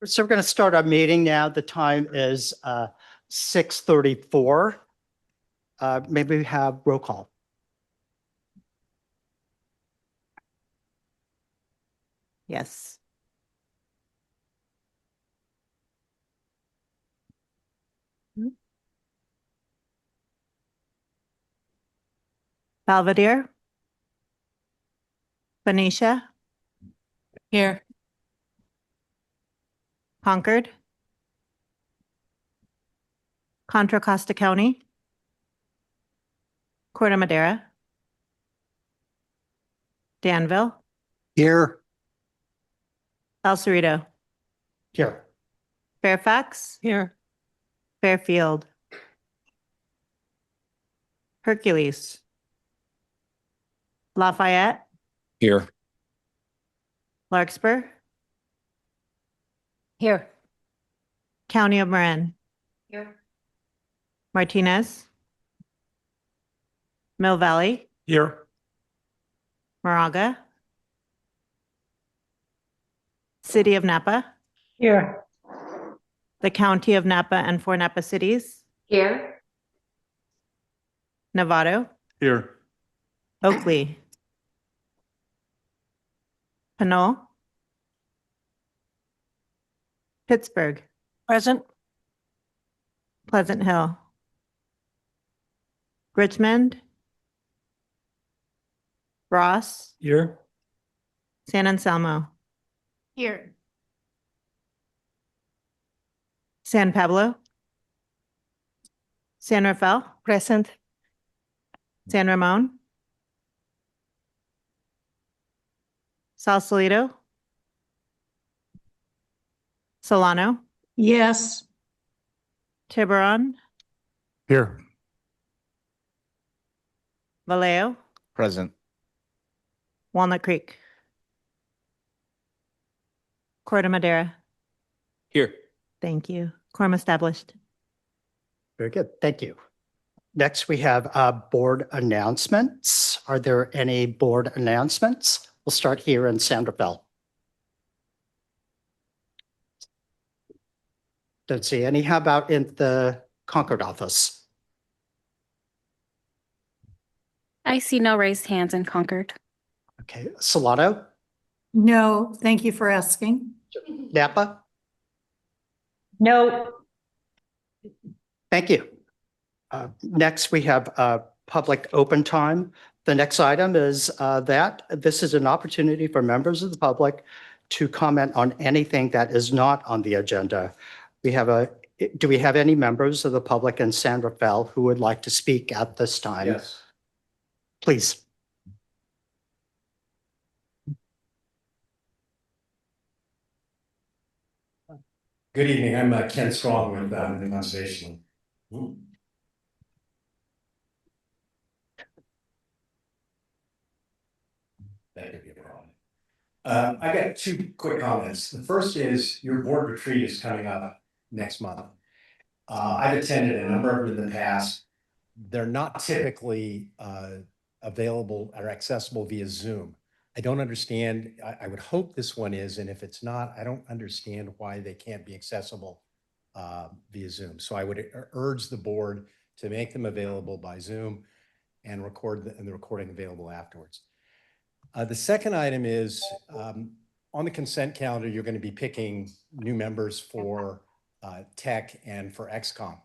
So we're going to start our meeting now. The time is 6:34. Maybe we have roll call. Yes. Belvedere. Benicia. Here. Concord. Contra Costa County. Corte Madera. Danville. Here. El Cerrito. Here. Fairfax. Here. Fairfield. Hercules. Lafayette. Here. Larkspur. Here. County of Marin. Here. Martinez. Mill Valley. Here. Moraga. City of Napa. Here. The County of Napa and 4 Napa cities. Here. Novato. Here. Oakley. Pinole. Pittsburgh. Present. Pleasant Hill. Richmond. Ross. Here. San Anselmo. Here. San Pablo. San Rafael. Present. San Ramon. Sausalito. Solano. Yes. Tiburon. Here. Vallejo. Present. Walnut Creek. Corte Madera. Here. Thank you. Quorum established. Very good. Thank you. Next, we have board announcements. Are there any board announcements? We'll start here in Sandersville. Don't see any. How about in the Concord office? I see no raised hands in Concord. Okay. Solano, No, thank you for asking. Napa? No. Thank you. Next, we have public open time. The next item is that this is an opportunity for members of the public to comment on anything that is not on the agenda. Do we have any members of the public in San Rafael who would like to speak at this time? Yes. Please. Good evening. I'm Ken Strong with the Conservation. That could be a problem. I got 2 quick comments. The first is your board retreat is coming up next month. I've attended a number of them in the past. They're not typically available or accessible via Zoom. I don't understand. I would hope this one is, and if it's not, I don't understand why they can't be accessible via Zoom. So I would urge the board to make them available by Zoom and record the recording available afterwards. The second item is on the consent calendar, you're going to be picking new members for tech and for XCOM.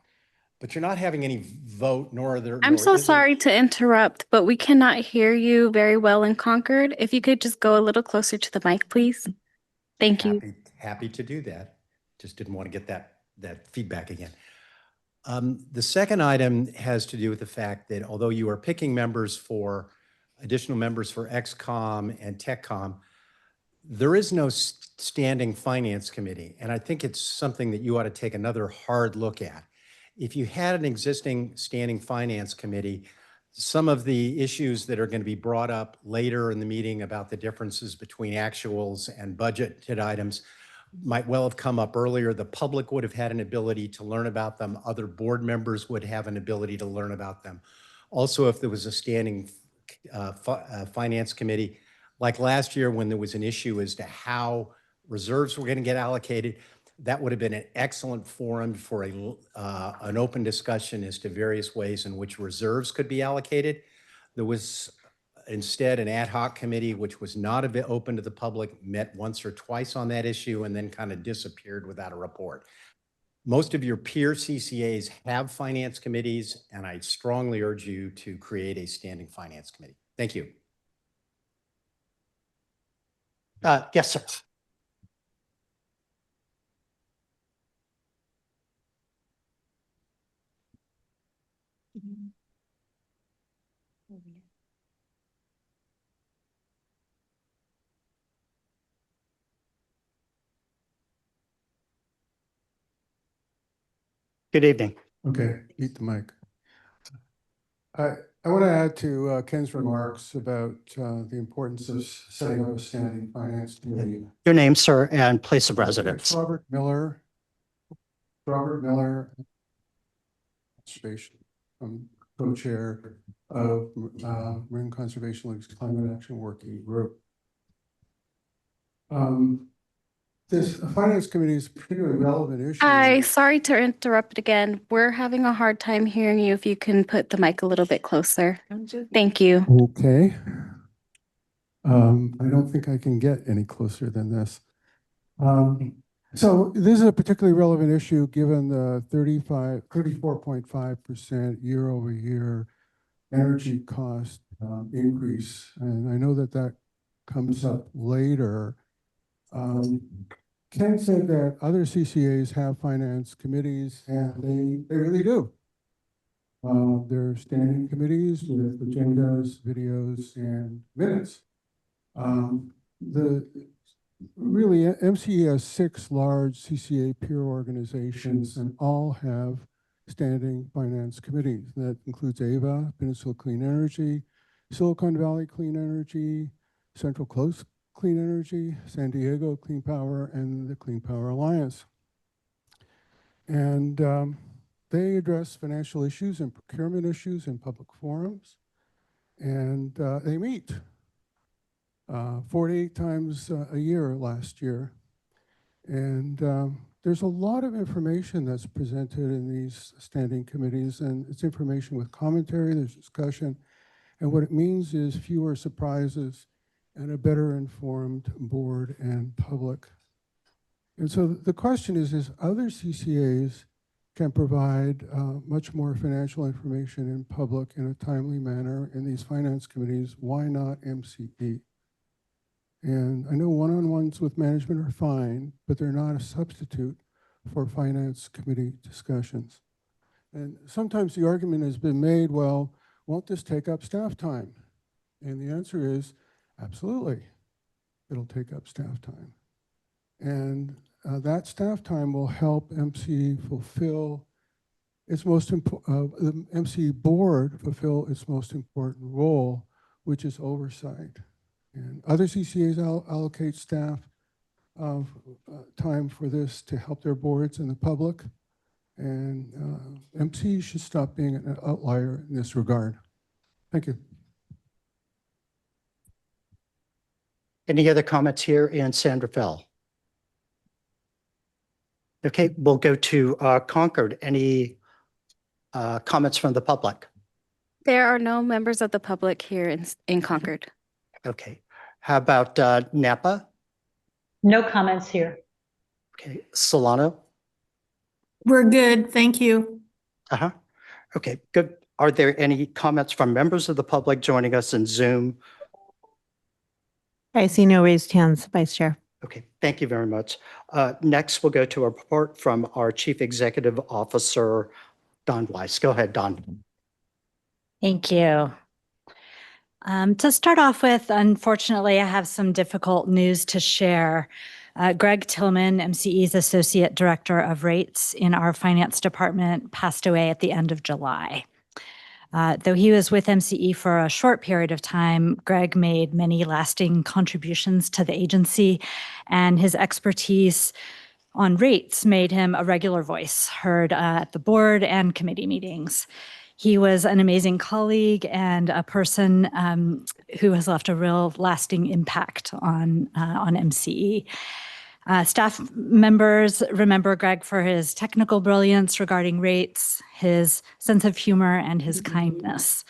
But you're not having any vote, nor are there. I'm so sorry to interrupt, but we cannot hear you very well in Concord. If you could just go a little closer to the mic, please. Thank you. Happy to do that. Just didn't want to get that feedback again. The second item has to do with the fact that although you are picking additional members for XCOM and TechCom, there is no standing finance committee. And I think it's something that you ought to take another hard look at. If you had an existing standing finance committee, some of the issues that are going to be brought up later in the meeting about the differences between actuals and budgeted items might well have come up earlier. The public would have had an ability to learn about them. Other board members would have an ability to learn about them. Also, if there was a standing finance committee, like last year when there was an issue as to how reserves were going to get allocated, that would have been an excellent forum for an open discussion as to various ways in which reserves could be allocated. There was instead an ad hoc committee, which was not a bit open to the public, met once or twice on that issue and then kind of disappeared without a report. Most of your peer CCAs have finance committees, and I strongly urge you to create a standing finance committee. Thank you. Yes, sir. Good evening. Okay, eat the mic. I want to add to Ken's remarks about the importance of setting up a standing finance committee. Your name, sir, and place of It's residence. Robert Miller, Conservation, co-chair of Marine Conservation League's Climate Action Working Group. This finance committee is a particularly relevant issue. Sorry to interrupt again. We're having a hard time hearing you. If you can put the mic a little bit closer. Thank you. Okay. I don't think I can get any closer than this. So this is a particularly relevant issue given the 34.5% year-over-year energy cost increase. And I know that that comes up later. Ken said that other CCAs have finance committees, and they really do. They're standing committees with agendas, videos, and minutes. Really, MCE has 6 large CCA peer organizations, and all have standing finance committees. That includes AVA, Peninsula Clean Energy, Silicon Valley Clean Energy, Central Coast Clean Energy, San Diego Clean Power, and the Clean Power Alliance. And they address financial issues and procurement issues in public forums. And they meet 48 times a year last year. And there's a lot of information that's presented in these standing committees, and it's information with commentary, there's discussion. And what it means is fewer surprises and a better informed board and public. And so the question is other CCAs can provide much more financial information in public in a timely manner in these finance committees. Why not MCE? And I know one-on-ones with management are fine, but they're not a substitute for finance committee discussions. And sometimes the argument has been made, well, won't this take up staff time? And the answer is, absolutely, it'll take up staff time. And that staff time will help MCE fulfill its most important, the MCE board fulfill its most important role, which is oversight. And other CCAs allocate staff time for this to help their boards and the public. And MCE should stop being an outlier in this regard. Thank you. Any other comments here in San Rafael? Okay, we'll go to Concord. Any comments from the public? There are no members of the public here in Concord. Okay. How about Napa? No comments here. Okay. Solano? We're good. Thank you. Uh-huh. Okay, good. Are there any comments from members of the public joining us in Zoom? I see no raised hands, Vice Chair. Okay, thank you very much. Next, we'll go to a report from our Chief Executive Officer, Don Weiss. Go ahead, Don. Thank you. To start off with, unfortunately, I have some difficult news to share. Greg Tillman, MCE's Associate Director of Rates in our finance department, passed away at the end of July. Though he was with MCE for a short period of time, Greg made many lasting contributions to the agency, and his expertise on rates made him a regular voice heard at the board and committee meetings. He was an amazing colleague and a person who has left a real lasting impact on MCE. Staff members remember Greg for his technical brilliance regarding rates, his sense of humor, and his kindness.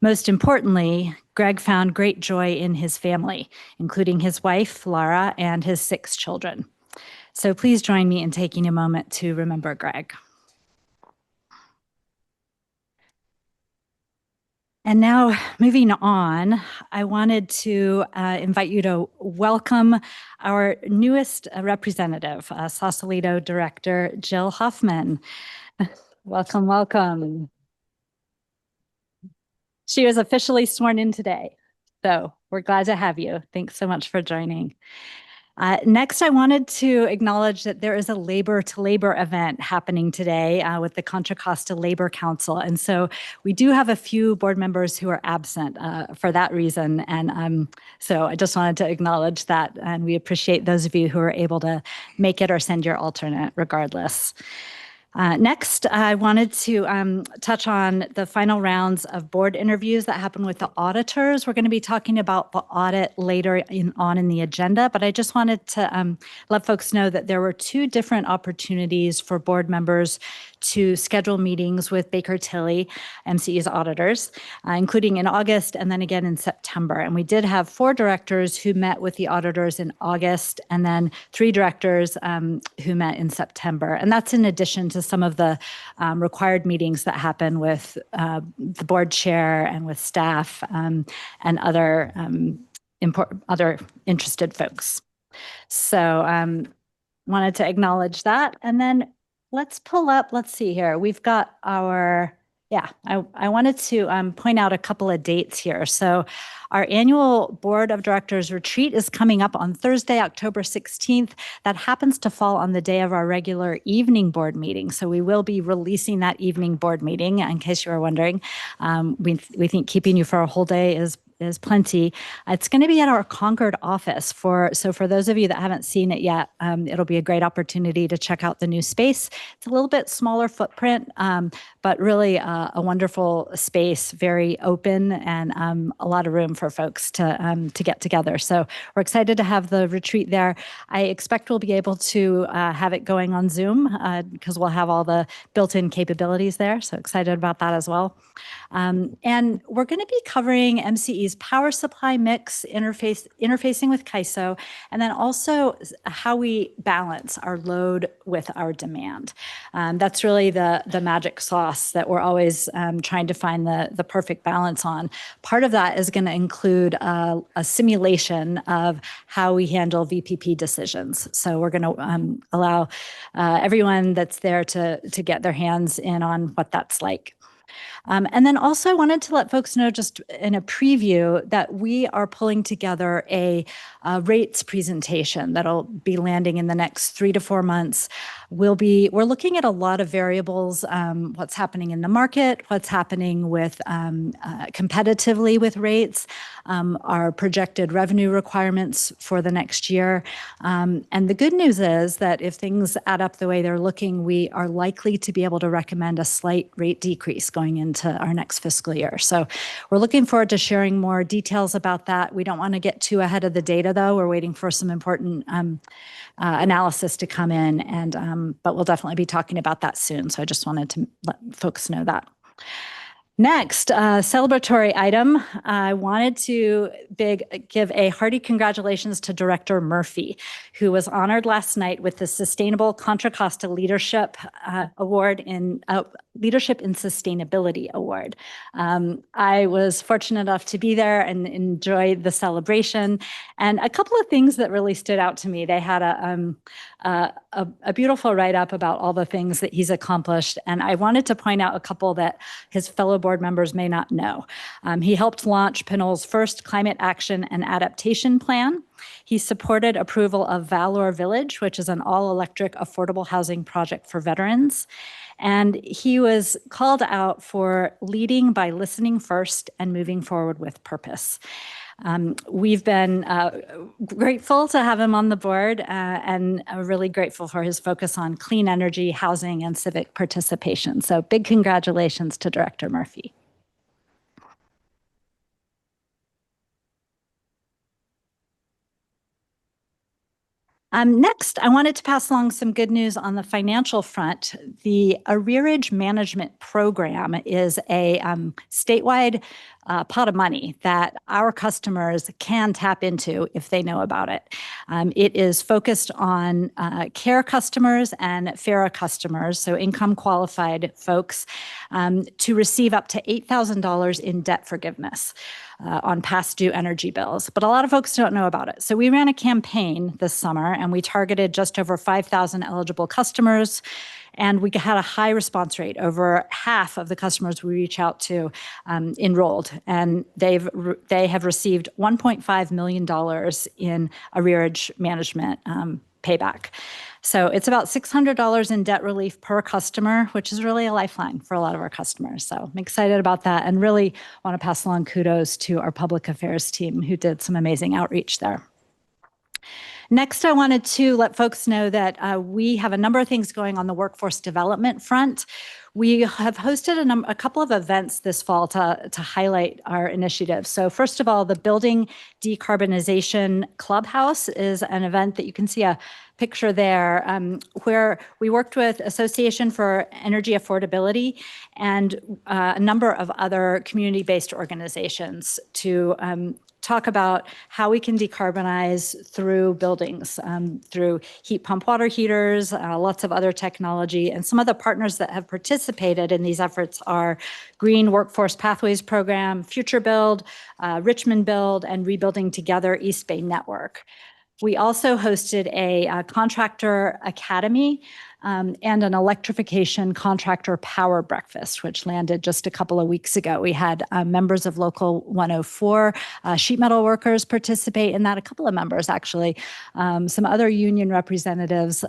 Most importantly, Greg found great joy in his family, including his wife, Laura, and his 6 children. So please join me in taking a moment to remember Greg. And now, moving on, I wanted to invite you to welcome our newest representative, Sausalito Director Jill Hoffman. Welcome, welcome. She was officially sworn in today, so we're glad to have you. Thanks so much for joining. Next, I wanted to acknowledge that there is a Labor to Labor event happening today with the Contra Costa Labor Council. And so we do have a few board members who are absent for that reason. And so I just wanted to acknowledge that. And we appreciate those of you who are able to make it or send your alternate regardless. Next, I wanted to touch on the final rounds of board interviews that happened with the auditors. We're going to be talking about the audit later on in the agenda, but I just wanted to let folks know that there were 2 different opportunities for board members to schedule meetings with Baker Tilly, MCE's auditors, including in August and then again in September. And we did have 4 directors who met with the auditors in August and then 3 directors who met in September. And that's in addition to some of the required meetings that happen with the board chair and with staff and other other interested folks. So wanted to acknowledge that. And then let's pull up, let's see here. We've got our, I wanted to point out a couple of dates here. So our annual Board of Directors retreat is coming up on Thursday, October 16th. That happens to fall on the day of our regular evening board meeting. So we will be releasing that evening board meeting, in case you were wondering. We think keeping you for a whole day is plenty. It's going to be at our Concord office. So for those of you that haven't seen it yet, it'll be a great opportunity to check out the new space. It's a little bit smaller footprint, but really a wonderful space, very open, and a lot of room for folks to get together. So we're excited to have the retreat there. I expect we'll be able to have it going on Zoom because we'll have all the built-in capabilities there. So excited about that as well. And we're going to be covering MCE's power supply mix interfacing with CAISO, and then also how we balance our load with our demand. That's really the magic sauce that we're always trying to find the perfect balance on. Part of that is going to include a simulation of how we handle VPP decisions. So we're going to allow everyone that's there to get their hands in on what that's like. And then also I wanted to let folks know just in a preview that we are pulling together a rates presentation that'll be landing in the next 3 to 4 months. We're looking at a lot of variables, what's happening in the market, what's happening with competitively with rates, our projected revenue requirements for the next year. And the good news is that if things add up the way they're looking, we are likely to be able to recommend a slight rate decrease going into our next fiscal year. So we're looking forward to sharing more details about that. We don't want to get too ahead of the data, though. We're waiting for some important analysis to come in, but we'll definitely be talking about that soon. So I just wanted to let folks know that. Next, celebratory item. I wanted to give a hearty congratulations to Director Murphy, who was honored last night with the Sustainable Contra Costa Leadership Award in Leadership in Sustainability Award. I was fortunate enough to be there and enjoy the celebration. And a couple of things that really stood out to me. They had a beautiful write-up about all the things that he's accomplished. And I wanted to point out a couple that his fellow board members may not know. He helped launch Pinel's first climate action and adaptation plan. He supported approval of Valor Village, which is an all-electric affordable housing project for veterans. And he was called out for leading by listening first and moving forward with purpose. We've been grateful to have him on the board and really grateful for his focus on clean energy, housing, and civic participation. So big congratulations to Director Murphy. Next, I wanted to pass along some good news on the financial front. The Arrearage Management Program is a statewide pot of money that our customers can tap into if they know about it. It is focused on CARE customers and FARA customers, so income qualified folks, to receive up to $8,000 in debt forgiveness on past due energy bills. But a lot of folks don't know about it. So we ran a campaign this summer and we targeted just over 5,000 eligible customers. And we had a high response rate. Over half of the customers we reach out to enrolled, and they have received $1.5 million in arrearage management payback. So it's about $600 in debt relief per customer, which is really a lifeline for a lot of our customers. So I'm excited about that and really want to pass along kudos to our public affairs team who did some amazing outreach there. Next, I wanted to let folks know that we have a number of things going on the workforce development front. We have hosted a couple of events this fall to highlight our initiatives. So first of all, the Building Decarbonization Clubhouse is an event that you can see a picture there where we worked with Association for Energy Affordability and a number of other community-based organizations to talk about how we can decarbonize through buildings, through heat pump water heaters, lots of other technology. And some of the partners that have participated in these efforts are Green Workforce Pathways Program, Future Build, Richmond Build, and Rebuilding Together East Bay Network. We also hosted a contractor academy and an electrification contractor power breakfast, which landed just a couple of weeks ago. We had members of Local 104 sheet metal workers participate in that, a couple of members actually, some other union representatives,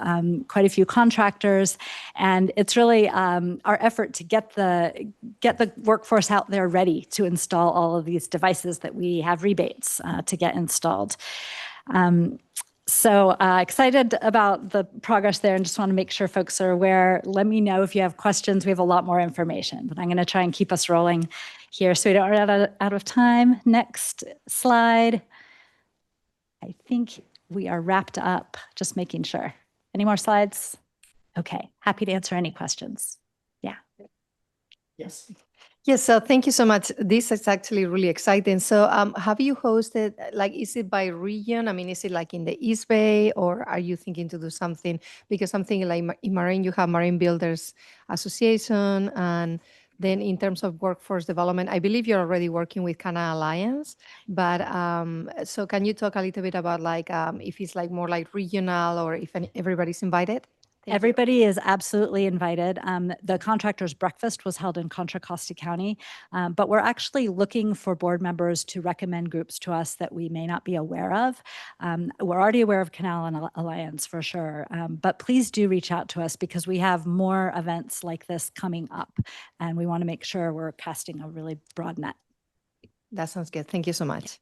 quite a few contractors. And it's really our effort to get the workforce out there ready to install all of these devices that we have rebates to get installed. So excited about the progress there and just want to make sure folks are aware. Let me know if you have questions. We have a lot more information, but I'm going to try and keep us rolling here so we don't run out of time. Next slide. I think we are wrapped up, just making sure. Any more slides? Okay, happy to answer any questions. Yeah. Yes. Yes, so thank you so much. This is actually really exciting. So have you hosted, like, is it by region? I mean, is it like in the East Bay, or are you thinking to do something? Because I'm thinking like in Marine, you have Marine Builders Association. And then in terms of workforce development, I believe you're already working with Canada Alliance. But so can you talk a little bit about like if it's like more like regional or if everybody's invited? Thank you. Everybody is absolutely invited. The contractors' breakfast was held in Contra Costa County, but we're actually looking for board members to recommend groups to us that we may not be aware of. We're already aware of Canal Alliance for sure, but please do reach out to us because we have more events like this coming up, and we want to make sure we're casting a really broad net. That sounds good. Thank you so much.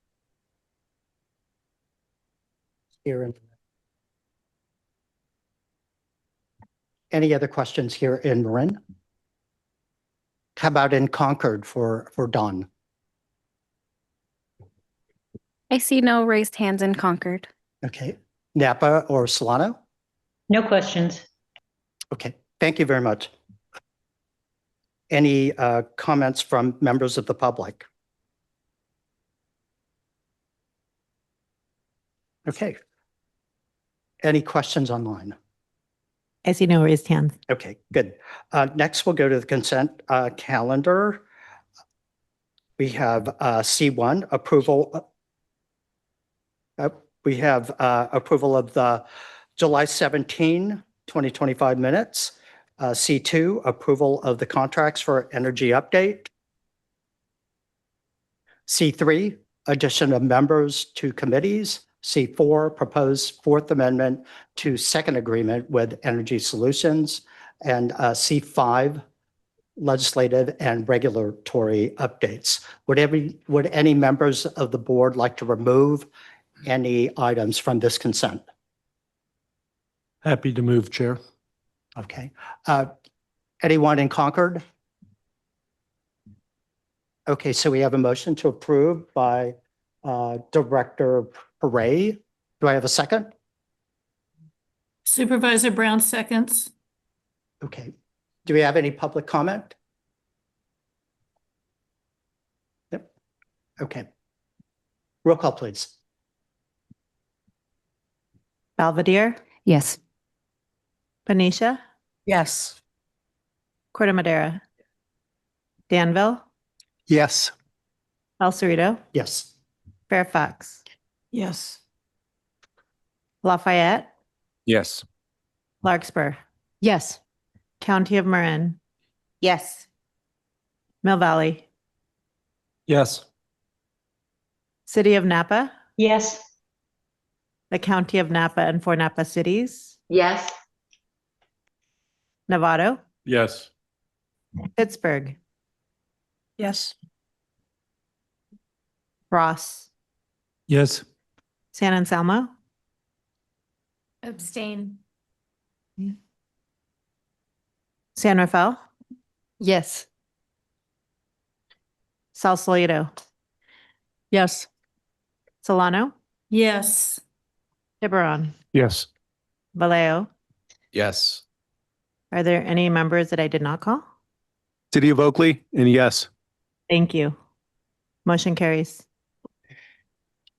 Here in Any other questions here in Marin? How about in Concord for Dawn? I see no raised hands in Concord. Okay. Napa or Solano? No questions. Okay, thank you very much. Any comments from members of the public? Okay. Any questions online? I see no raised hands. Okay, good. Next, we'll go to the consent calendar. We have C1, approval. We have approval of the July 17, 2025 minutes. C2, approval of the contracts for energy update. C3, addition of members to committees. C4, proposed Fourth Amendment to second agreement with Energy Solutions. And C5, legislative and regulatory updates. Would any members of the board like to remove any items from this consent? Happy to move, Chair. Okay. Anyone in Concord? Okay, so we have a motion to approve by Director Hooray. Do I have a second? Supervisor Brown seconds. Okay. Do we have any public comment? Yep. Okay. Roll call, please. Belvedere, Yes. Benicia, Yes. Corte Madera, Danville, Yes. El Cerrito, Yes. Fairfax, Yes. Lafayette, Yes. Larkspur, Yes. County of Marin, Yes. Mill Valley, Yes. City of Napa, Yes. the County of Napa and 4 Napa cities, Yes. Novato, Yes. Pittsburgh, Yes. Ross, Yes. San Anselmo, Abstain. San Rafael, Yes. Sausalito, Yes. Solano, Yes. Tiburon, Yes. Vallejo. Yes. Are there any members that I did not call? City of Oakley, and yes. Thank you. Motion carries.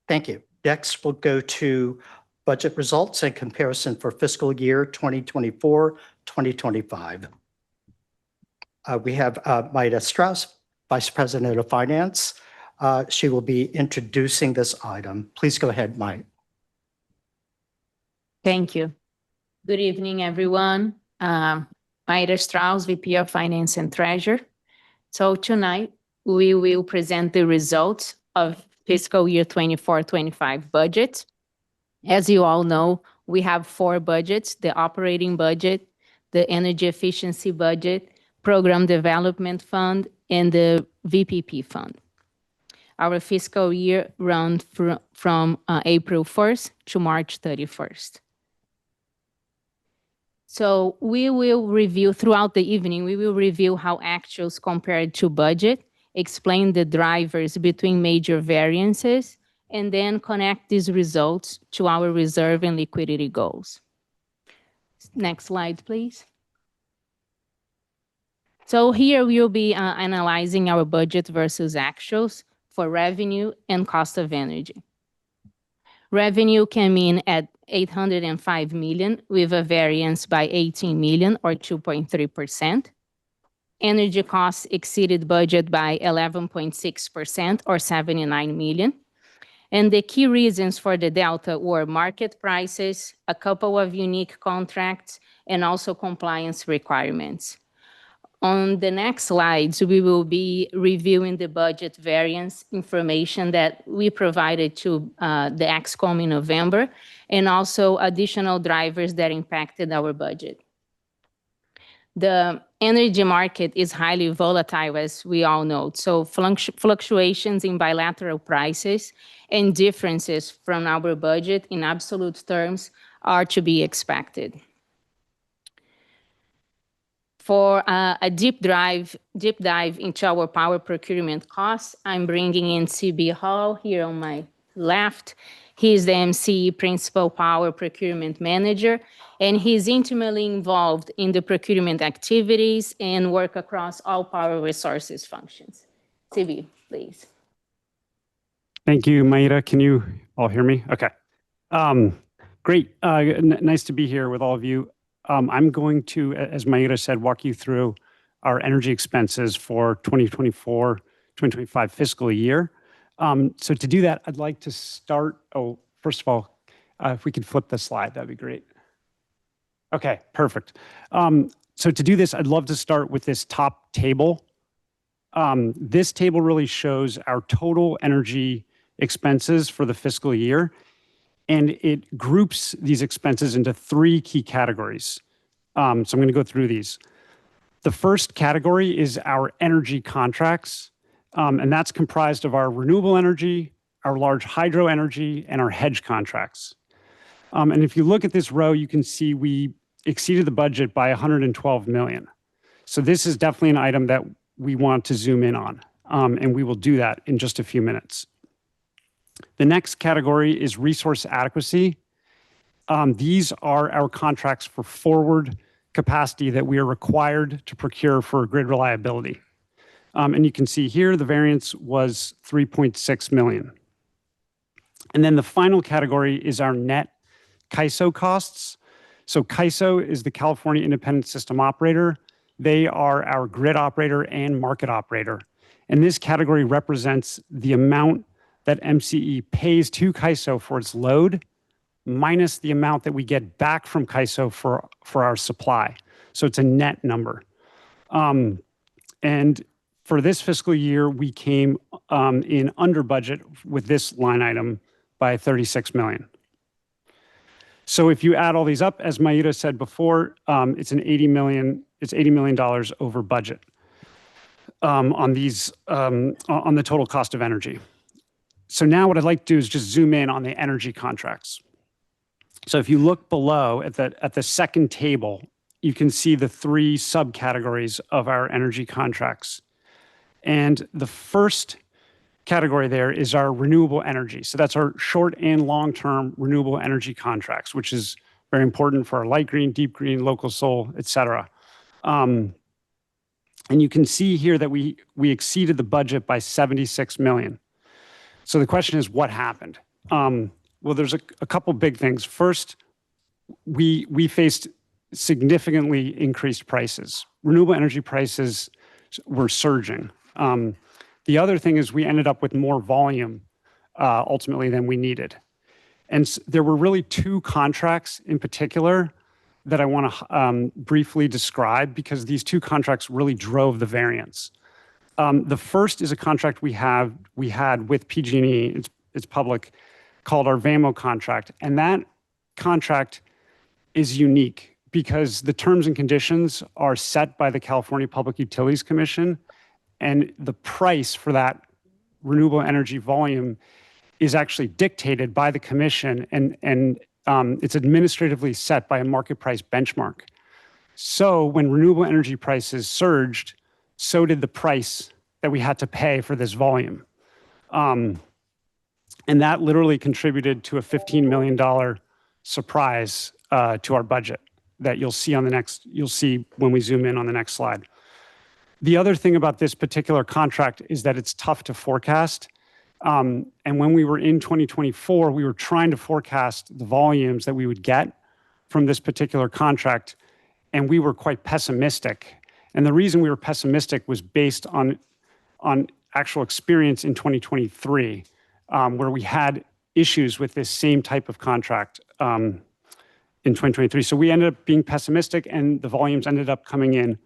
Thank you. Next, we'll go to budget results and comparison for fiscal year 2024, 2025. We have Maida Strauss, Vice President of Finance. She will be introducing this item. Please go ahead, Maida. Thank you. Good evening, everyone. Maida Strauss, VP of Finance and Treasurer. So tonight, we will present the results of fiscal year 24-25 budget. As you all know, we have 4 budgets: the operating budget, the energy efficiency budget, program development fund, and the VPP fund. Our fiscal year runs from April 1st to March 31st. So we will review throughout the evening, we will review how actuals compared to budget, explain the drivers between major variances, and then connect these results to our reserve and liquidity goals. Next slide, please. So here we'll be analyzing our budget versus actuals for revenue and cost of energy. Revenue came in at 805 million with a variance by 18 million or 2.3%. Energy costs exceeded budget by 11.6% or 79 million. And the key reasons for the delta were market prices, a couple of unique contracts, and also compliance requirements. On the next slides, we will be reviewing the budget variance information that we provided to the ExCom in November, and also additional drivers that impacted our budget. The energy market is highly volatile, as we all know, so fluctuations in bilateral prices and differences from our budget in absolute terms are to be expected. For a deep dive into our power procurement costs, I'm bringing in CB Hall here on my left. He's the MCE Principal Power Procurement Manager, and he's intimately involved in the procurement activities and work across all power resources functions. CB, please. Thank you, Maida. Can you all hear me? Okay. Great. Nice to be here with all of you. I'm going to, as Maida said, walk you through our energy expenses for 2024-2025 fiscal year. So to do that, I'd like to start, first of all, if we could flip the slide, that'd be great. Okay, perfect. So to do this, I'd love to start with this top table. This table really shows our total energy expenses for the fiscal year, and it groups these expenses into 3 key categories. So I'm going to go through these. The first category is our energy contracts, and that's comprised of our renewable energy, our large hydro energy, and our hedge contracts. And if you look at this row, you can see we exceeded the budget by 112 million. So this is definitely an item that we want to zoom in on, and we will do that in just a few minutes. The next category is resource adequacy. These are our contracts for forward capacity that we are required to procure for grid reliability. And you can see here the variance was 3.6 million. And then the final category is our net CAISO costs. So CAISO is the California Independent System Operator. They are our grid operator and market operator. And this category represents the amount that MCE pays to CAISO for its load, minus the amount that we get back from CAISO for our supply. So it's a net number. And for this fiscal year, we came in under budget with this line item by 36 million. So if you add all these up, as Maida said before, it's $80 million over budget on the total cost of energy. So now what I'd like to do is just zoom in on the energy contracts. So if you look below at the second table, you can see the three subcategories of our energy contracts. And the first category there is our renewable energy. So that's our short and long-term renewable energy contracts, which is very important for our light green, deep green, local soul, et cetera. And you can see here that we exceeded the budget by 76 million. So the question is, what happened? Well, there's a couple big things. First, we faced significantly increased prices. Renewable energy prices were surging. The other thing is we ended up with more volume ultimately than we needed. And there were really two contracts in particular that I want to briefly describe because these two contracts really drove the variance. The first is a contract we had with PG&E, it's public, called our VAMO contract. And that contract is unique because the terms and conditions are set by the California Public Utilities Commission, and the price for that renewable energy volume is actually dictated by the commission, and it's administratively set by a market price benchmark. So when renewable energy prices surged, so did the price that we had to pay for this volume. And that literally contributed to a $15 million surprise to our budget that you'll see when we zoom in on the next slide. The other thing about this particular contract is that it's tough to forecast. And when we were in 2024, we were trying to forecast the volumes that we would get from this particular contract, and we were quite pessimistic. And the reason we were pessimistic was based on actual experience in 2023, where we had issues with this same type of contract in 2023. So we ended up being pessimistic, and the volumes ended up coming in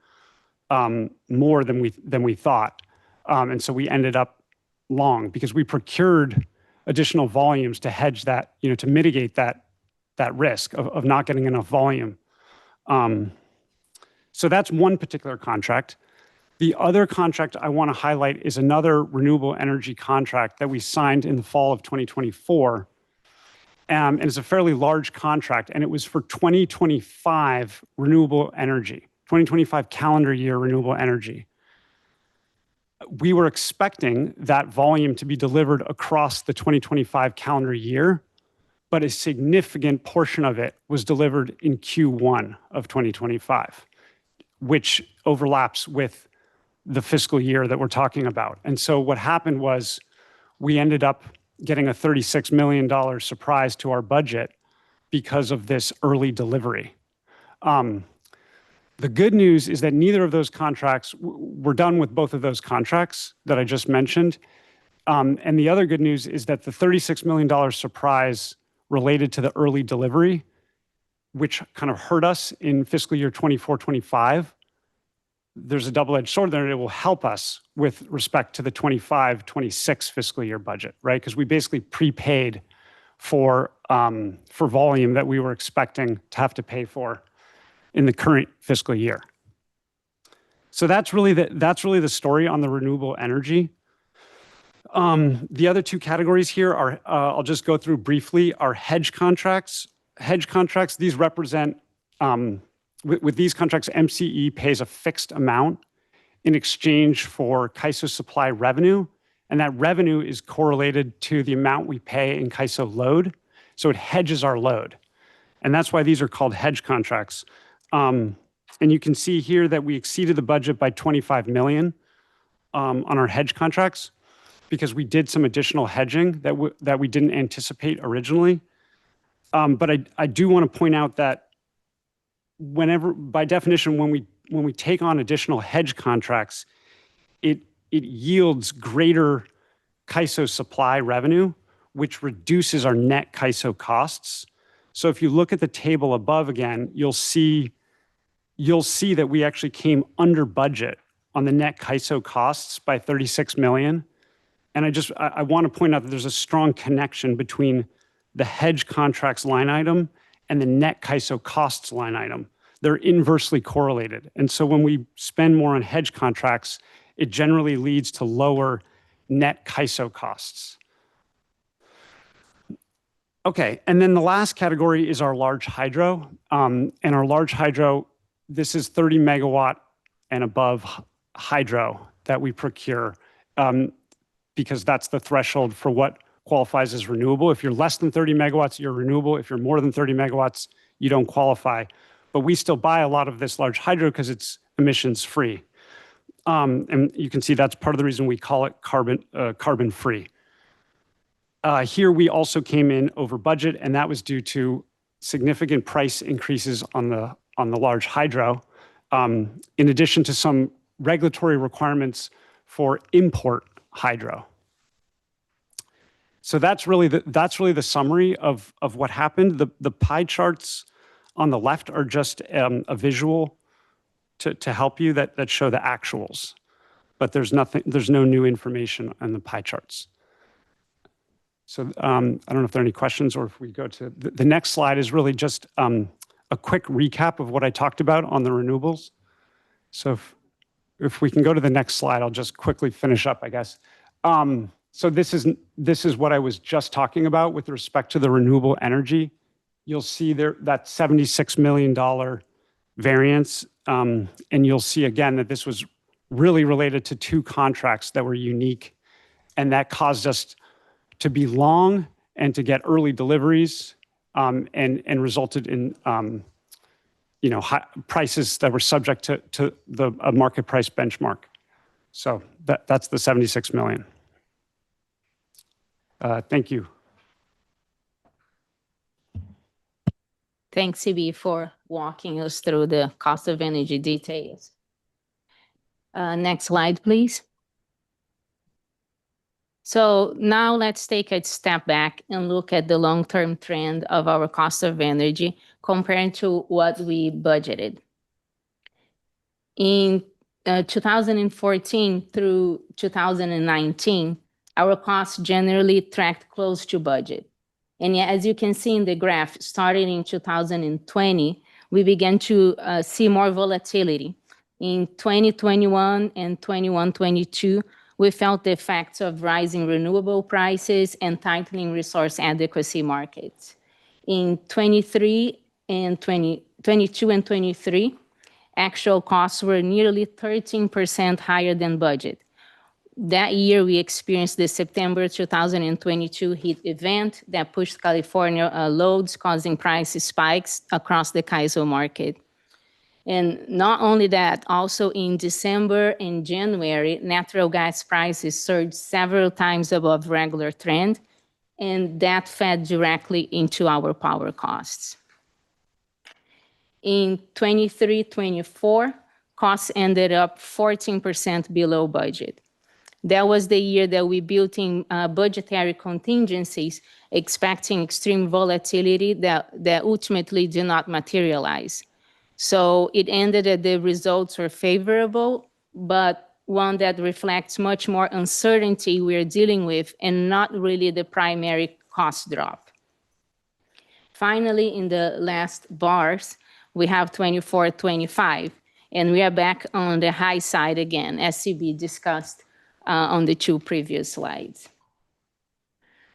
more than we thought. And so we ended up long because we procured additional volumes to hedge that, to mitigate that risk of not getting enough volume. So that's one particular contract. The other contract I want to highlight is another renewable energy contract that we signed in the fall of 2024. And it's a fairly large contract, and it was for 2025 renewable energy, 2025 calendar year renewable energy. We were expecting that volume to be delivered across the 2025 calendar year, but a significant portion of it was delivered in Q1 of 2025, which overlaps with the fiscal year that we're talking about. And so what happened was we ended up getting a $36 million surprise to our budget because of this early delivery. The good news is that neither of those contracts, we're done with both of those contracts that I just mentioned. And the other good news is that the $36 million surprise related to the early delivery, which kind of hurt us in fiscal year 24-25, there's a double-edged sword there. It will help us with respect to the 25-26 fiscal year budget, right? Because we basically prepaid for volume that we were expecting to have to pay for in the current fiscal year. So that's really the story on the renewable energy. The other two categories here are, I'll just go through briefly, are hedge contracts. Hedge contracts, these represent, with these contracts, MCE pays a fixed amount in exchange for CAISO supply revenue, and that revenue is correlated to the amount we pay in CAISO load, so it hedges our load. And that's why these are called hedge contracts. And you can see here that we exceeded the budget by 25 million on our hedge contracts because we did some additional hedging that we didn't anticipate originally. But I do want to point out that whenever, by definition, when we take on additional hedge contracts, it yields greater CAISO supply revenue, which reduces our net CAISO costs. So if you look at the table above again, you'll see that we actually came under budget on the net CAISO costs by 36 million. And I want to point out that there's a strong connection between the hedge contracts line item and the net CAISO costs line item. They're inversely correlated. And so when we spend more on hedge contracts, it generally leads to lower net CAISO costs. Okay, and then the last category is our large hydro. And our large hydro, this is 30 megawatt and above hydro that we procure because that's the threshold for what qualifies as renewable. If you're less than 30 megawatts, you're renewable. If you're more than 30 megawatts, you don't qualify. But we still buy a lot of this large hydro because it's emissions free. And you can see that's part of the reason we call it carbon free. Here we also came in over budget, and that was due to significant price increases on the large hydro, in addition to some regulatory requirements for import hydro. So that's really the summary of what happened. The pie charts on the left are just a visual to help you that show the actuals, but there's no new information on the pie charts. So I don't know if there are any questions, or if we go to the next slide is really just a quick recap of what I talked about on the renewables. So if we can go to the next slide, I'll just quickly finish up, I guess. So this is what I was just talking about with respect to the renewable energy. You'll see there that $76 million variance, and you'll see again that this was really related to two contracts that were unique, and that caused us to be long and to get early deliveries, and resulted in high prices that were subject to a market price benchmark. So that's the 76 million. Thank you. Thanks, CB, for walking us through the cost of energy details. Next slide, please. So now let's take a step back and look at the long-term trend of our cost of energy compared to what we budgeted. In 2014 through 2019, our costs generally tracked close to budget. And as you can see in the graph, starting in 2020, we began to see more volatility. In 2021 and 21-22, we felt the effects of rising renewable prices and tightening resource adequacy markets. In 22 and 23, actual costs were nearly 13% higher than budget. That year, we experienced the September 2022 heat event that pushed California loads, causing price spikes across the CAISO market. And not only that, also in December and January, natural gas prices surged several times above regular trend, and that fed directly into our power costs. In 23-24, costs ended up 14% below budget. That was the year that we built in budgetary contingencies, expecting extreme volatility that ultimately did not materialize. So it ended that the results were favorable, but one that reflects much more uncertainty we're dealing with and not really the primary cost drop. Finally, in the last bars, we have 24-25, and we are back on the high side again, as CB discussed on the two previous slides.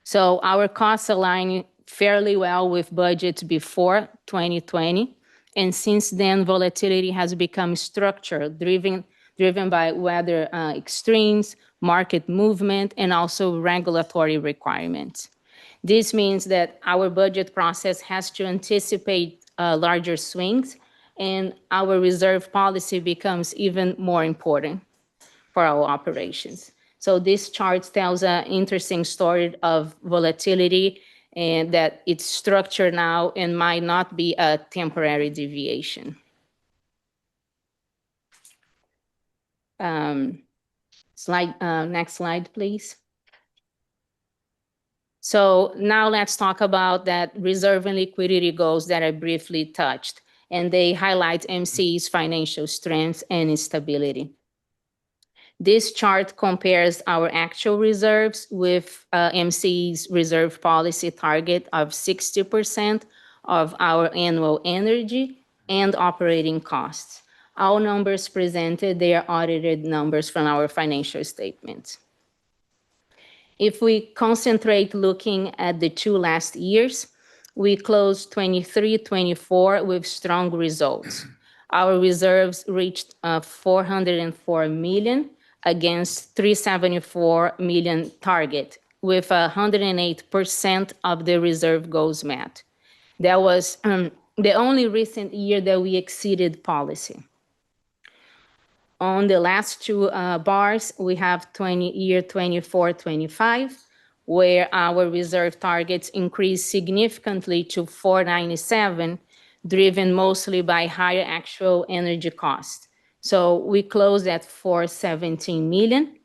So our costs align fairly well with budgets before 2020. And since then, volatility has become structured, driven by weather extremes, market movement, and also regulatory requirements. This means that our budget process has to anticipate larger swings, and our reserve policy becomes even more important for our operations. So this chart tells an interesting story of volatility and that it's structured now and might not be a temporary deviation. Next slide, please. So now let's talk about that reserve and liquidity goals that I briefly touched, and they highlight MCE's financial strength and stability. This chart compares our actual reserves with MCE's reserve policy target of 60% of our annual energy and operating costs. All numbers presented, they are audited numbers from our financial statements. If we concentrate looking at the 2 last years, we closed 23-24 with strong results. Our reserves reached 404 million against 374 million target, with 108% of the reserve goals met. That was the only recent year that we exceeded policy. On the last 2 bars, we have year 24-25, where our reserve targets increased significantly to 497, driven mostly by higher actual energy costs. So we closed at 417 million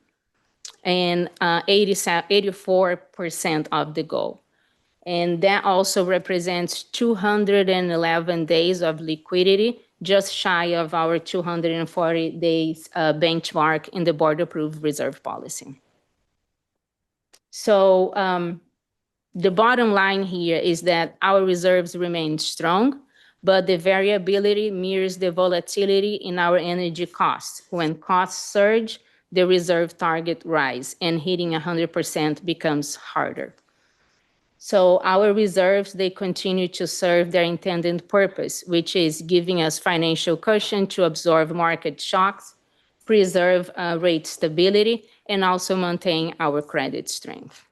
and 84% of the goal. And that also represents 211 days of liquidity, just shy of our 240 days benchmark in the board-approved reserve policy. So the bottom line here is that our reserves remain strong, but the variability mirrors the volatility in our energy costs. When costs surge, the reserve target rise, and hitting 100% becomes harder. So our reserves, they continue to serve their intended purpose, which is giving us financial cushion to absorb market shocks, preserve rate stability, and also maintain our credit strength.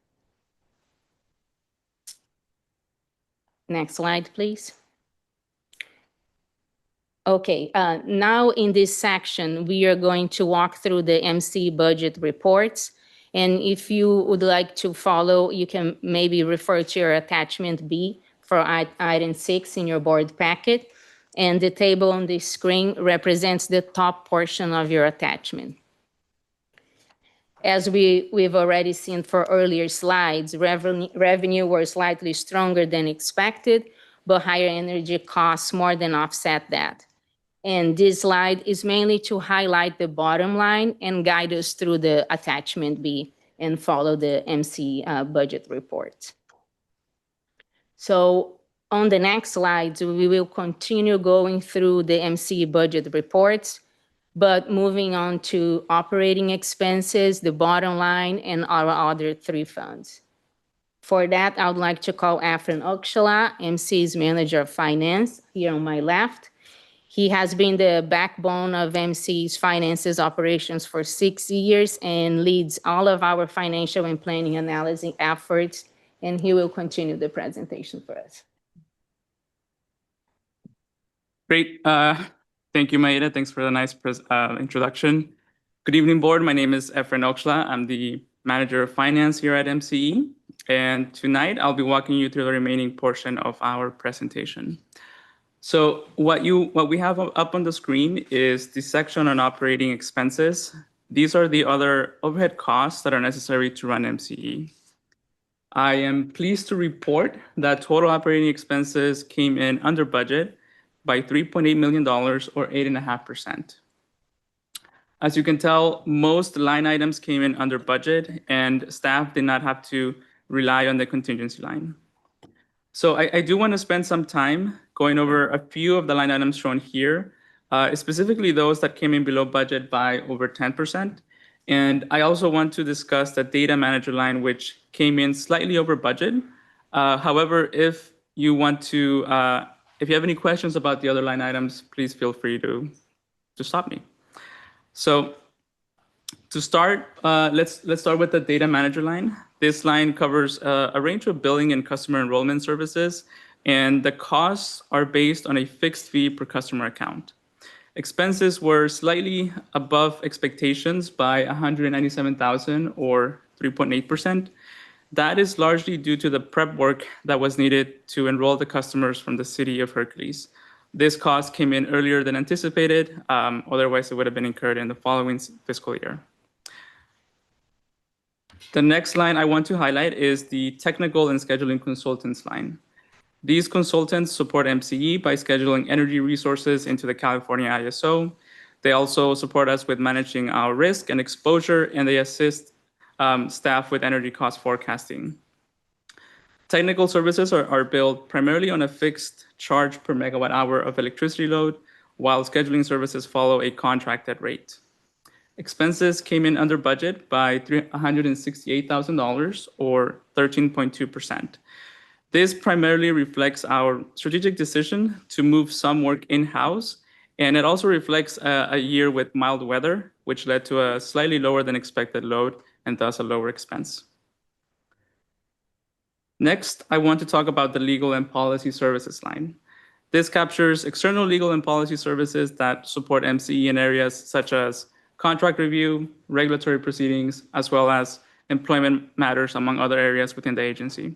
Next slide, please. Okay, now in this section, we are going to walk through the MCE budget reports. And if you would like to follow, you can maybe refer to your attachment B for item 6 in your board packet. And the table on the screen represents the top portion of your attachment. As we've already seen for earlier slides, revenue were slightly stronger than expected, but higher energy costs more than offset that. And this slide is mainly to highlight the bottom line and guide us through the attachment B and follow the MCE budget report. So on the next slides, we will continue going through the MCE budget reports, but moving on to operating expenses, the bottom line, and our other 3 funds. For that, I would like to call Efren Okshala, MCE's Manager of Finance, here on my left. He has been the backbone of MCE's finances operations for 6 years and leads all of our financial and planning analysis efforts, and he will continue the presentation for us. Great. Thank you, Maida. Thanks for the nice introduction. Good evening, board. My name is Efren Okshala. I'm the Manager of Finance here at MCE. And tonight, I'll be walking you through the remaining portion of our presentation. So what we have up on the screen is the section on operating expenses. These are the other overhead costs that are necessary to run MCE. I am pleased to report that total operating expenses came in under budget by $3.8 million or 8.5%. As you can tell, most line items came in under budget and staff did not have to rely on the contingency line. So I do want to spend some time going over a few of the line items shown here, specifically those that came in below budget by over 10%. And I also want to discuss the data manager line, which came in slightly over budget. However, if you have any questions about the other line items, please feel free to stop me. So to start, let's start with the data manager line. This line covers a range of billing and customer enrollment services, and the costs are based on a fixed fee per customer account. Expenses were slightly above expectations by $197,000 or 3.8%. That is largely due to the prep work that was needed to enroll the customers from the city of Hercules. This cost came in earlier than anticipated. Otherwise, it would have been incurred in the following fiscal year. The next line I want to highlight is the technical and scheduling consultants line. These consultants support MCE by scheduling energy resources into the California ISO. They also support us with managing our risk and exposure, and they assist staff with energy cost forecasting. Technical services are billed primarily on a fixed charge per megawatt hour of electricity load, while scheduling services follow a contracted rate. Expenses came in under budget by $168,000 or 13.2%. This primarily reflects our strategic decision to move some work in-house, and it also reflects a year with mild weather, which led to a slightly lower than expected load and thus a lower expense. Next, I want to talk about the legal and policy services line. This captures external legal and policy services that support MCE in areas such as contract review, regulatory proceedings, as well as employment matters, among other areas within the agency.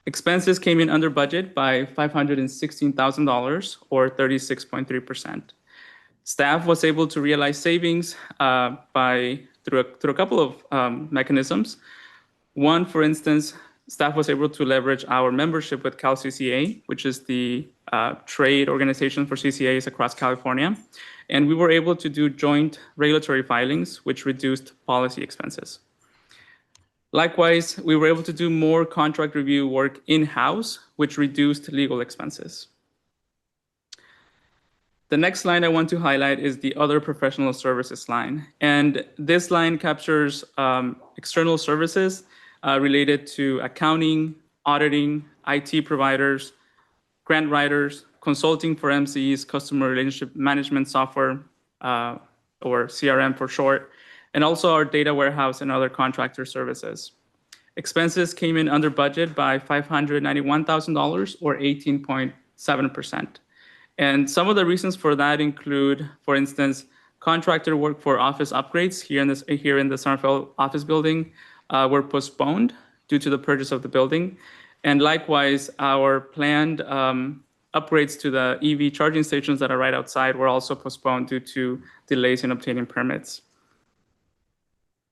Expenses came in under budget by $516,000 or 36.3%. Staff was able to realize savings through a couple of mechanisms. One, for instance, staff was able to leverage our membership with CalCCA, which is the trade organization for CCAs across California. And we were able to do joint regulatory filings, which reduced policy expenses. Likewise, we were able to do more contract review work in-house, which reduced legal expenses. The next line I want to highlight is the other professional services line. And this line captures external services related to accounting, auditing, IT providers, grant writers, consulting for MCE's customer relationship management software, or CRM for short, and also our data warehouse and other contractor services. Expenses came in under budget by $591,000 or 18.7%. And some of the reasons for that include, for instance, contractor work for office upgrades here in the Summerfeld office building were postponed due to the purchase of the building. And likewise, our planned upgrades to the EV charging stations that are right outside were also postponed due to delays in obtaining permits.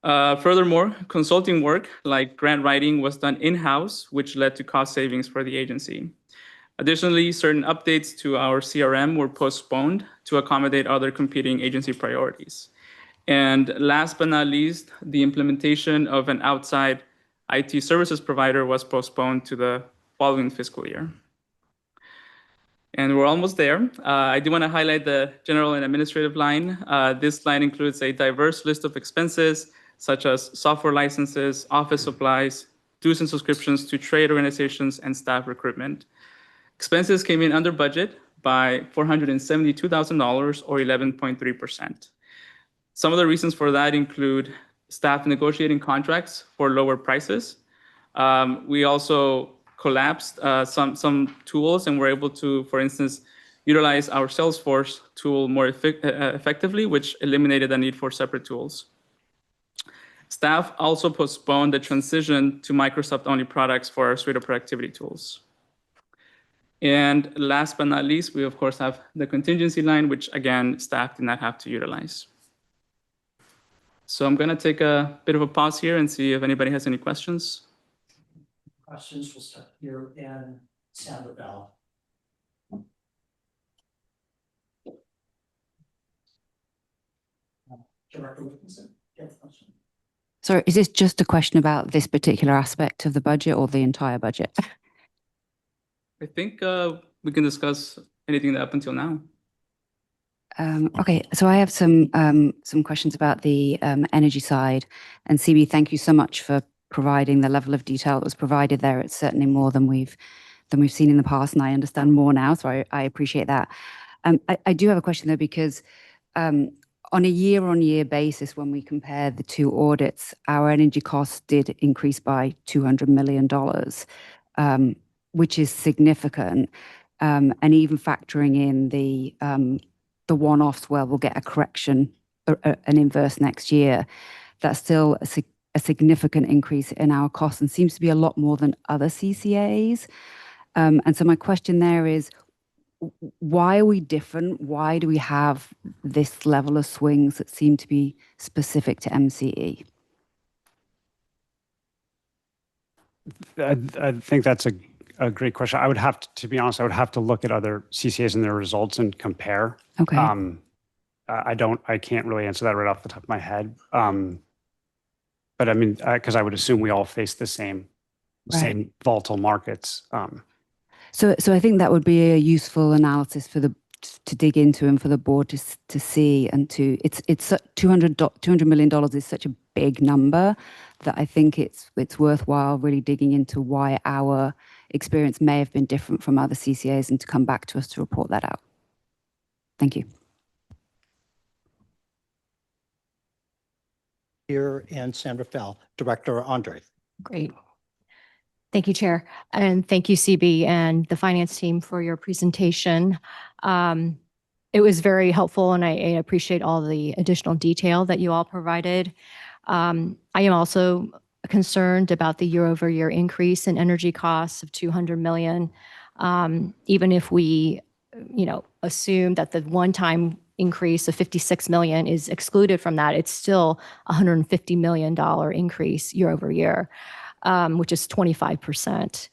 Furthermore, consulting work like grant writing was done in-house, which led to cost savings for the agency. Additionally, certain updates to our CRM were postponed to accommodate other competing agency priorities. And last but not least, the implementation of an outside IT services provider was postponed to the following fiscal year. And we're almost there. I do want to highlight the general and administrative line. This line includes a diverse list of expenses, such as software licenses, office supplies, dues and subscriptions to trade organizations, and staff recruitment. Expenses came in under budget by $472,000 or 11.3%. Some of the reasons for that include staff negotiating contracts for lower prices. We also collapsed some tools and were able to, for instance, utilize our Salesforce tool more effectively, which eliminated the need for separate tools. Staff also postponed the transition to Microsoft-only products for our suite of productivity tools. And last but not least, we of course have the contingency line, which again, staff did not have to utilize. So I'm gonna take a bit of a pause here and see if anybody has any questions. Questions, we'll start here in Sanibel. Director Wilkinson, you have a question? So is this just a question about this particular aspect of the budget or the entire budget? I think we can discuss anything up until now. Okay, so I have some questions about the energy side. And CB, thank you so much for providing the level of detail that was provided there. It's certainly more than we've seen in the past, and I understand more now, so I appreciate that. I do have a question though, because on a year-on-year basis, when we compare the two audits, our energy costs did increase by $200 million, which is significant. And even factoring in the one-offs where we'll get a correction, an inverse next year, that's still a significant increase in our costs and seems to be a lot more than other CCAs. And so my question there is, why are we different? Why do we have this level of swings that seem to be specific to MCE? I think that's a great question. I would have to be honest, I would have to look at other CCAs and their results and compare. Okay. I can't really answer that right off the top of my head. But I mean, because I would assume we all face the same volatile markets. So I think that would be a useful analysis to dig into and for the board to see and it's $200 million is such a big number that I think it's worthwhile really digging into why our experience may have been different from other CCAs and to come back to us to report that out. Thank you. Here in Santa Fe, Director Andre. Great. Thank you, Chair. And thank you, CB and the finance team for your presentation. It was very helpful and I appreciate all the additional detail that you all provided. I am also concerned about the year-over-year increase in energy costs of $200 million. Even if we, assume that the one-time increase of $56 million is excluded from that, it's still $150 million increase year over year, which is 25%.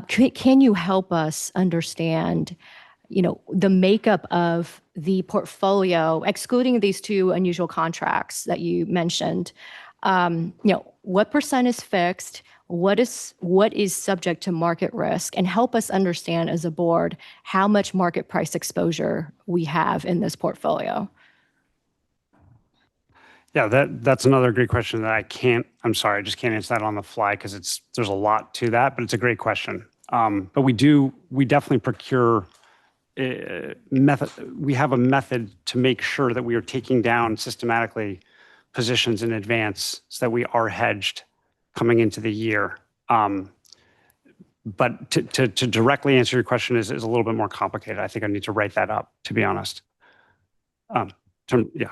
Can you help us understand, the makeup of the portfolio, excluding these two unusual contracts that you mentioned? What percent is fixed? What is subject to market risk? And help us understand as a board how much market price exposure we have in this portfolio. Yeah, that's another great question that I'm sorry, I just can't answer that on the fly because there's a lot to that, but it's a great question. But we definitely procure we have a method to make sure that we are taking down systematically positions in advance so that we are hedged coming into the year. But to directly answer your question is a little bit more complicated. I think I need to write that up, to be honest. Yeah.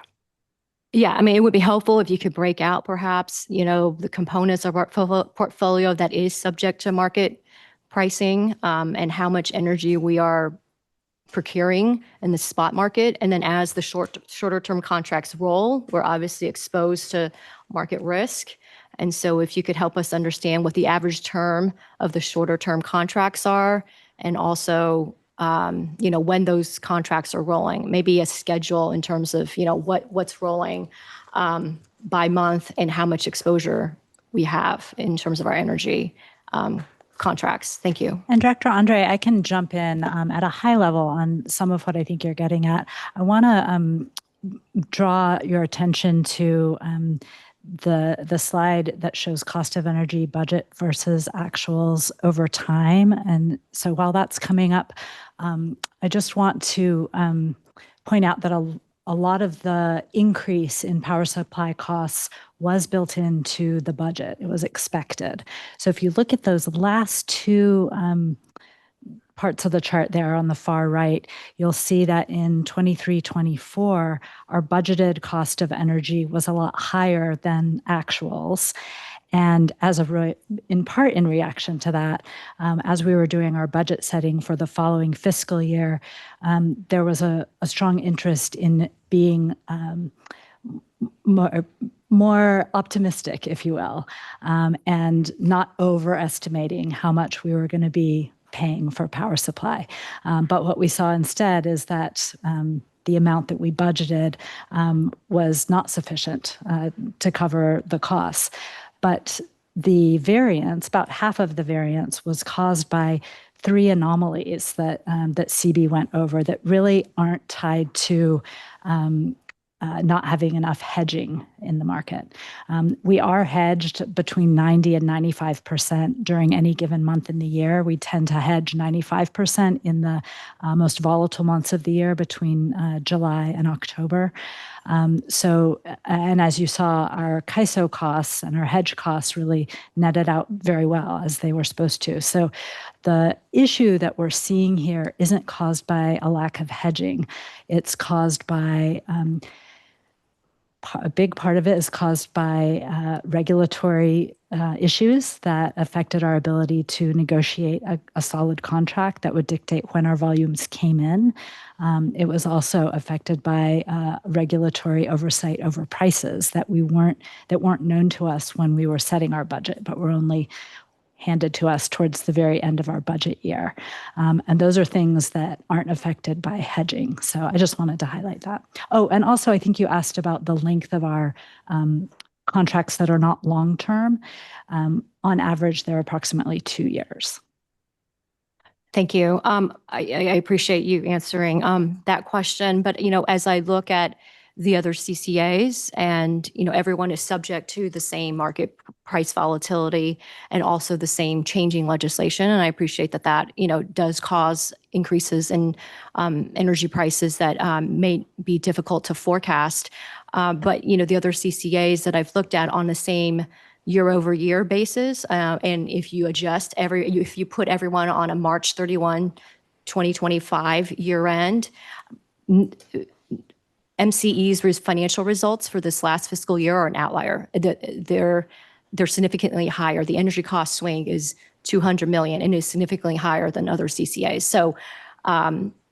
Yeah, I mean, it would be helpful if you could break out perhaps, the components of our portfolio that is subject to market pricing, and how much energy we are procuring in the spot market. And then as the shorter term contracts roll, we're obviously exposed to market risk. And so if you could help us understand what the average term of the shorter term contracts are, and also, when those contracts are rolling, maybe a schedule in terms of, what's rolling by month and how much exposure we have in terms of our energy contracts. Thank you. And Director Andre, I can jump in at a high level on some of what I think you're getting at. I want to draw your attention to the slide that shows cost of energy budget versus actuals over time. And so while that's coming up, I just want to point out that a lot of the increase in power supply costs was built into the budget. It was expected. So if you look at those last two parts of the chart there on the far right, you'll see that in 23-24, our budgeted cost of energy was a lot higher than actuals. And in part in reaction to that, as we were doing our budget setting for the following fiscal year, there was a strong interest in being more optimistic, if you will, and not overestimating how much we were going to be paying for power supply. But what we saw instead is that the amount that we budgeted was not sufficient to cover the costs. But the variance, about half of the variance, was caused by three anomalies that CB went over that really aren't tied to not having enough hedging in the market. We are hedged between 90 and 95% during any given month in the year. We tend to hedge 95% in the most volatile months of the year between July and October. And as you saw, our CAISO costs and our hedge costs really netted out very well, as they were supposed to. So the issue that we're seeing here isn't caused by a lack of hedging. It's caused by a big part of it is caused by regulatory issues that affected our ability to negotiate a solid contract that would dictate when our volumes came in. It was also affected by regulatory oversight over prices that weren't known to us when we were setting our budget, but were only handed to us towards the very end of our budget year. And those are things that aren't affected by hedging. So I just wanted to highlight that. Oh, and also I think you asked about the length of our contracts that are not long-term. On average, they're approximately 2 years. Thank you. I appreciate you answering that question. But, as I look at the other CCAs and, everyone is subject to the same market price volatility and also the same changing legislation. And I appreciate that, does cause increases in energy prices that may be difficult to forecast. But, the other CCAs that I've looked at on the same year-over-year basis, and if you adjust if you put everyone on a March 31, 2025 year end, MCE's financial results for this last fiscal year are an outlier. They're significantly higher. The energy cost swing is $200 million and is significantly higher than other CCAs. So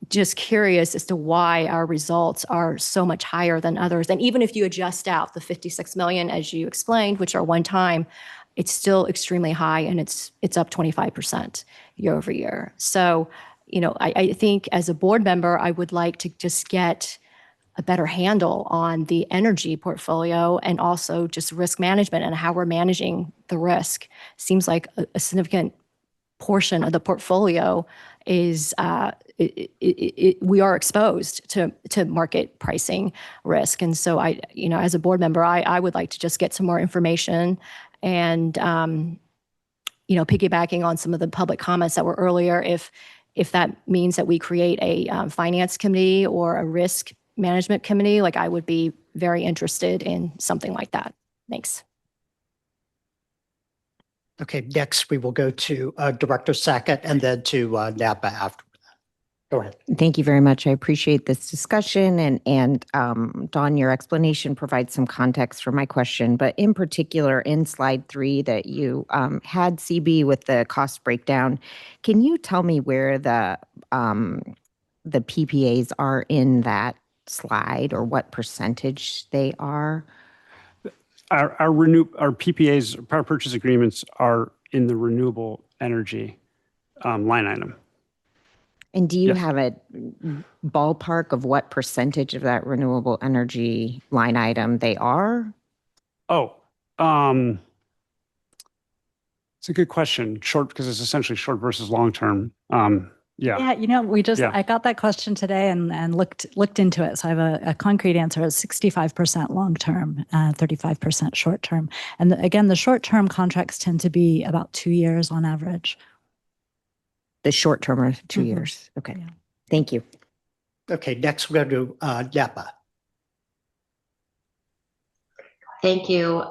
just curious as to why our results are so much higher than others. And even if you adjust out the $56 million, as you explained, which are one time, it's still extremely high, and it's up 25% year over year. So, I think as a board member, I would like to just get a better handle on the energy portfolio and also just risk management and how we're managing the risk. Seems like a significant portion of the portfolio is we are exposed to market pricing risk. And so as a board member, I would like to just get some more information and, piggybacking on some of the public comments that were earlier, if that means that we create a finance committee or a risk management committee, I would be very interested in something like that. Thanks. Okay, next we will go to Director Sackett and then to Napa after that. Go ahead. Thank you very much. I appreciate this discussion, and Dawn, your explanation provides some context for my question. But in particular, in slide 3 that you had CB with the cost breakdown, can you tell me where the PPAs are in that slide, or what percentage they are? Our PPAs, power purchase agreements, are in the renewable energy line item. And do you Yes. have a ballpark of what percentage of that renewable energy line item they are? Oh, it's a good question. Short, because it's essentially short versus long term. Yeah. Yeah, I got that question today and looked into it. So I have a concrete answer. It's 65% long-term, 35% short-term. And again, the short-term contracts tend to be about 2 years on average. The short term are 2 years. Okay. Yeah. Thank you. Okay, next we'll go to Napa. Thank you,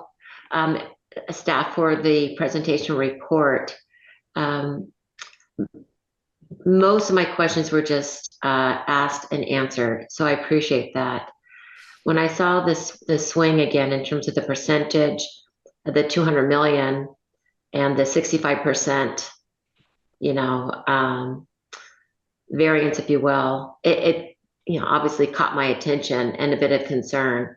staff, for the presentation report. Most of my questions were just asked and answered, so I appreciate that. When I saw the swing again in terms of the percentage of the 200 million and the 65%, variance, if you will, it obviously caught my attention and a bit of concern.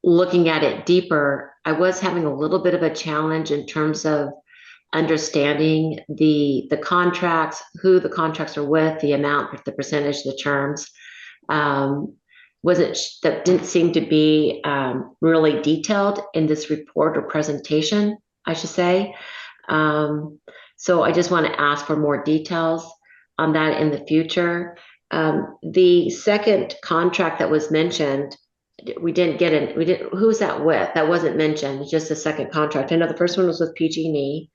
Looking at it deeper, I was having a little bit of a challenge in terms of understanding the contracts, who the contracts are with, the amount, the percentage, the terms. That didn't seem to be really detailed in this report or presentation, I should say. So I just want to ask for more details on that in the future. The second contract that was mentioned we didn't get in, who's that with? That wasn't mentioned. It's just the second contract. I know the first one was with PG&E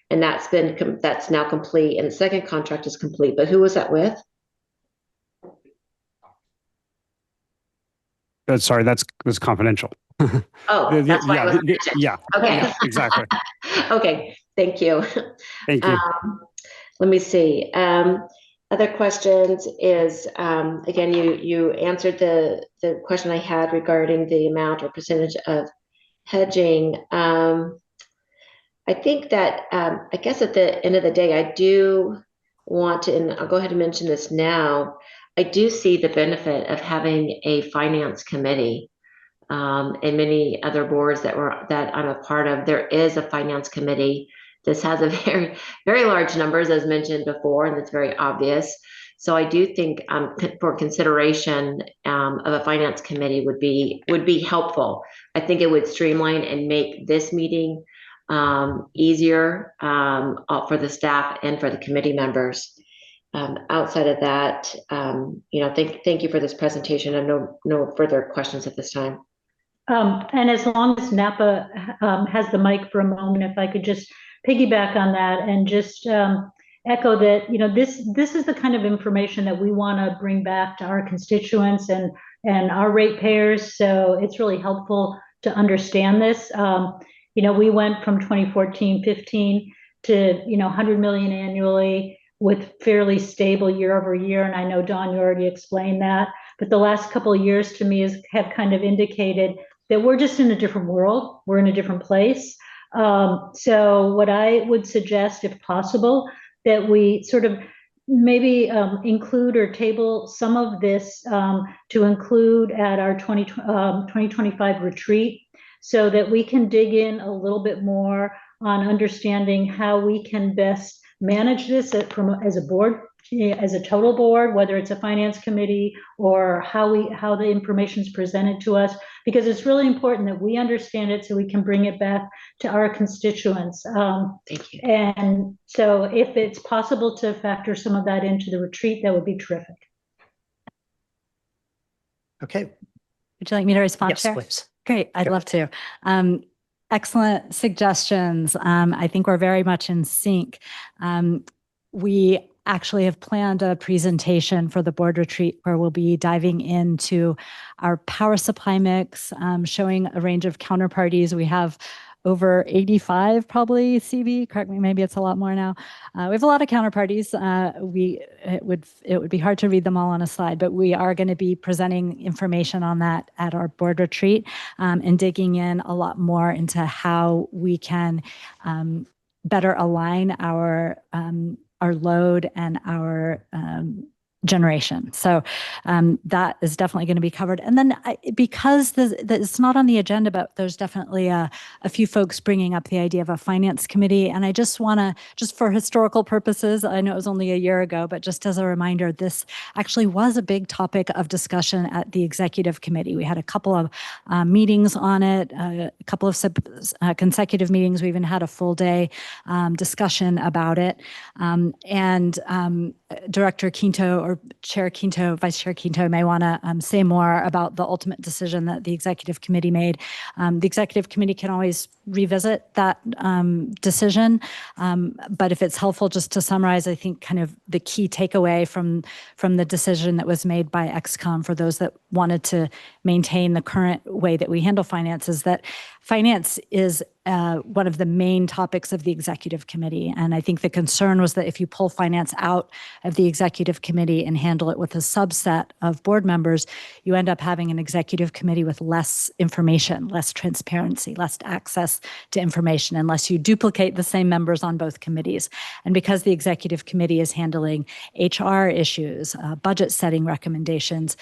and that's now complete. And the second contract is complete, but who was that with? Sorry, that's confidential. Oh, that's why it wasn't mentioned. Yeah. Okay. Yeah, exactly. Okay. Thank you. Thank you. Let me see. Other questions is, again, you answered the question I had regarding the amount or percentage of hedging. I think that, I guess at the end of the day, I do want to, and I'll go ahead and mention this now, I do see the benefit of having a finance committee. And many other boards that I'm a part of, there is a finance committee. This has a very, very large numbers, as mentioned before, and it's very obvious. So I do think for consideration of a finance committee would be helpful. I think it would streamline and make this meeting easier for the staff and for the committee members. Outside of that, thank you for this presentation, and no further questions at this time. And as long as Napa has the mic for a moment, if I could just piggyback on that and just echo that, this is the kind of information that we want to bring back to our constituents and our ratepayers. So it's really helpful to understand this. We went from 2014-15 to 100 million annually with fairly stable year over year. And I know, Dawn, you already explained that. But the last couple of years to me have kind of indicated that we're just in a different world. We're in a different place. So what I would suggest, if possible, that we sort of maybe include or table some of this to include at our 2025 retreat, so that we can dig in a little bit more on understanding how we can best manage this as a board, as a total board, whether it's a finance committee or how the information is presented to us, because it's really important that we understand it so we can bring it back to our constituents. Thank you. And so if it's possible to factor some of that into the retreat, that would be terrific. Okay. Would you like me to respond, Yes, Chair? please. Great, I'd love to. Excellent suggestions. I think we're very much in sync. We actually have planned a presentation for the board retreat where we'll be diving into our power supply mix, showing a range of counterparties. We have over 85 probably, CB, correct me, maybe it's a lot more now. We have a lot of counterparties. It would be hard to read them all on a slide, but we are going to be presenting information on that at our board retreat and digging in a lot more into how we can better align our load and our generation. So that is definitely going to be covered. And then because it's not on the agenda, but there's definitely a few folks bringing up the idea of a finance committee. And I just want to, just for historical purposes, I know it was only a year ago, but just as a reminder, this actually was a big topic of discussion at the executive committee. We had a couple of meetings on it, a couple of consecutive meetings. We even had a full day discussion about it. And Director Quinto or Chair Quinto, Vice Chair Quinto may want to say more about the ultimate decision that the executive committee made. The executive committee can always revisit that decision, but if it's helpful just to summarize, I think kind of the key takeaway from the decision that was made by ExCom for those that wanted to maintain the current way that we handle finance is that finance is one of the main topics of the executive committee. And I think the concern was that if you pull finance out of the executive committee and handle it with a subset of board members, you end up having an executive committee with less information, less transparency, less access to information, unless you duplicate the same members on both committees. And because the executive committee is handling HR issues, budget setting recommendations,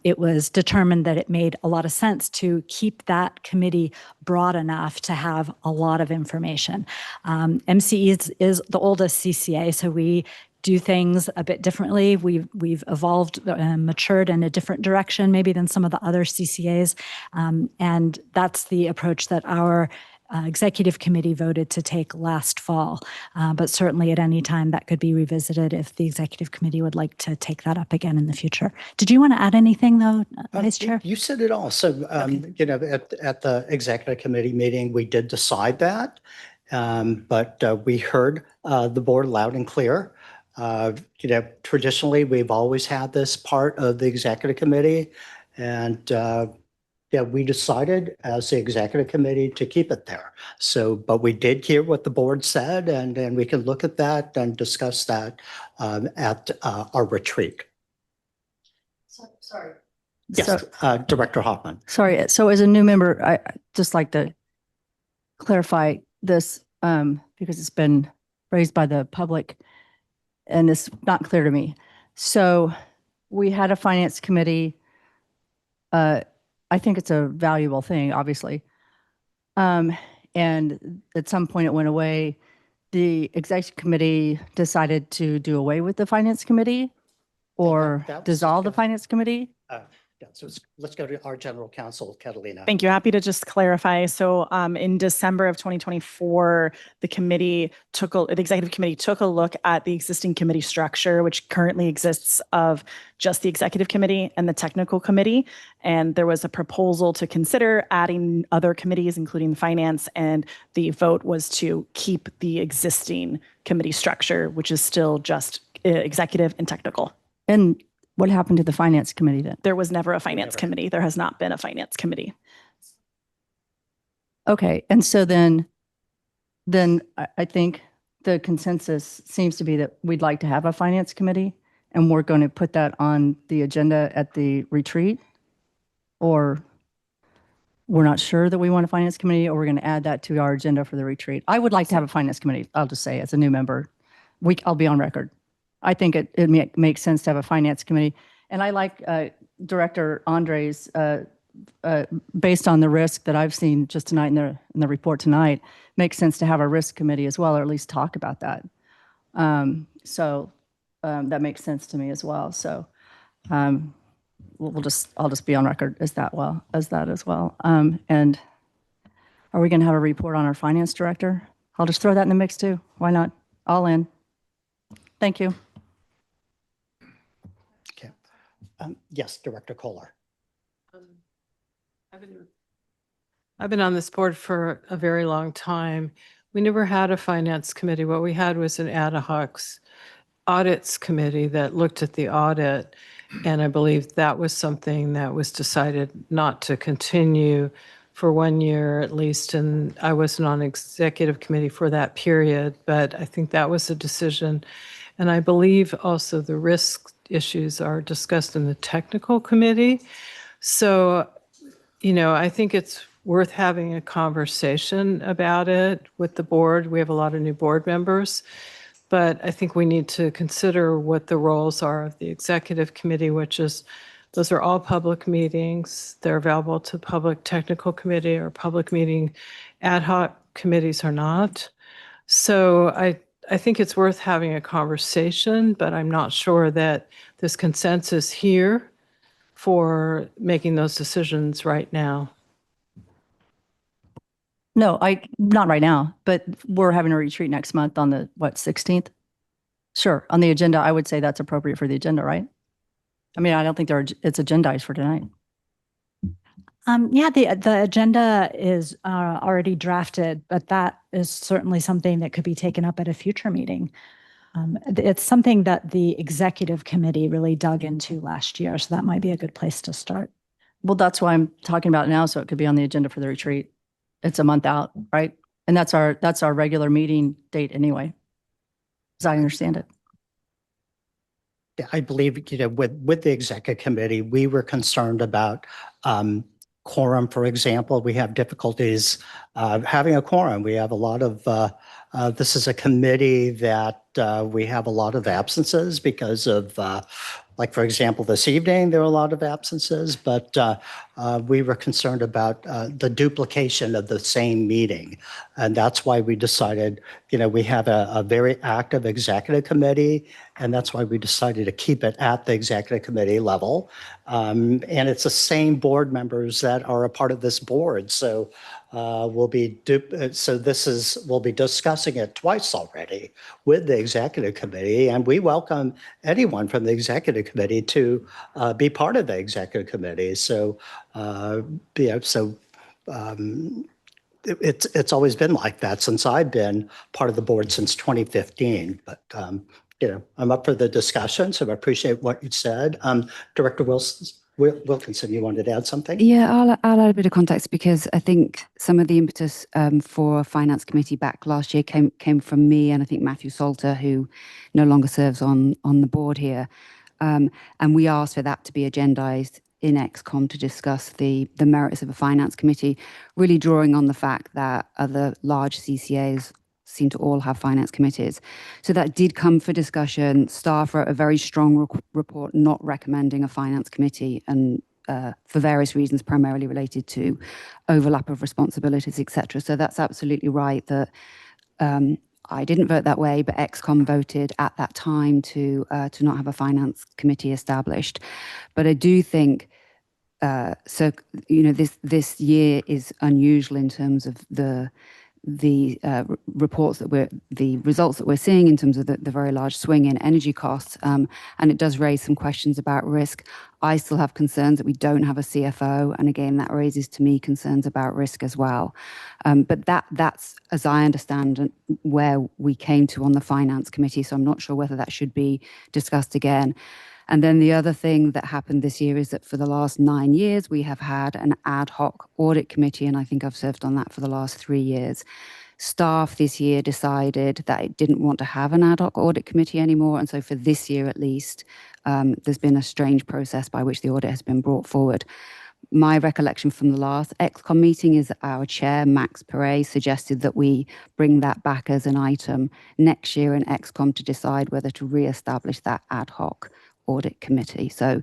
it was determined that it made a lot of sense to keep that committee broad enough to have a lot of information. MCE is the oldest CCA, so we do things a bit differently. We've evolved, matured in a different direction maybe than some of the other CCAs, and that's the approach that our executive committee voted to take last fall. But certainly at any time that could be revisited if the executive committee would like to take that up again in the future. Did you want to add anything though, Vice Chair? You said it all. So, you know, at the executive committee meeting, we did decide that. But we heard the board loud and clear. You know, traditionally, we've always had this part of the executive committee. And yeah, we decided as the executive committee to keep it there. So, but we did hear what the board said, and we can look at that and discuss that at our retreat. Sorry. Yes, Director Hoffman. Sorry. So as a new member, I just like to clarify this because it's been raised by the public and it's not clear to me. So we had a finance committee. I think it's a valuable thing, obviously. And at some point it went away. The executive committee decided to do away with the finance committee or that was- dissolve the finance committee. Yeah, so let's go to our general counsel, Catalina. Thank you. Happy to just clarify. So in December of 2024, the executive committee took a look at the existing committee structure, which currently exists of just the executive committee and the technical committee. And there was a proposal to consider adding other committees, including finance, and the vote was to keep the existing committee structure, which is still just executive and technical. And what happened to the finance committee then? There was never a finance committee. There has not been a finance committee. Okay. And so then I think the consensus seems to be that we'd like to have a finance committee and we're going to put that on the agenda at the retreat, or we're not sure that we want a finance committee, or we're going to add that to our agenda for the retreat. I would like to have a finance committee. I'll just say as a new member, I'll be on record. I think it makes sense to have a finance committee. And I like Director Andre's, based on the risk that I've seen just tonight in the report tonight, makes sense to have a risk committee as well, or at least talk about that. So that makes sense to me as well. So I'll just be on record as that as well. And are we going to have a report on our finance director? I'll just throw that in the mix too. Why not? All in. Thank you. Okay. Yes, Director Kohler. I've been on this board for a very long time. We never had a finance committee. What we had was an ad hoc audits committee that looked at the audit. And I believe that was something that was decided not to continue for 1 year at least. And I wasn't on executive committee for that period, but I think that was a decision. And I believe also the risk issues are discussed in the technical committee. So, you know, I think it's worth having a conversation about it with the board. We have a lot of new board members, but I think we need to consider what the roles are of the executive committee, which is, those are all public meetings. They're available to public. Technical committee or public meeting. Ad hoc committees are not. So I think it's worth having a conversation, but I'm not sure that there's consensus here for making those decisions right now. No, not right now, but we're having a retreat next month on the, 16th? Sure. On the agenda, I would say that's appropriate for the agenda, right? I mean, I don't think it's agendized for tonight. Yeah, the agenda is already drafted, but that is certainly something that could be taken up at a future meeting. It's something that the executive committee really dug into last year, so that might be a good place to start. Well, that's why I'm talking about it now, so it could be on the agenda for the retreat. It's a month out, right? And that's our regular meeting date anyway, as I understand it. Yeah, I believe, you know, with the executive committee, we were concerned about quorum, for example. We have difficulties having a quorum. We have a lot of, this is a committee that we have a lot of absences because of, like, for example, this evening, there were a lot of absences, but we were concerned about the duplication of the same meeting. And that's why we decided, you know, we have a very active executive committee, and that's why we decided to keep it at the executive committee level. And it's the same board members that are a part of this board. So we'll be discussing it twice already with the executive committee, and we welcome anyone from the executive committee to be part of the executive committee. So, it's always been like that since I've been part of the board since 2015. But I'm up for the discussion, so I appreciate what you said. Director Wilkinson, you wanted to add something? Yeah, I'll add a bit of context because I think some of the impetus for Finance Committee back last year came from me and I think Matthew Salter, who no longer serves on the board here. And we asked for that to be agendized in XCOM to discuss the merits of a Finance Committee, really drawing on the fact that other large CCAs seem to all have finance committees. So that did come for discussion. Staff wrote a very strong report not recommending a finance committee and for various reasons, primarily related to overlap of responsibilities, etc. So that's absolutely right that I didn't vote that way, but XCOM voted at that time to not have a finance committee established. But I do think this year is unusual in terms of the results that we're seeing in terms of the very large swing in energy costs, and it does raise some questions about risk. I still have concerns that we don't have a CFO, and again, that raises to me concerns about risk as well. But that's, as I understand, where we came to on the Finance Committee, so I'm not sure whether that should be discussed again. And then the other thing that happened this year is that for the last 9 years, we have had an ad hoc audit committee, and I think I've served on that for the last 3 years. Staff this year decided that it didn't want to have an ad hoc audit committee anymore, and so for this year at least, there's been a strange process by which the audit has been brought forward. My recollection from the last XCOM meeting is that our chair, Max Perret, suggested that we bring that back as an item next year in XCOM to decide whether to re-establish that ad hoc audit committee. So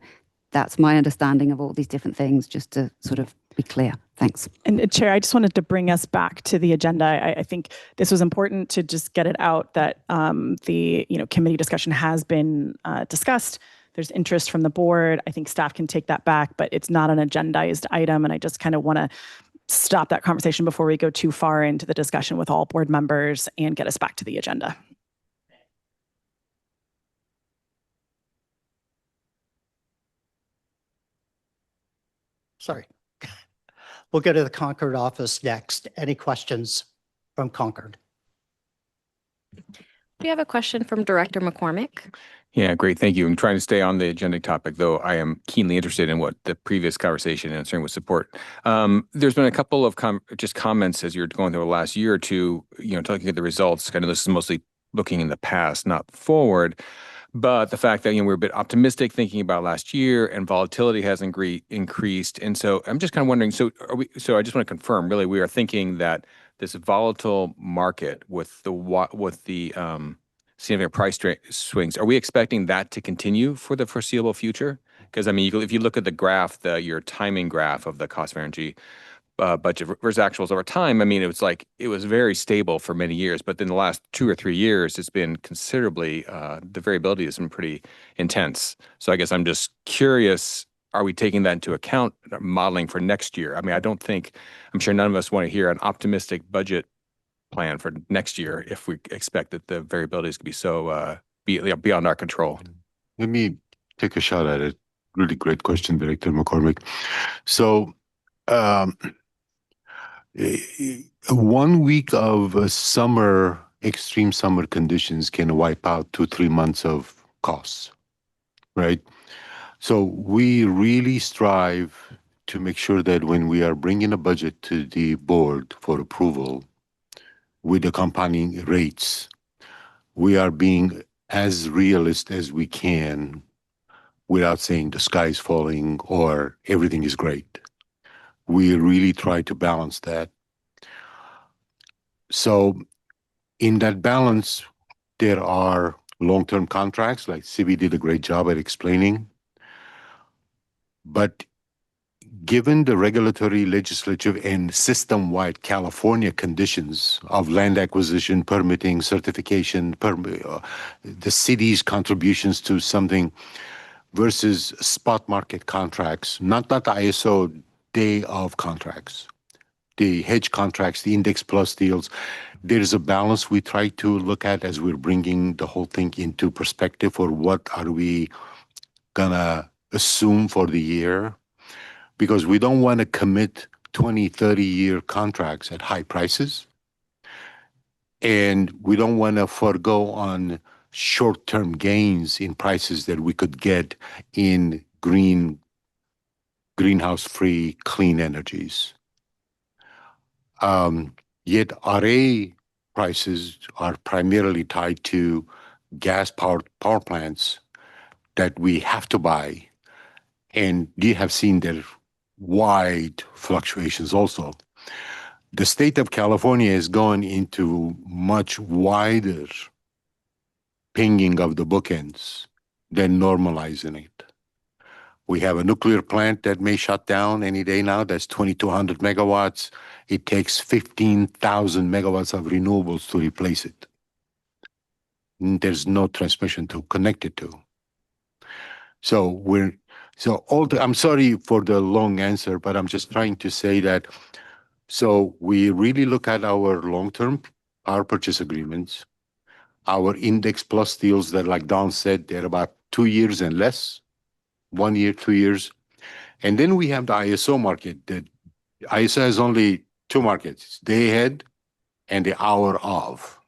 that's my understanding of all these different things, just to sort of be clear. Thanks. And Chair, I just wanted to bring us back to the agenda. I think this was important to just get it out that the committee discussion has been discussed. There's interest from the board. I think staff can take that back, but it's not an agendized item. And I just kind of want to stop that conversation before we go too far into the discussion with all board members and get us back to the agenda. Sorry. We'll go to the Concord office next. Any questions from Concord? We have a question from Director McCormick. Yeah, great. Thank you. I'm trying to stay on the agenda topic, though I am keenly interested in what the previous conversation answering with support. There's been a couple of just comments as you're going through the last year or two, talking at the results. I know this is mostly looking in the past, not forward. But the fact that we're a bit optimistic thinking about last year and volatility has increased. And so I'm just kind of wondering, so I just want to confirm, really, we are thinking that this volatile market with the significant price swings, are we expecting that to continue for the foreseeable future? Because if you look at the graph, your timing graph of the cost of energy budget versus actuals over time, it was very stable for many years, but in the last 2 or 3 years, it's been considerably, the variability has been pretty intense. So I guess I'm just curious, are we taking that into account, modeling for next year? I'm sure none of us want to hear an optimistic budget plan for next year if we expect that the variabilities could be so beyond our control. Let me take a shot at it. Really great question, Director McCormick. So, 1 week of extreme summer conditions can wipe out 2-3 months of costs, right? So we really strive to make sure that when we are bringing a budget to the board for approval with accompanying rates, we are being as realist as we can without saying the sky is falling or everything is great. We really try to balance that. So in that balance, there are long-term contracts, like CB did a great job at explaining. But given the regulatory, legislative, and system-wide California conditions of land acquisition, permitting, certification, the city's contributions to something versus spot market contracts, not the ISO day of contracts. the hedge contracts, the index plus deals. There's a balance we try to look at as we're bringing the whole thing into perspective for what are we gonna assume for the year, because we don't want to commit 20, 30-year contracts at high prices. And we don't want to forego on short-term gains in prices that we could get in greenhouse-free clean energies. Yet RA prices are primarily tied to gas-powered power plants that we have to buy, and you have seen their wide fluctuations also. The state of California is going into much wider pinging of the bookends than normalizing it. We have a nuclear plant that may shut down any day now. That's 2,200 megawatts. It takes 15,000 megawatts of renewables to replace it. There's no transmission to connect it to. I'm sorry for the long answer, but I'm just trying to say that. So we really look at our long-term power purchase agreements, our index plus deals that, like Don said, they're about 2 years and less, 1 year, 2 years. And then we have the ISO market. The ISO has only two markets, day ahead and the hour of.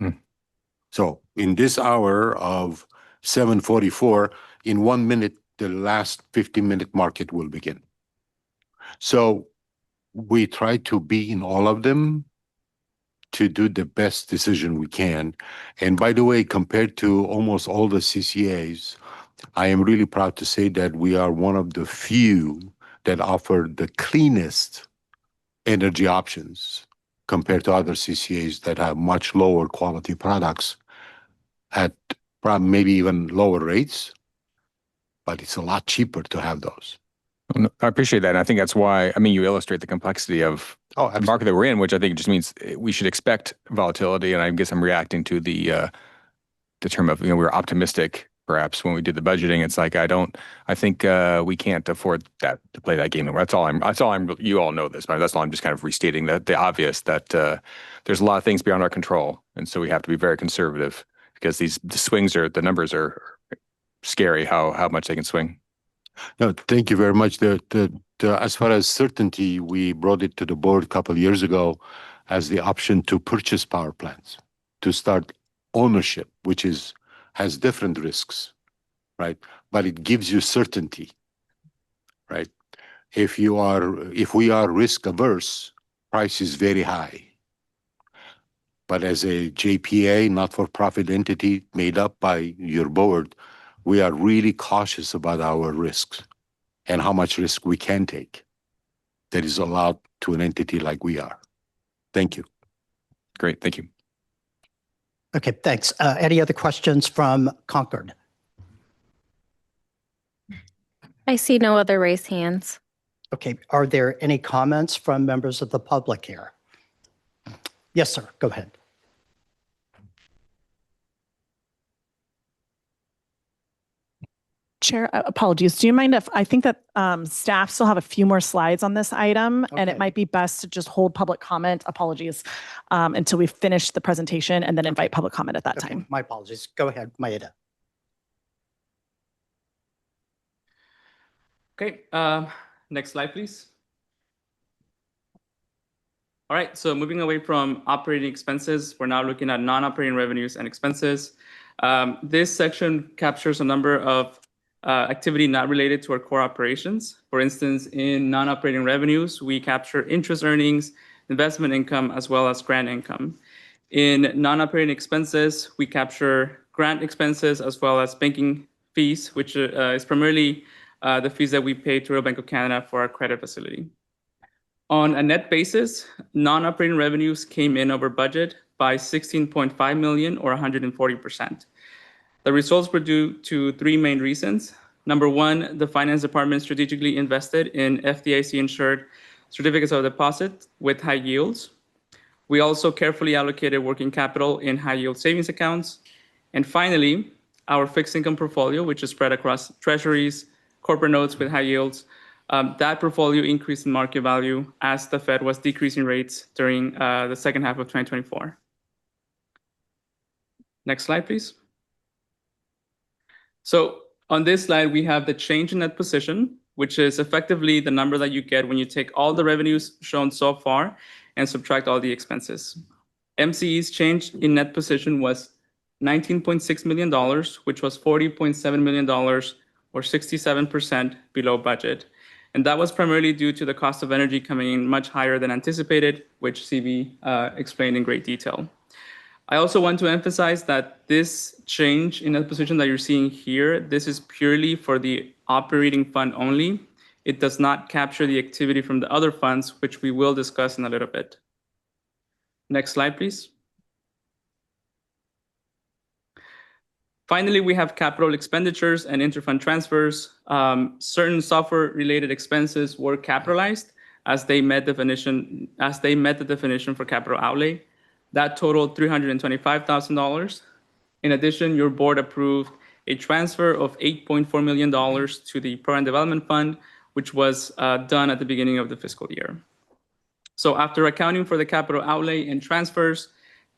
So in this hour of 7:44, in 1 minute, the last 50-minute market will begin. So we try to be in all of them to do the best decision we can. And by the way, compared to almost all the CCAs, I am really proud to say that we are one of the few that offer the cleanest energy options compared to other CCAs that have much lower quality products at maybe even lower rates, but it's a lot cheaper to have those. I appreciate that. And I think that's why, I mean, you illustrate the complexity of the market that we're in, which I think just means we should expect volatility. And I guess I'm reacting to the term of, we were optimistic perhaps when we did the budgeting. It's like, I think we can't afford that to play that game. You all know this, but that's all I'm just kind of restating the obvious that there's a lot of things beyond our control. And so we have to be very conservative because the numbers are scary, how much they can swing. No, thank you very much. As far as certainty, we brought it to the board a couple of years ago as the option to purchase power plants, to start ownership, which has different risks, right? But it gives you certainty, right? If we are risk averse, price is very high. But as a JPA, not-for-profit entity made up by your board, we are really cautious about our risks and how much risk we can take that is allowed to an entity like we are. Thank you. Great, thank you. Okay, thanks. Any other questions from Concord? I see no other raised hands. Okay, are there any comments from members of the public here? Yes, sir, go ahead. Chair, apologies. Do you mind if I think that staff still have a few more slides on this item, and it might be best to just hold public comment, apologies, until we finish the presentation and then invite public comment at that time. My apologies. Go ahead, Maeda. Okay, next slide, please. All right, so moving away from operating expenses, we're now looking at non-operating revenues and expenses. This section captures a number of activity not related to our core operations. For instance, in non-operating revenues, we capture interest earnings, investment income, as well as grant income. In non-operating expenses, we capture grant expenses as well as banking fees, which is primarily the fees that we pay to Royal Bank of Canada for our credit facility. On a net basis, non-operating revenues came in over budget by 16.5 million or 140%. The results were due to three main reasons. Number one, the finance department strategically invested in FDIC-insured certificates of deposit with high yields. We also carefully allocated working capital in high-yield savings accounts. And finally, our fixed income portfolio, which is spread across treasuries, corporate notes with high yields, That portfolio increased in market value as the Fed was decreasing rates during the second half of 2024. Next slide, please. So on this slide, we have the change in net position, which is effectively the number that you get when you take all the revenues shown so far and subtract all the expenses. MCE's change in net position was $19.6 million, which was $40.7 million, or 67% below budget. And that was primarily due to the cost of energy coming in much higher than anticipated, which CB explained in great detail. I also want to emphasize that this change in net position that you're seeing here, this is purely for the operating fund only. It does not capture the activity from the other funds, which we will discuss in a little bit. Next slide, please. Finally, we have capital expenditures and interfund transfers. Certain software-related expenses were capitalized as they met the definition for capital outlay. That totaled $325,000. In addition, your board approved a transfer of $8.4 million to the Program Development Fund, which was done at the beginning of the fiscal year. So after accounting for the capital outlay and transfers,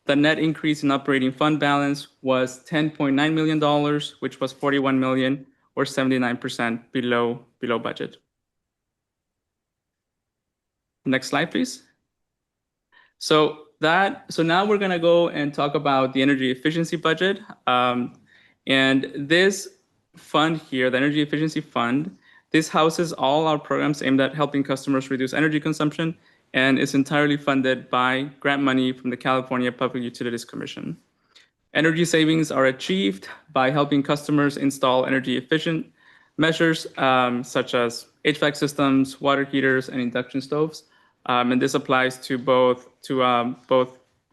the net increase in operating fund balance was $10.9 million, which was $41 million, or 79% below budget. Next slide, please. So now we're going to go and talk about the energy efficiency budget. And this fund here, the Energy Efficiency Fund, this houses all our programs aimed at helping customers reduce energy consumption, and is entirely funded by grant money from the California Public Utilities Commission. Energy savings are achieved by helping customers install energy efficient measures such as HVAC systems, water heaters, and induction stoves. And this applies to both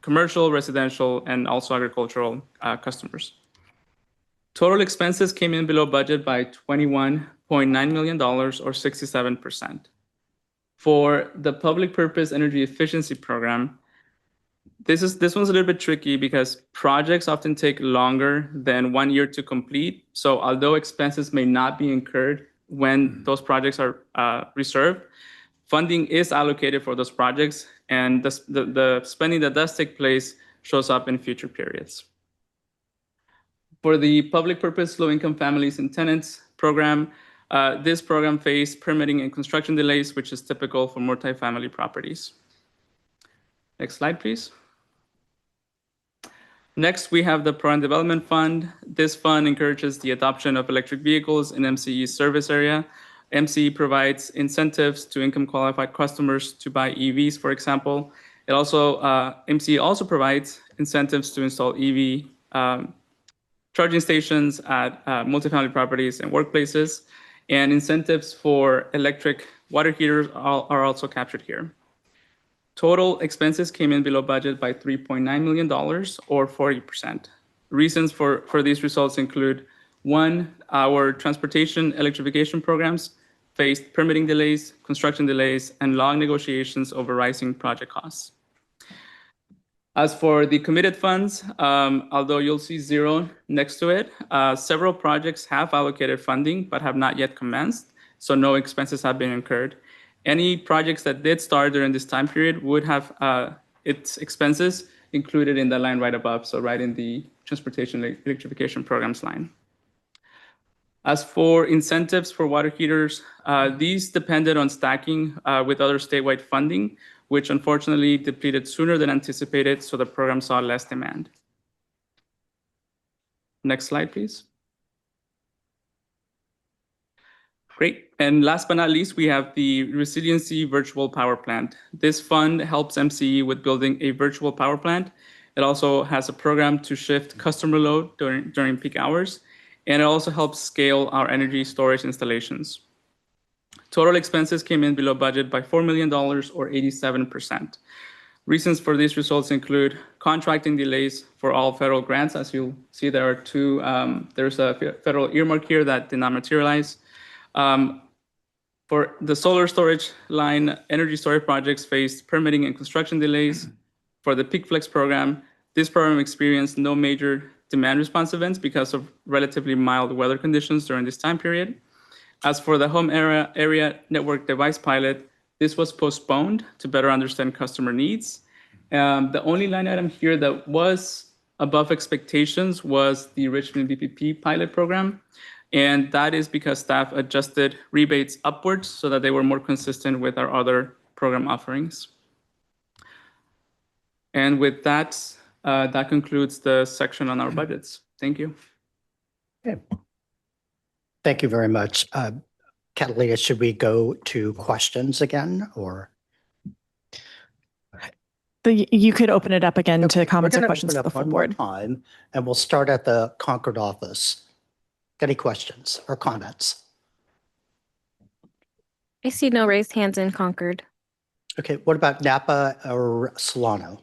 commercial, residential, and also agricultural customers. Total expenses came in below budget by $21.9 million, or 67%. For the public purpose energy efficiency program, this one's a little bit tricky because projects often take longer than 1 year to complete. So although expenses may not be incurred when those projects are reserved, funding is allocated for those projects, and the spending that does take place shows up in future periods. For the public purpose low-income families and tenants program, this program faced permitting and construction delays, which is typical for multifamily properties. Next slide, please. Next, we have the Program Development Fund. This fund encourages the adoption of electric vehicles in MCE's service area. MCE provides incentives to income-qualified customers to buy EVs, for example. MCE also provides incentives to install EV charging stations at multifamily properties and workplaces, and incentives for electric water heaters are also captured here. Total expenses came in below budget by $3.9 million, or 40%. Reasons for these results include: one, our transportation electrification programs faced permitting delays, construction delays, and long negotiations over rising project costs. As for the committed funds, although you'll see zero next to it, several projects have allocated funding but have not yet commenced, so no expenses have been incurred. Any projects that did start during this time period would have its expenses included in the line right above, so right in the transportation electrification programs line. As for incentives for water heaters, these depended on stacking with other statewide funding, which unfortunately depleted sooner than anticipated, so the program saw less demand. Next slide, please. Great. And last but not least, we have the Resiliency Virtual Power Plant. This fund helps MCE with building a virtual power plant. It also has a program to shift customer load during peak hours, and it also helps scale our energy storage installations. Total expenses came in below budget by $4 million, or 87%. Reasons for these results include contracting delays for all federal grants. As you'll see, there are two. There's a federal earmark here that did not materialize. For the solar storage line, energy storage projects faced permitting and construction delays. For the Peak Flex program, this program experienced no major demand response events because of relatively mild weather conditions during this time period. As for the home area network device pilot, this was postponed to better understand customer needs. The only line item here that was above expectations was the Richmond BPP pilot program. And that is because staff adjusted rebates upwards so that they were more consistent with our other program offerings. And with that, that concludes the section on our budgets. Thank you. Okay. Thank you very much. Catalina, should we go to questions again, or? You could open it up again to We're comments or gonna questions open for up the full one more board. time, and we'll start at the Concord office. Any questions or comments? I see no raised hands in Concord. Okay, what about Napa or Solano?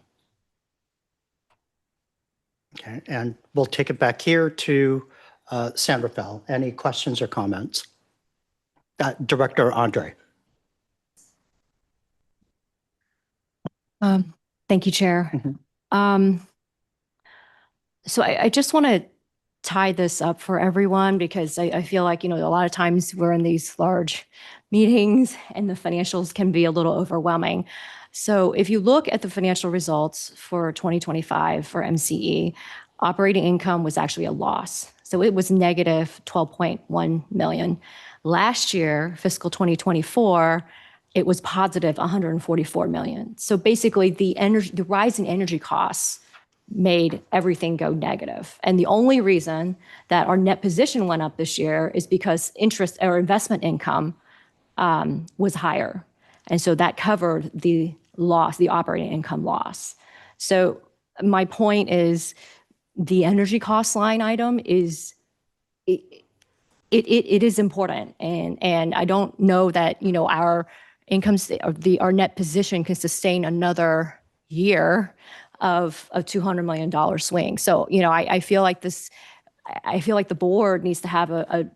Okay, and we'll take it back here to San Rafael. Any questions or comments? Director Andre. Thank you, Chair. So I just want to tie this up for everyone because I feel like, a lot of times we're in these large meetings and the financials can be a little overwhelming. So if you look at the financial results for 2025 for MCE, operating income was actually a loss. So it was negative 12.1 million. Last year, fiscal 2024, it was positive 144 million. So basically the rise in energy costs made everything go negative. And the only reason that our net position went up this year is because interest or investment income was higher. And so that covered the loss, the operating income loss. So my point is the energy cost line item is, it is important. And I don't know that, our income, our net position can sustain another year of a $200 million swing. So, I feel like the board needs to have an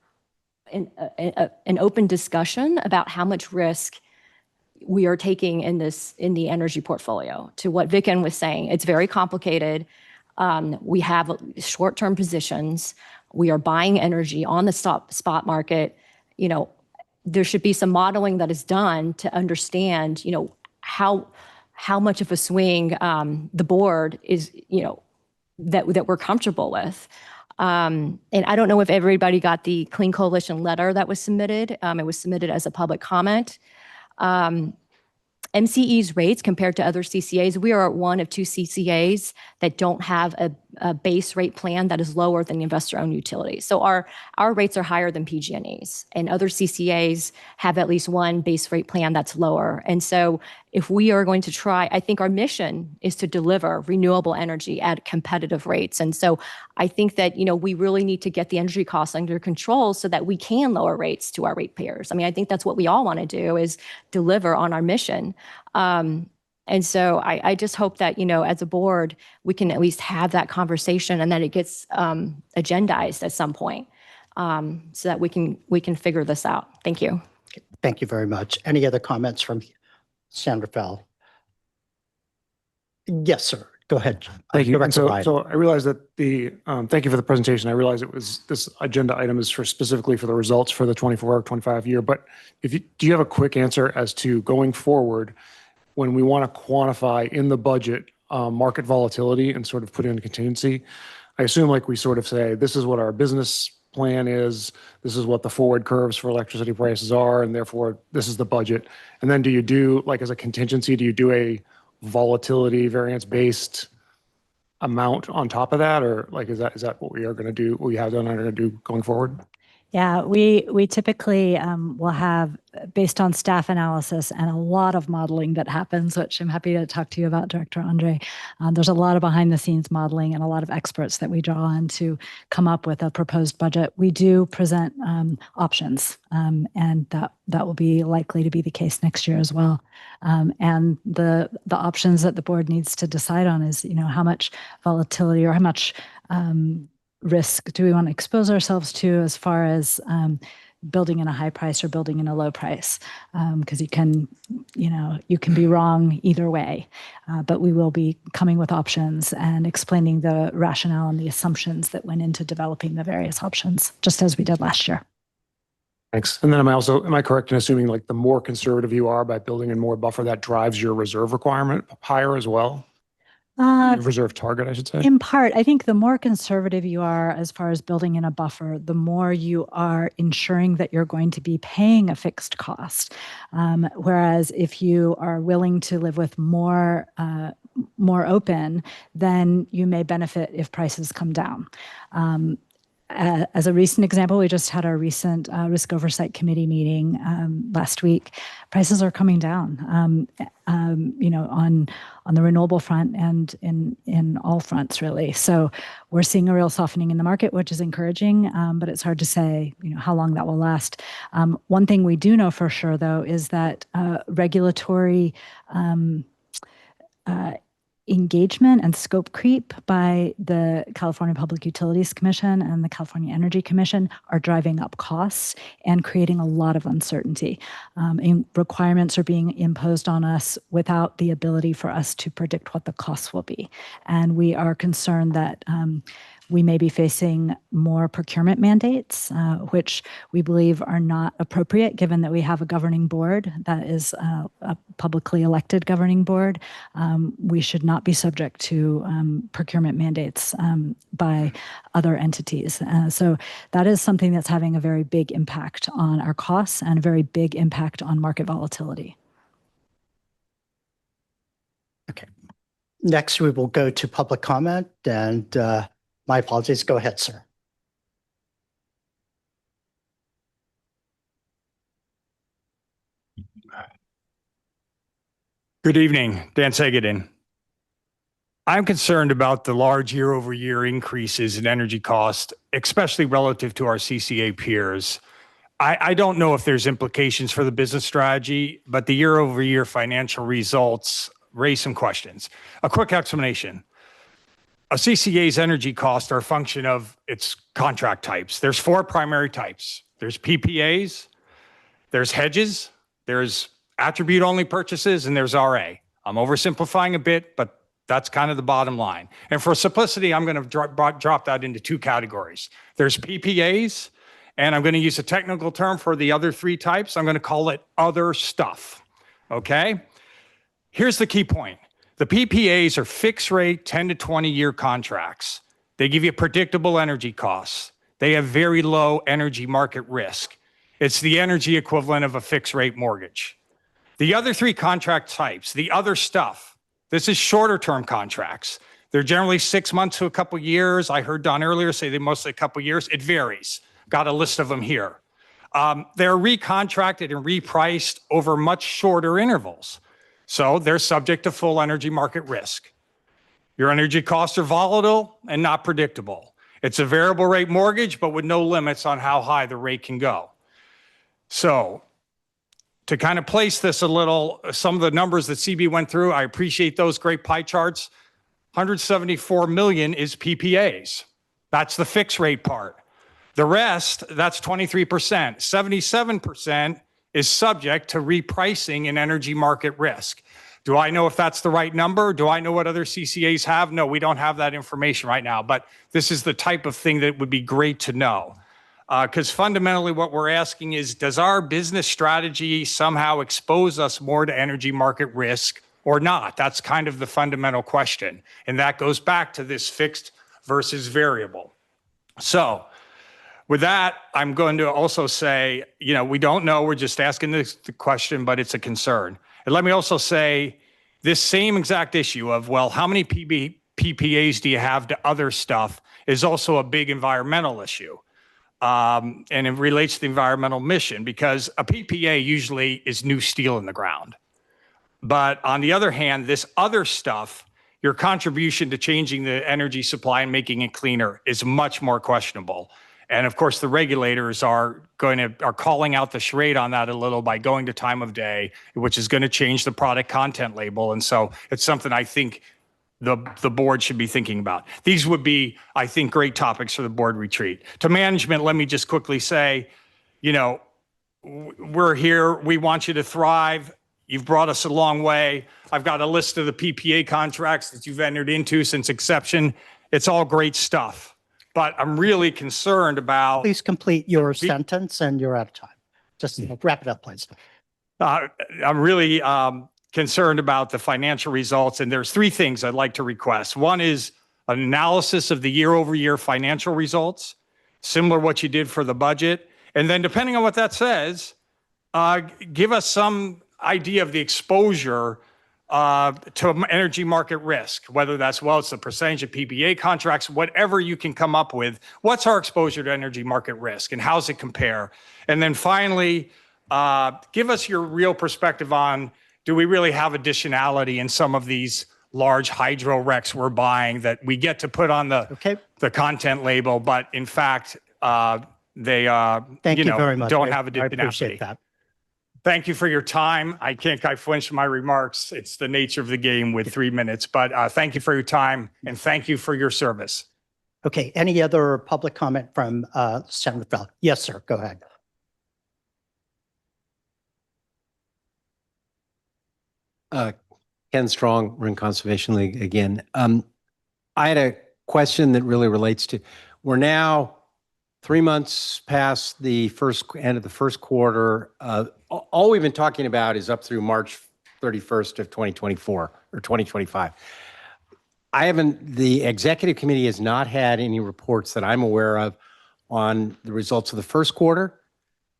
open discussion about how much risk we are taking in the energy portfolio. To what Vicken was saying, it's very complicated. We have short-term positions. We are buying energy on the spot market. There should be some modeling that is done to understand, how much of a swing the board is, that we're comfortable with. And I don't know if everybody got the Clean Coalition letter that was submitted. It was submitted as a public comment. MCE's rates compared to other CCAs, we are one of two CCAs that don't have a base rate plan that is lower than investor-owned utilities. So our rates are higher than PG&E's, and other CCAs have at least one base rate plan that's lower. And so if we are going to try, I think our mission is to deliver renewable energy at competitive rates. And so I think that, we really need to get the energy costs under control so that we can lower rates to our ratepayers. I mean, I think that's what we all want to do, is deliver on our mission. And so I just hope that, as a board, we can at least have that conversation and that it gets agendized at some point, so that we can figure this out. Thank you. Thank you very much. Any other comments from San Rafael? Yes, sir. Go ahead. Thank you. Director Ryan. So I realize that thank you for the presentation. I realize this agenda item is specifically for the results for the 24-25 year, but do you have a quick answer as to going forward when we want to quantify in the budget market volatility and sort of put in a contingency? I assume we sort of say, this is what our business plan is, this is what the forward curves for electricity prices are, and therefore this is the budget. And then do you do, as a contingency, do you do a volatility variance based amount on top of that, or is that what we are going to do, what we have done and are going to do going forward? Yeah, we typically will have, based on staff analysis and a lot of modeling that happens, which I'm happy to talk to you about, Director Andre. There's a lot of behind the scenes modeling and a lot of experts that we draw on to come up with a proposed budget. We do present options, and that will be likely to be the case next year as well. And the options that the board needs to decide on is, how much volatility or how much risk do we want to expose ourselves to as far as building in a high price or building in a low price, because you can be wrong either way. But we will be coming with options and explaining the rationale and the assumptions that went into developing the various options, just as we did last year. Thanks. And then am I correct in assuming like the more conservative you are by building in more buffer, that drives your reserve requirement higher as well? Your reserve target, I should say. In part, I think the more conservative you are as far as building in a buffer, the more you are ensuring that you're going to be paying a fixed cost. Whereas if you are willing to live with more open, then you may benefit if prices come down. As a recent example, we just had our recent risk oversight committee meeting last week. Prices are coming down, on the renewable front and in all fronts, really. So we're seeing a real softening in the market, which is encouraging, but it's hard to say, how long that will last. One thing we do know for sure, though, is that regulatory engagement and scope creep by the California Public Utilities Commission and the California Energy Commission are driving up costs and creating a lot of uncertainty. Requirements are being imposed on us without the ability for us to predict what the costs will be. And we are concerned that we may be facing more procurement mandates, which we believe are not appropriate given that we have a governing board that is a publicly elected governing board. We should not be subject to procurement mandates by other entities. So that is something that's having a very big impact on our costs and a very big impact on market volatility. Okay. Next, we will go to public comment, and my apologies. Go ahead, sir. Good evening, Dan Sagadin. I'm concerned about the large year-over-year increases in energy cost, especially relative to our CCA peers. I don't know if there's implications for the business strategy, but the year-over-year financial results raise some questions. A quick explanation. A CCA's energy costs are a function of its contract types. There's 4 primary types. There's PPAs, there's hedges, there's attribute-only purchases, and there's RA. I'm oversimplifying a bit, but that's kind of the bottom line. And for simplicity, I'm going to drop that into 2 categories. There's PPAs, and I'm going to use a technical term for the other 3 types. I'm going to call it other stuff. Okay? Here's the key point. The PPAs are fixed rate 10 to 20 year contracts. They give you predictable energy costs. They have very low energy market risk. It's the energy equivalent of a fixed rate mortgage. The other 3 contract types, the other stuff, this is shorter term contracts. They're generally 6 months to a couple years. I heard Don earlier say they're mostly a couple years. It varies. Got a list of them here. They're recontracted and repriced over much shorter intervals. So they're subject to full energy market risk. Your energy costs are volatile and not predictable. It's a variable rate mortgage, but with no limits on how high the rate can go. So to kind of place this a little, some of the numbers that CB went through, I appreciate those great pie charts. 174 million is PPAs. That's the fixed rate part. The rest, that's 23%. 77% is subject to repricing and energy market risk. Do I know if that's the right number? Do I know what other CCAs have? No, we don't have that information right now, but this is the type of thing that would be great to know. Because fundamentally what we're asking is, does our business strategy somehow expose us more to energy market risk or not? That's kind of the fundamental question. And that goes back to this fixed versus variable. So with that, I'm going to also say, we don't know. We're just asking the question, but it's a concern. And let me also say this same exact issue of, well, how many PPAs do you have to other stuff is also a big environmental issue. And it relates to the environmental mission because a PPA usually is new steel in the ground. But on the other hand, this other stuff, your contribution to changing the energy supply and making it cleaner is much more questionable. And of course, the regulators are calling out the charade on that a little by going to time of day, which is going to change the product content label. And so it's something I think the board should be thinking about. These would be, I think, great topics for the board retreat. To management, let me just quickly say, we're here. We want you to thrive. You've brought us a long way. I've got a list of the PPA contracts that you've entered into since inception. It's all great stuff. But I'm really concerned about... Please complete your sentence and you're out of time. Just wrap it up, please. I'm really concerned about the financial results, and there's three things I'd like to request. One is an analysis of the year-over-year financial results, similar to what you did for the budget. And then depending on what that says, give us some idea of the exposure to energy market risk, whether that's, well, it's the percentage of PPA contracts, whatever you can come up with. What's our exposure to energy market risk and how's it compare? And then finally, give us your real perspective on, do we really have additionality in some of these large hydro RECs we're buying that we get to put on the content label, but in fact, they Thank you very much. don't have I additionality. appreciate that. Thank you for your time. I can't finish my remarks. It's the nature of the game with 3 minutes, but thank you for your time and thank you for your service. Okay, any other public comment from Senator Fell? Yes, sir, go ahead. Ken Strong, Marin Conservation League again. I had a question that really relates to, we're now 3 months past the end of the first quarter. All we've been talking about is up through March 31st of 2024 or 2025. The executive committee has not had any reports that I'm aware of on the results of the first quarter.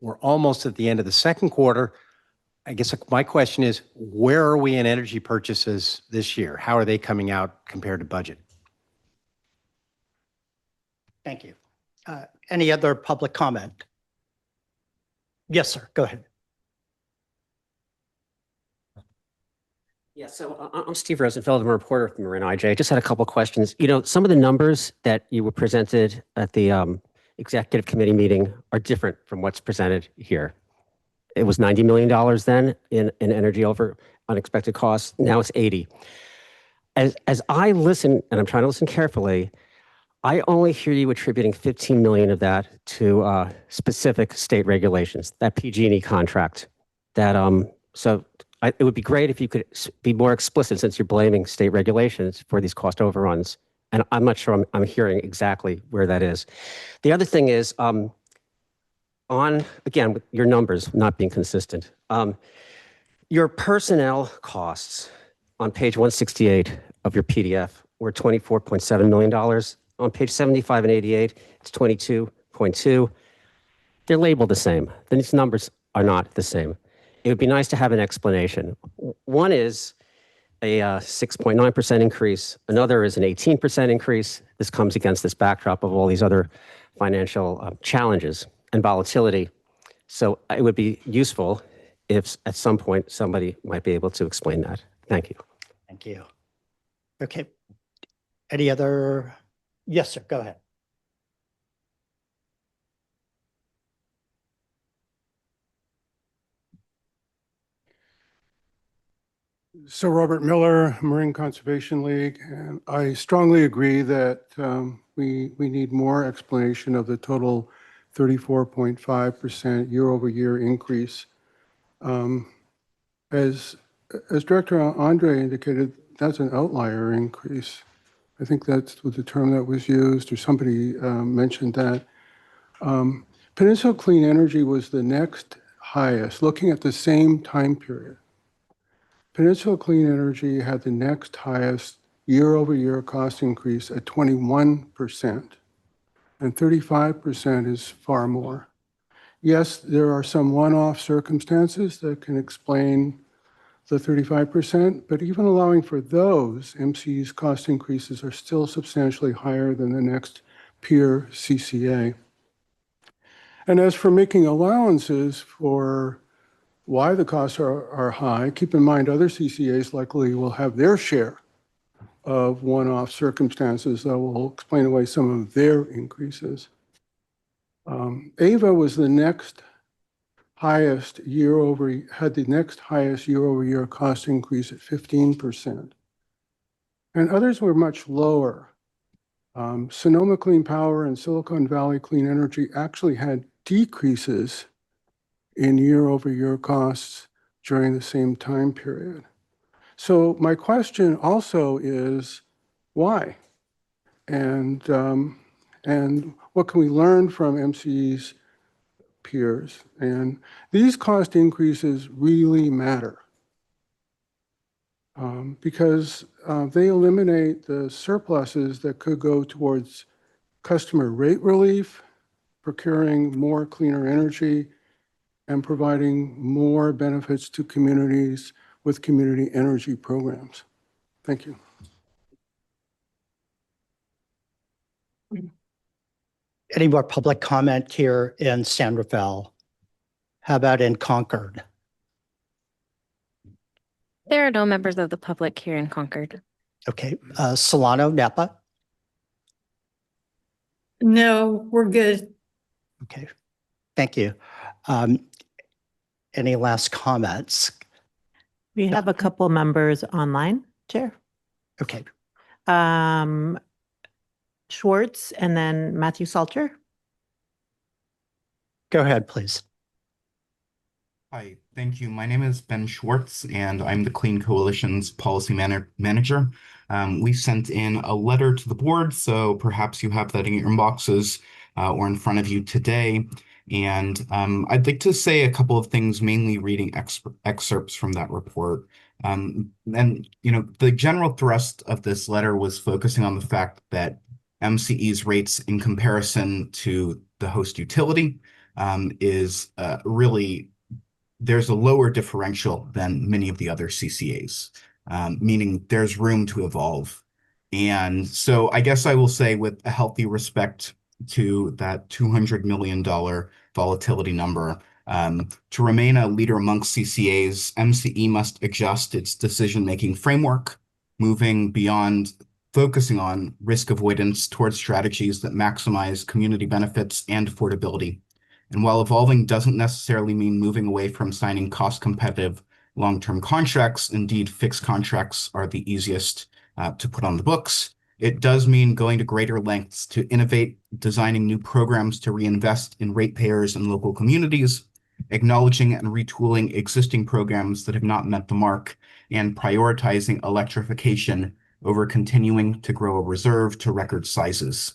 We're almost at the end of the second quarter. I guess my question is, where are we in energy purchases this year? How are they coming out compared to budget? Thank you. Any other public comment? Yes, sir, go ahead. Yeah, so I'm Steve Rosenfeld. I'm a reporter from Marin IJ. I just had a couple of questions. You know, some of the numbers that you were presented at the executive committee meeting are different from what's presented here. It was $90 million then in energy over unexpected costs. Now it's 80. As I listen, and I'm trying to listen carefully, I only hear you attributing 15 million of that to specific state regulations, that PG&E contract. It would be great if you could be more explicit, since you're blaming state regulations for these cost overruns. And I'm not sure I'm hearing exactly where that is. The other thing is, again, with your numbers not being consistent, your personnel costs on page 168 of your PDF were $24.7 million. On page 75 and 88, it's 22.2. They're labeled the same. These numbers are not the same. It would be nice to have an explanation. One is a 6.9% increase. Another is an 18% increase. This comes against this backdrop of all these other financial challenges and volatility. So it would be useful if at some point somebody might be able to explain that. Thank you. Thank you. Okay. Any other? Yes, sir, go ahead. So Robert Miller, Marin Conservation League, and I strongly agree that we need more explanation of the total 34.5% year-over-year increase. As Director Andre indicated, that's an outlier increase. I think that's the term that was used, or somebody mentioned that. Peninsula Clean Energy was the next highest, looking at the same time period. Peninsula Clean Energy had the next highest year-over-year cost increase at 21%, and 35% is far more. Yes, there are some one-off circumstances that can explain the 35%, but even allowing for those, MCE's cost increases are still substantially higher than the next peer CCA. And as for making allowances for why the costs are high, keep in mind other CCAs likely will have their share of one-off circumstances that will explain away some of their increases. AVA was the next highest had the next highest year-over-year cost increase at 15%. And others were much lower. Sonoma Clean Power and Silicon Valley Clean Energy actually had decreases in year-over-year costs during the same time period. So my question also is, why? And what can we learn from MCE's peers. And these cost increases really matter because they eliminate the surpluses that could go towards customer rate relief, procuring more cleaner energy, and providing more benefits to communities with community energy programs. Thank you. Any more public comment here in San Rafael? How about in Concord? There are no members of the public here in Concord. Okay, Solano, Napa? No, we're good. Okay, thank you. Any last comments? We have a couple members online, Chair. Okay. Schwartz and then Matthew Salter. Go ahead, please. Hi, thank you. My name is Ben Schwartz, and I'm the Clean Coalition's policy manager. We sent in a letter to the board, so perhaps you have that in your inboxes or in front of you today. And I'd like to say a couple of things, mainly reading excerpts from that report. And, you know, the general thrust of this letter was focusing on the fact that MCE's rates in comparison to the host utility is really, there's a lower differential than many of the other CCAs, meaning there's room to evolve. And so I guess I will say, with a healthy respect to that $200 million volatility number, to remain a leader amongst CCAs, MCE must adjust its decision-making framework, moving beyond focusing on risk avoidance towards strategies that maximize community benefits and affordability. And while evolving doesn't necessarily mean moving away from signing cost-competitive long-term contracts, indeed fixed contracts are the easiest to put on the books, it does mean going to greater lengths to innovate, designing new programs to reinvest in ratepayers and local communities, acknowledging and retooling existing programs that have not met the mark, and prioritizing electrification over continuing to grow a reserve to record sizes.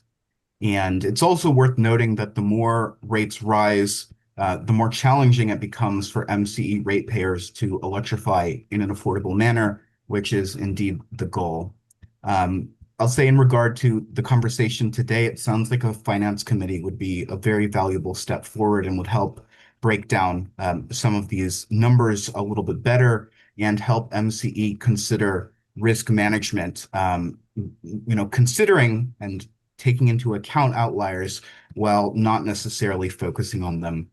And it's also worth noting that the more rates rise, the more challenging it becomes for MCE ratepayers to electrify in an affordable manner, which is indeed the goal. I'll say, in regard to the conversation today, it sounds like a finance committee would be a very valuable step forward and would help break down some of these numbers a little bit better and help MCE consider risk management, you know, considering and taking into account outliers while not necessarily focusing on them.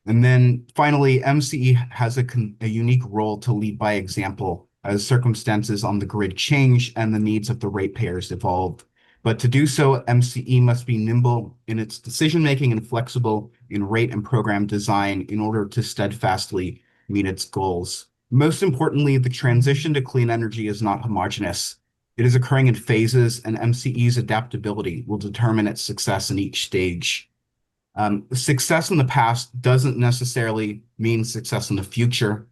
And then finally, MCE has a unique role to lead by example as circumstances on the grid change and the needs of the ratepayers evolve. But to do so, MCE must be nimble in its decision-making and flexible in rate and program design in order to steadfastly meet its goals. Most importantly, the transition to clean energy is not homogeneous. It is occurring in phases, and MCE's adaptability will determine its success in each stage. Success in the past doesn't necessarily mean success in the future.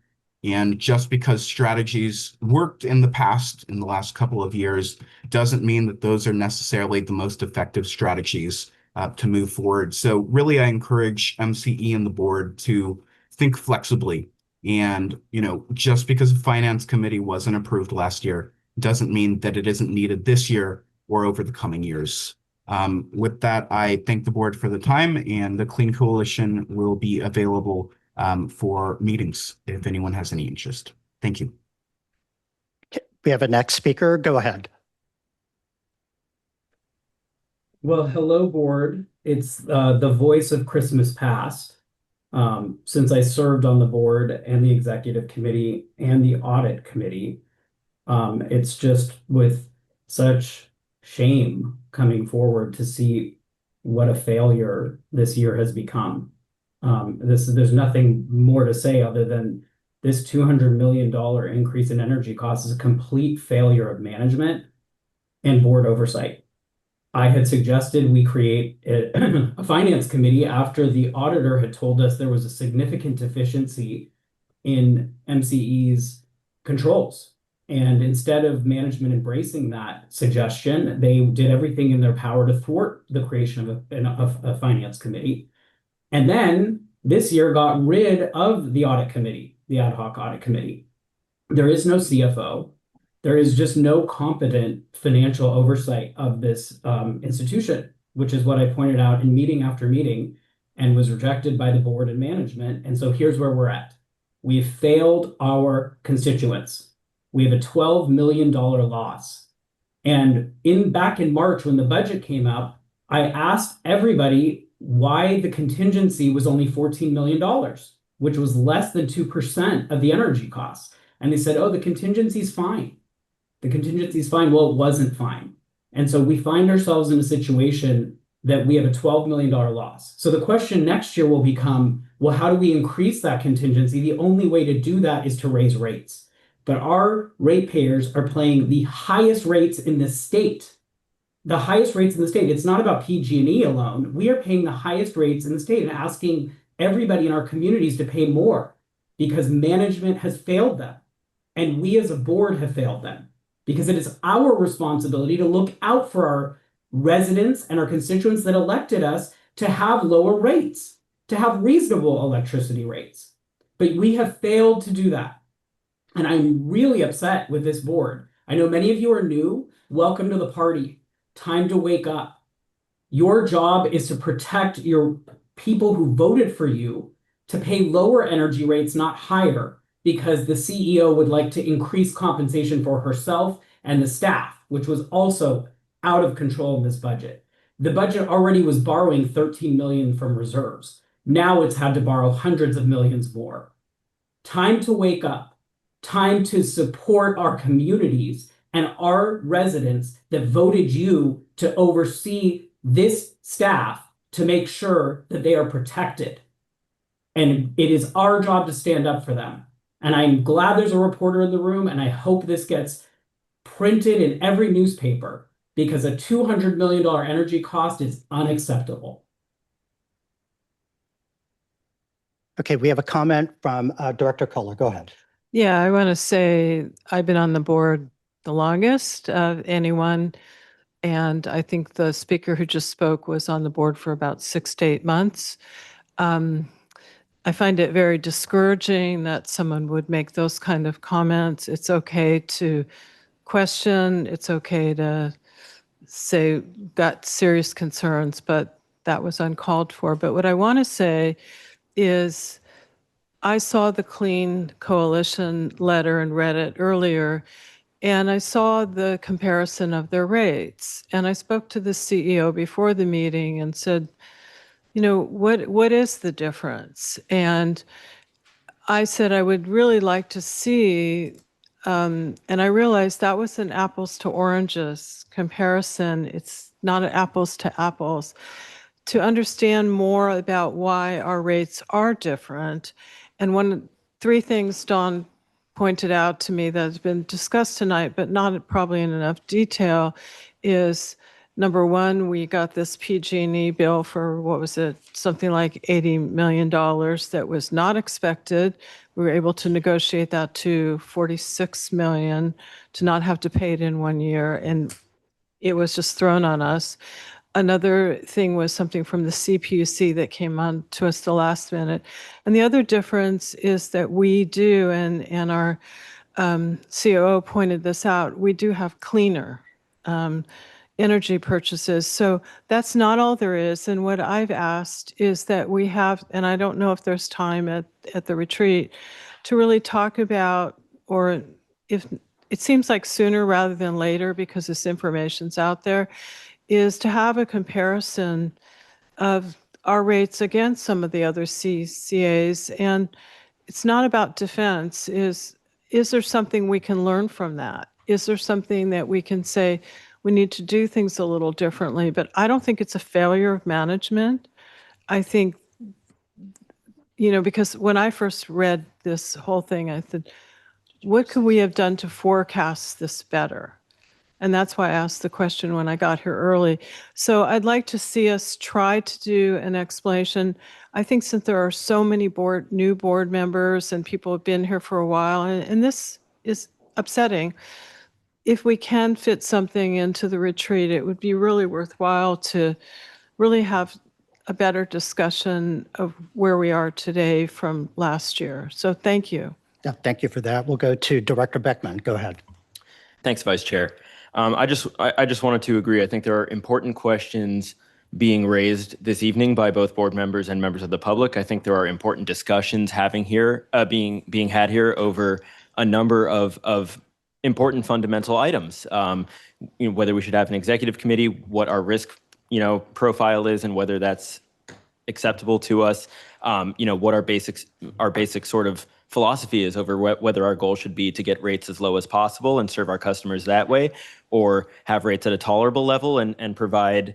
And just because strategies worked in the past, in the last couple of years, doesn't mean that those are necessarily the most effective strategies to move forward. So really, I encourage MCE and the board to think flexibly. And, you know, just because a finance committee wasn't approved last year doesn't mean that it isn't needed this year or over the coming years. With that, I thank the board for the time, and the Clean Coalition will be available for meetings if anyone has any interest. Thank you. We have a next speaker. Go ahead. Well, hello, board. It's the voice of Christmas past. Since I served on the board and the executive committee and the audit committee, it's just with such shame coming forward to see what a failure this year has become. There's nothing more to say other than this $200 million increase in energy costs is a complete failure of management and board oversight. I had suggested we create a finance committee after the auditor had told us there was a significant deficiency in MCE's controls. And instead of management embracing that suggestion, they did everything in their power to thwart the creation of a finance committee. And then this year got rid of the audit committee, the ad hoc audit committee. There is no CFO. There is just no competent financial oversight of this institution, which is what I pointed out in meeting after meeting and was rejected by the board and management. And so here's where we're at. We've failed our constituents. We have a $12 million loss. And back in March, when the budget came up, I asked everybody why the contingency was only $14 million, which was less than 2% of the energy costs. And they said, oh, the contingency is fine. The contingency is fine. Well, it wasn't fine. And so we find ourselves in a situation that we have a $12 million loss. So the question next year will become, well, how do we increase that contingency? The only way to do that is to raise rates. But our ratepayers are paying the highest rates in the state. The highest rates in the state. It's not about PG&E alone. We are paying the highest rates in the state and asking everybody in our communities to pay more because management has failed them. And we as a board have failed them because it is our responsibility to look out for our residents and our constituents that elected us to have lower rates, to have reasonable electricity rates. But we have failed to do that. And I'm really upset with this board. I know many of you are new. Welcome to the party. Time to wake up. Your job is to protect your people who voted for you to pay lower energy rates, not higher, because the CEO would like to increase compensation for herself and the staff, which was also out of control in this budget. The budget already was borrowing $13 million from reserves. Now it's had to borrow hundreds of millions more. Time to wake up. Time to support our communities and our residents that voted you to oversee this staff to make sure that they are protected. And it is our job to stand up for them. And I'm glad there's a reporter in the room, and I hope this gets printed in every newspaper because a $200 million energy cost is unacceptable. Okay, we have a comment from Director Kohler. Go ahead. Yeah, I want to say I've been on the board the longest of anyone. And I think the speaker who just spoke was on the board for about 6 to 8 months. I find it very discouraging that someone would make those kind of comments. It's okay to question. It's okay to say got serious concerns, but that was uncalled for. But what I want to say is I saw the Clean Coalition letter and read it earlier, and I saw the comparison of their rates. And I spoke to the CEO before the meeting and said, you know, what is the difference? And I said I would really like to see, and I realized that was an apples to oranges comparison. It's not an apples to apples. To understand more about why our rates are different. And 3 things Dawn pointed out to me that has been discussed tonight, but not probably in enough detail, is number one, we got this PG&E bill for, what was it, something like $80 million that was not expected. We were able to negotiate that to $46 million to not have to pay it in 1 year, and it was just thrown on us. Another thing was something from the CPUC that came on to us the last minute. And the other difference is that we do, and our COO pointed this out, we do have cleaner energy purchases. So that's not all there is. And what I've asked is that we have, and I don't know if there's time at the retreat, to really talk about, or if it seems like sooner rather than later because this information's out there, is to have a comparison of our rates against some of the other CCAs. And it's not about defense. Is there something we can learn from that? Is there something that we can say, we need to do things a little differently? But I don't think it's a failure of management. I think, you know, because when I first read this whole thing, I said, what could we have done to forecast this better? And that's why I asked the question when I got here early. So I'd like to see us try to do an explanation. I think since there are so many new board members and people have been here for a while, and this is upsetting, if we can fit something into the retreat, it would be really worthwhile to really have a better discussion of where we are today from last year. So thank you. Yeah, thank you for that. We'll go to Director Beckman. Go ahead. Thanks, Vice Chair. I just wanted to agree. I think there are important questions being raised this evening by both board members and members of the public. I think there are important discussions being had here over a number of important fundamental items. Whether we should have an executive committee, what our risk profile is, and whether that's acceptable to us. What our basic sort of philosophy is over whether our goal should be to get rates as low as possible and serve our customers that way, or have rates at a tolerable level and provide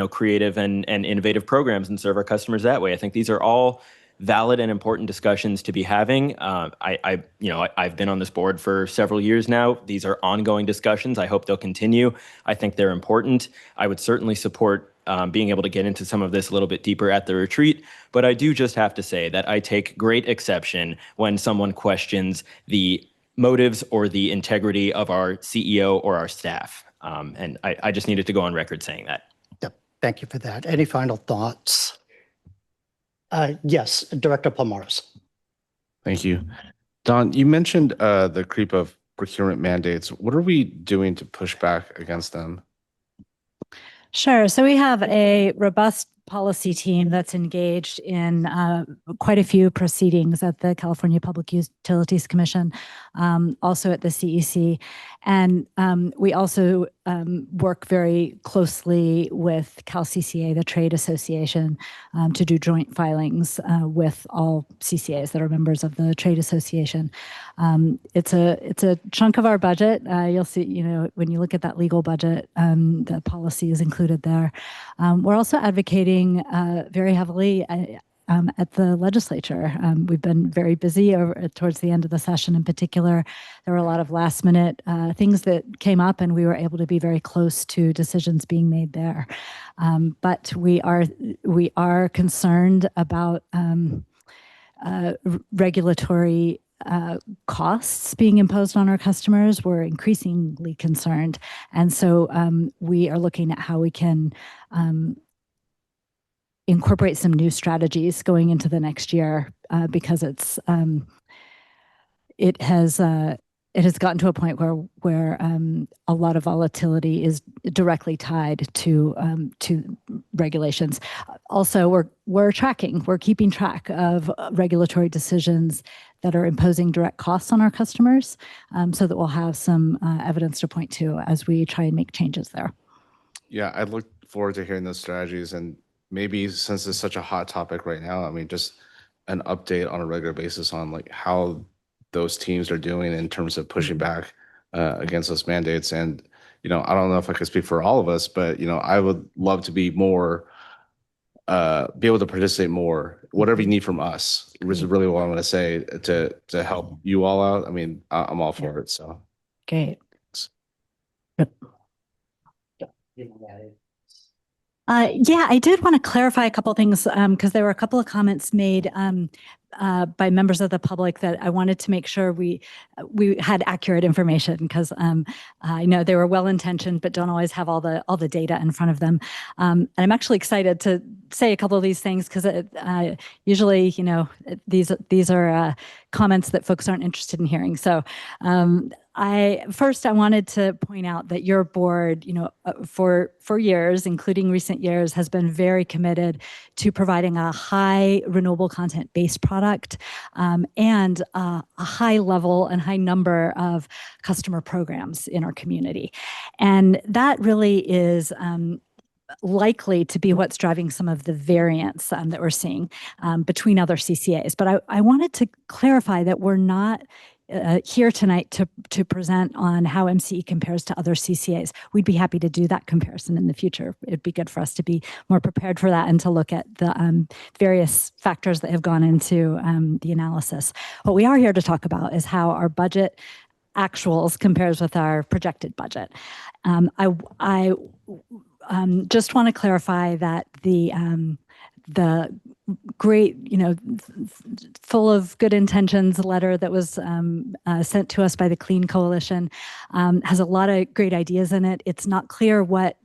creative and innovative programs and serve our customers that way. I think these are all valid and important discussions to be having. I've been on this board for several years now. These are ongoing discussions. I hope they'll continue. I think they're important. I would certainly support being able to get into some of this a little bit deeper at the retreat. But I do just have to say that I take great exception when someone questions the motives or the integrity of our CEO or our staff. And I just needed to go on record saying that. Yep. Thank you for that. Any final thoughts? Yes, Director Palmares. Thank you. Don, you mentioned the creep of procurement mandates. What are we doing to push back against them? Sure. So we have a robust policy team that's engaged in quite a few proceedings at the California Public Utilities Commission, also at the CEC. And we also work very closely with CalCCA, the trade association, to do joint filings with all CCAs that are members of the trade association. It's a chunk of our budget. You'll see, when you look at that legal budget, the policy is included there. We're also advocating very heavily at the legislature. We've been very busy towards the end of the session. In particular, there were a lot of last minute things that came up, and we were able to be very close to decisions being made there. But we are concerned about regulatory costs being imposed on our customers. We're increasingly concerned. And so we are looking at how we can incorporate some new strategies going into the next year because it has gotten to a point where a lot of volatility is directly tied to regulations. Also, we're keeping track of regulatory decisions that are imposing direct costs on our customers, so that we'll have some evidence to point to as we try and make changes there. Yeah, I look forward to hearing those strategies, and maybe since it's such a hot topic right now, I mean, just an update on a regular basis on like how those teams are doing in terms of pushing back against those mandates. And, I don't know if I could speak for all of us, but, I would love to be more, be able to participate more, whatever you need from us, which is really what I want to say to help you all out. I mean, I'm all for it. So. Great. Yeah, I did want to clarify a couple of things because there were a couple of comments made by members of the public that I wanted to make sure we had accurate information because I know they were well intentioned but don't always have all the data in front of them. And I'm actually excited to say a couple of these things because usually these are comments that folks aren't interested in hearing. So I wanted to point out that your board, for years, including recent years, has been very committed to providing a high renewable content based product and a high level and high number of customer programs in our community. And that really is likely to be what's driving some of the variance that we're seeing between other CCAs. But I wanted to clarify that we're not here tonight to present on how MCE compares to other CCAs. We'd be happy to do that comparison in the future. It'd be good for us to be more prepared for that and to look at the various factors that have gone into the analysis. What we are here to talk about is how our budget actuals compares with our projected budget. I just want to clarify that the great, full of good intentions letter that was sent to us by the Clean Coalition has a lot of great ideas in it. It's not clear what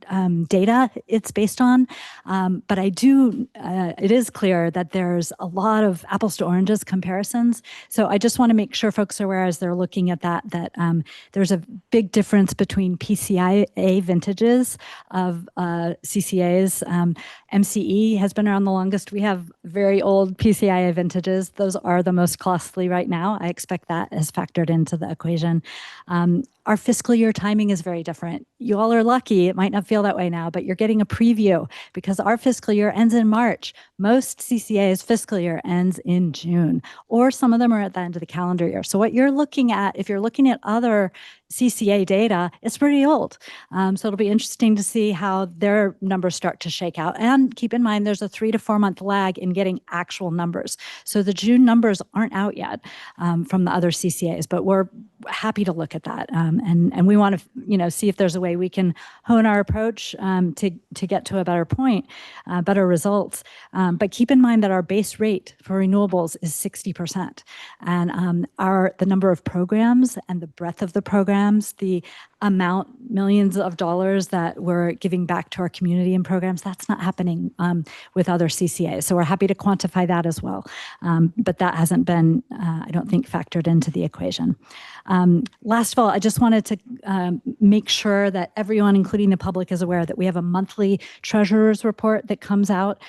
data it's based on, but it is clear that there's a lot of apples to oranges comparisons. So I just want to make sure folks are aware as they're looking at that there's a big difference between PCIA vintages of CCAs. MCE has been around the longest. We have very old PCIA vintages. Those are the most costly right now. I expect that is factored into the equation. Our fiscal year timing is very different. You all are lucky. It might not feel that way now, but you're getting a preview because our fiscal year ends in March. Most CCA's fiscal year ends in June, or some of them are at the end of the calendar year. So what you're looking at, if you're looking at other CCA data, it's pretty old. So it'll be interesting to see how their numbers start to shake out. And keep in mind, there's a 3 to 4 month lag in getting actual numbers. So the June numbers aren't out yet from the other CCAs, but we're happy to look at that. And we want to, see if there's a way we can hone our approach to get to a better point, better results. But keep in mind that our base rate for renewables is 60%. And the number of programs and the breadth of the programs, the amount, millions of dollars that we're giving back to our community and programs, that's not happening with other CCAs. So we're happy to quantify that as well. But that hasn't been, I don't think, factored into the equation. Last of all, I just wanted to make sure that everyone, including the public, is aware that we have a monthly treasurer's report that comes out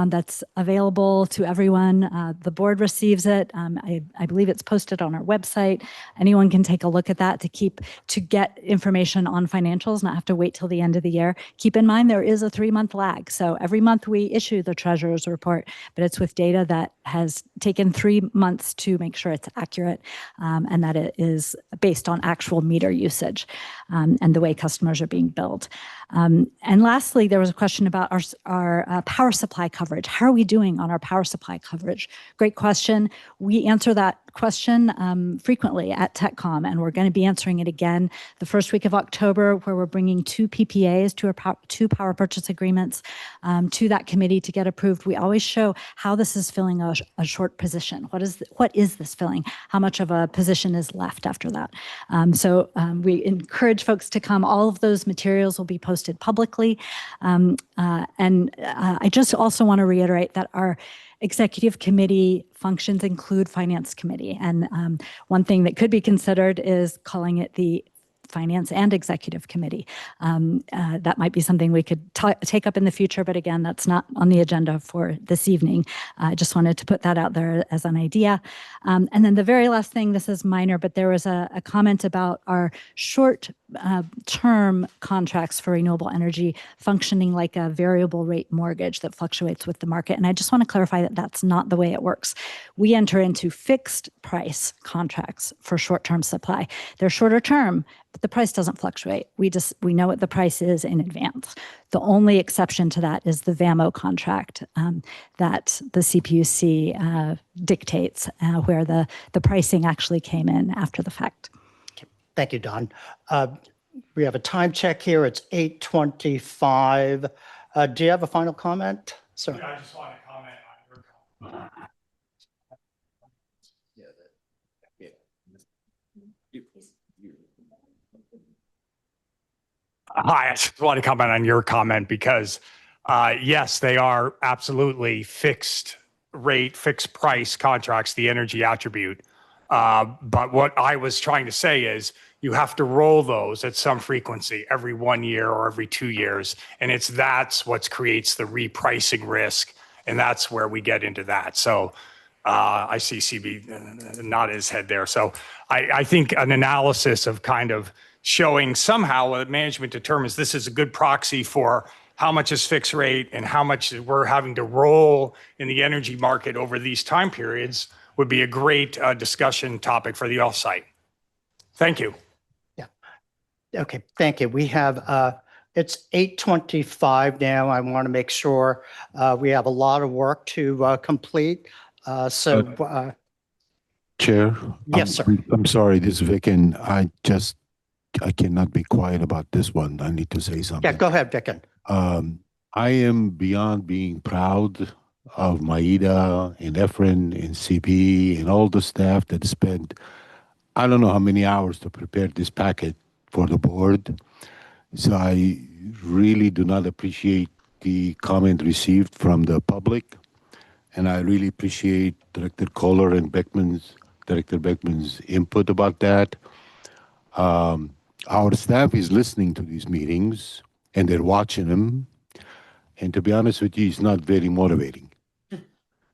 that's available to everyone. The board receives it. I believe it's posted on our website. Anyone can take a look at that to get information on financials, not have to wait till the end of the year. Keep in mind, there is a 3-month lag. So every month we issue the treasurer's report, but it's with data that has taken 3 months to make sure it's accurate and that it is based on actual meter usage and the way customers are being billed. And lastly, there was a question about our power supply coverage. How are we doing on our power supply coverage? Great question. We answer that question frequently at TechCom, and we're going to be answering it again the first week of October, where we're bringing 2 PPAs, two power purchase agreements to that committee to get approved. We always show how this is filling a short position. What is this filling? How much of a position is left after that? So we encourage folks to come. All of those materials will be posted publicly. And I just also want to reiterate that our executive committee functions include finance committee. And one thing that could be considered is calling it the Finance and Executive Committee. That might be something we could take up in the future, but again, that's not on the agenda for this evening. I just wanted to put that out there as an idea. And then the very last thing, this is minor, but there was a comment about our short-term contracts for renewable energy functioning like a variable rate mortgage that fluctuates with the market. And I just want to clarify that that's not the way it works. We enter into fixed price contracts for short-term supply. They're shorter term, but the price doesn't fluctuate. We know what the price is in advance. The only exception to that is the VAMO contract that the CPUC dictates, where the pricing actually came in after the fact. Thank you, Don. We have a time check here. It's 8:25. Do you have a final comment, sir? Yeah, I just want to comment on your comment. Hi, I just want to comment on your comment because, yes, they are absolutely fixed rate, fixed price contracts, the energy attribute. But what I was trying to say is you have to roll those at some frequency every 1 year or every 2 years. And that's what creates the repricing risk. And that's where we get into that. So I see CB nod his head there. So I think an analysis of kind of showing somehow what management determines this is a good proxy for how much is fixed rate and how much we're having to roll in the energy market over these time periods would be a great discussion topic for the offsite. Thank you. Yeah. Okay, thank you. We have, it's 8:25 now. I want to make sure we have a lot of work to complete. Chair? Yes, sir. I'm sorry, this is Vic, and I cannot be quiet about this one. I need to say something. Yeah, go ahead, Vicken. I am beyond being proud of Maida and Efren and CB and all the staff that spent, I don't know how many hours to prepare this packet for the board. So I really do not appreciate the comment received from the public. And I really appreciate Director Kohler and Director Beckman's input about that. Our staff is listening to these meetings and they're watching them. And to be honest with you, it's not very motivating.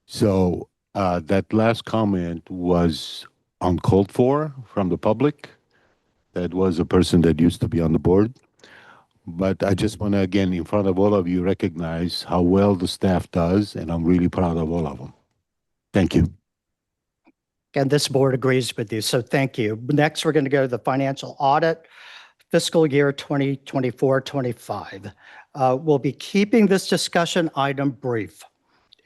So that last comment was uncalled for from the public. That was a person that used to be on the board. But I just want to, again, in front of all of you, recognize how well the staff does, and I'm really proud of all of them. Thank you. And this board agrees with you, so thank you. Next, we're going to go to the financial audit, fiscal year 2024-25. We'll be keeping this discussion item brief,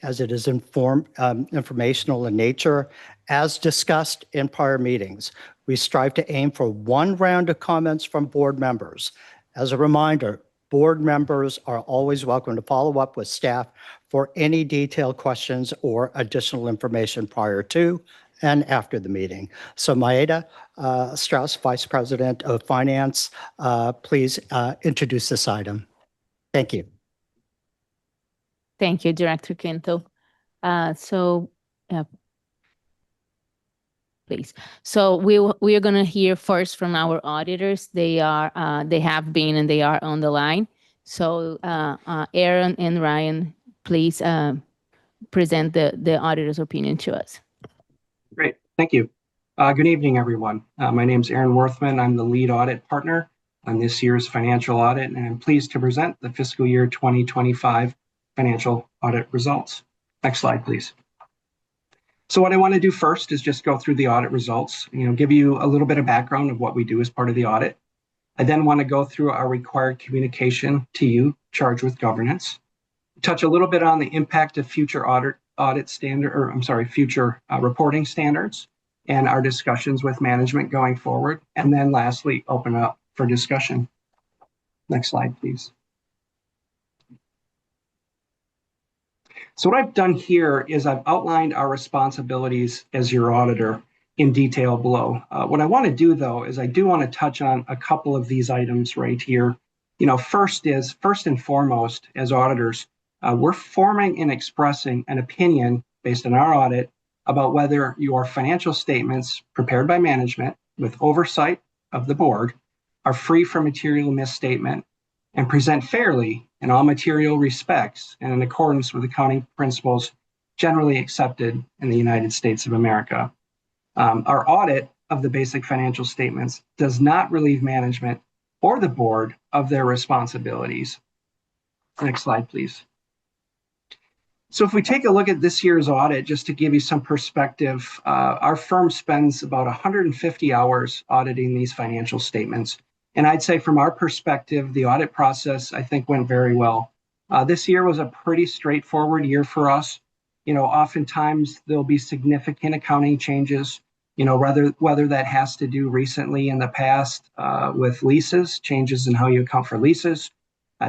as it is informational in nature, as discussed in prior meetings. We strive to aim for one round of comments from board members. As a reminder, board members are always welcome to follow up with staff for any detailed questions or additional information prior to and after the meeting. So Maida Strauss, Vice President of Finance, please introduce this item. Thank you. Thank you, Director Quinto. Please. So we are going to hear first from our auditors. They have been and they are on the line. So Aaron and Ryan, please present the auditor's opinion to us. Great, thank you. Good evening, everyone. My name is Aaron Worthman. I'm the lead audit partner on this year's financial audit, and I'm pleased to present the fiscal year 2025 financial audit results. Next slide, please. So what I want to do first is just go through the audit results, give you a little bit of background of what we do as part of the audit. I then want to go through our required communication to you charged with governance, touch a little bit on the impact of future future reporting standards and our discussions with management going forward. And then lastly, open up for discussion. Next slide, please. So what I've done here is I've outlined our responsibilities as your auditor in detail below. What I want to do, though, is I do want to touch on a couple of these items right here. First and foremost, as auditors, we're forming and expressing an opinion based on our audit about whether your financial statements prepared by management with oversight of the board are free from material misstatement and present fairly in all material respects and in accordance with accounting principles generally accepted in the United States of America. Our audit of the basic financial statements does not relieve management or the board of their responsibilities. Next slide, please. So if we take a look at this year's audit, just to give you some perspective, our firm spends about 150 hours auditing these financial statements. And I'd say from our perspective, the audit process, I think, went very well. This year was a pretty straightforward year for us. Oftentimes there'll be significant accounting changes, whether that has to do recently in the past with leases, changes in how you account for leases,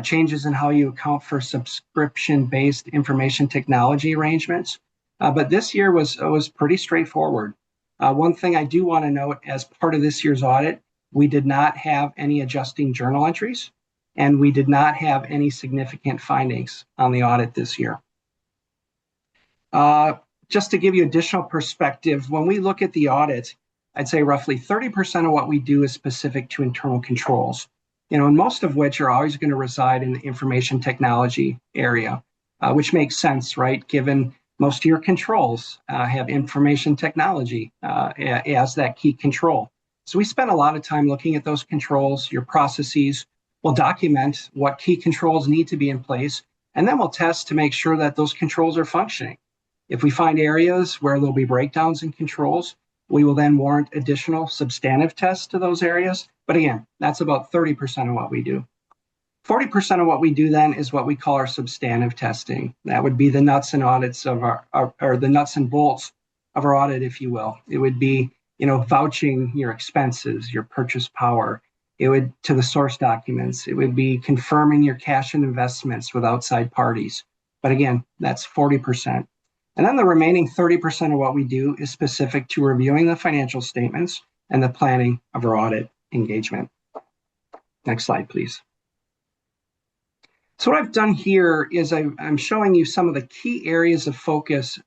changes in how you account for subscription-based information technology arrangements. But this year was pretty straightforward. One thing I do want to note as part of this year's audit, we did not have any adjusting journal entries, and we did not have any significant findings on the audit this year. Just to give you additional perspective, when we look at the audit, I'd say roughly 30% of what we do is specific to internal controls, and most of which are always going to reside in the information technology area, which makes sense, right? Given most of your controls have information technology as that key control. So we spend a lot of time looking at those controls, your processes. We'll document what key controls need to be in place, and then we'll test to make sure that those controls are functioning. If we find areas where there'll be breakdowns in controls, we will then warrant additional substantive tests to those areas. But again, that's about 30% of what we do. 40% of what we do then is what we call our substantive testing. That would be the nuts and audits of or the nuts and bolts of our audit, if you will. It would be vouching your expenses, your purchase power. It would to the source documents. It would be confirming your cash and investments with outside parties. But again, that's 40%. And then the remaining 30% of what we do is specific to reviewing the financial statements and the planning of our audit engagement. Next slide, please. So what I've done here is I'm showing you some of the key areas of focus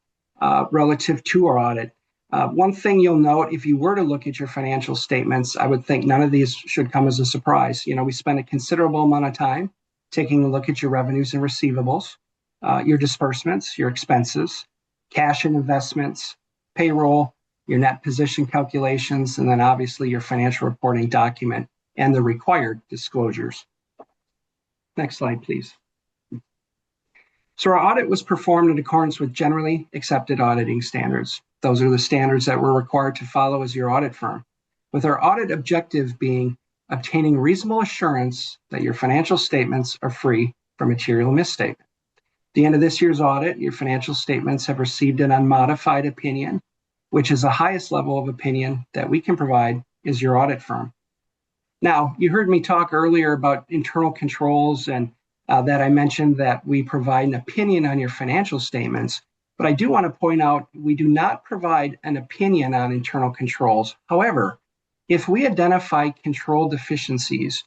relative to our audit. One thing you'll note, if you were to look at your financial statements, I would think none of these should come as a surprise. You know, we spend a considerable amount of time taking a look at your revenues and receivables, your disbursements, your expenses, cash and investments, payroll, your net position calculations, and then obviously your financial reporting document and the required disclosures. Next slide, please. So our audit was performed in accordance with generally accepted auditing standards. Those are the standards that we're required to follow as your audit firm, with our audit objective being obtaining reasonable assurance that your financial statements are free from material misstatement. At the end of this year's audit, your financial statements have received an unmodified opinion, which is the highest level of opinion that we can provide as your audit firm. Now, you heard me talk earlier about internal controls and that I mentioned that we provide an opinion on your financial statements, but I do want to point out we do not provide an opinion on internal controls. However, if we identify control deficiencies,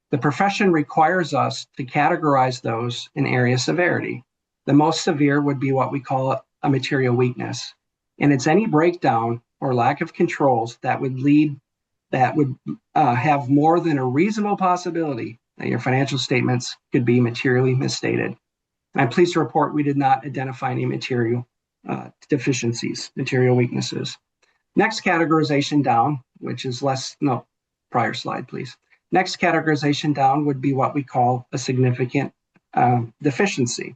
the profession requires us to categorize those in area of severity. The most severe would be what we call a material weakness, and it's any breakdown or lack of controls that would have more than a reasonable possibility that your financial statements could be materially misstated. And I'm pleased to report we did not identify any material deficiencies, material weaknesses. Next categorization down, which is prior slide, please. Next categorization down would be what we call a significant deficiency.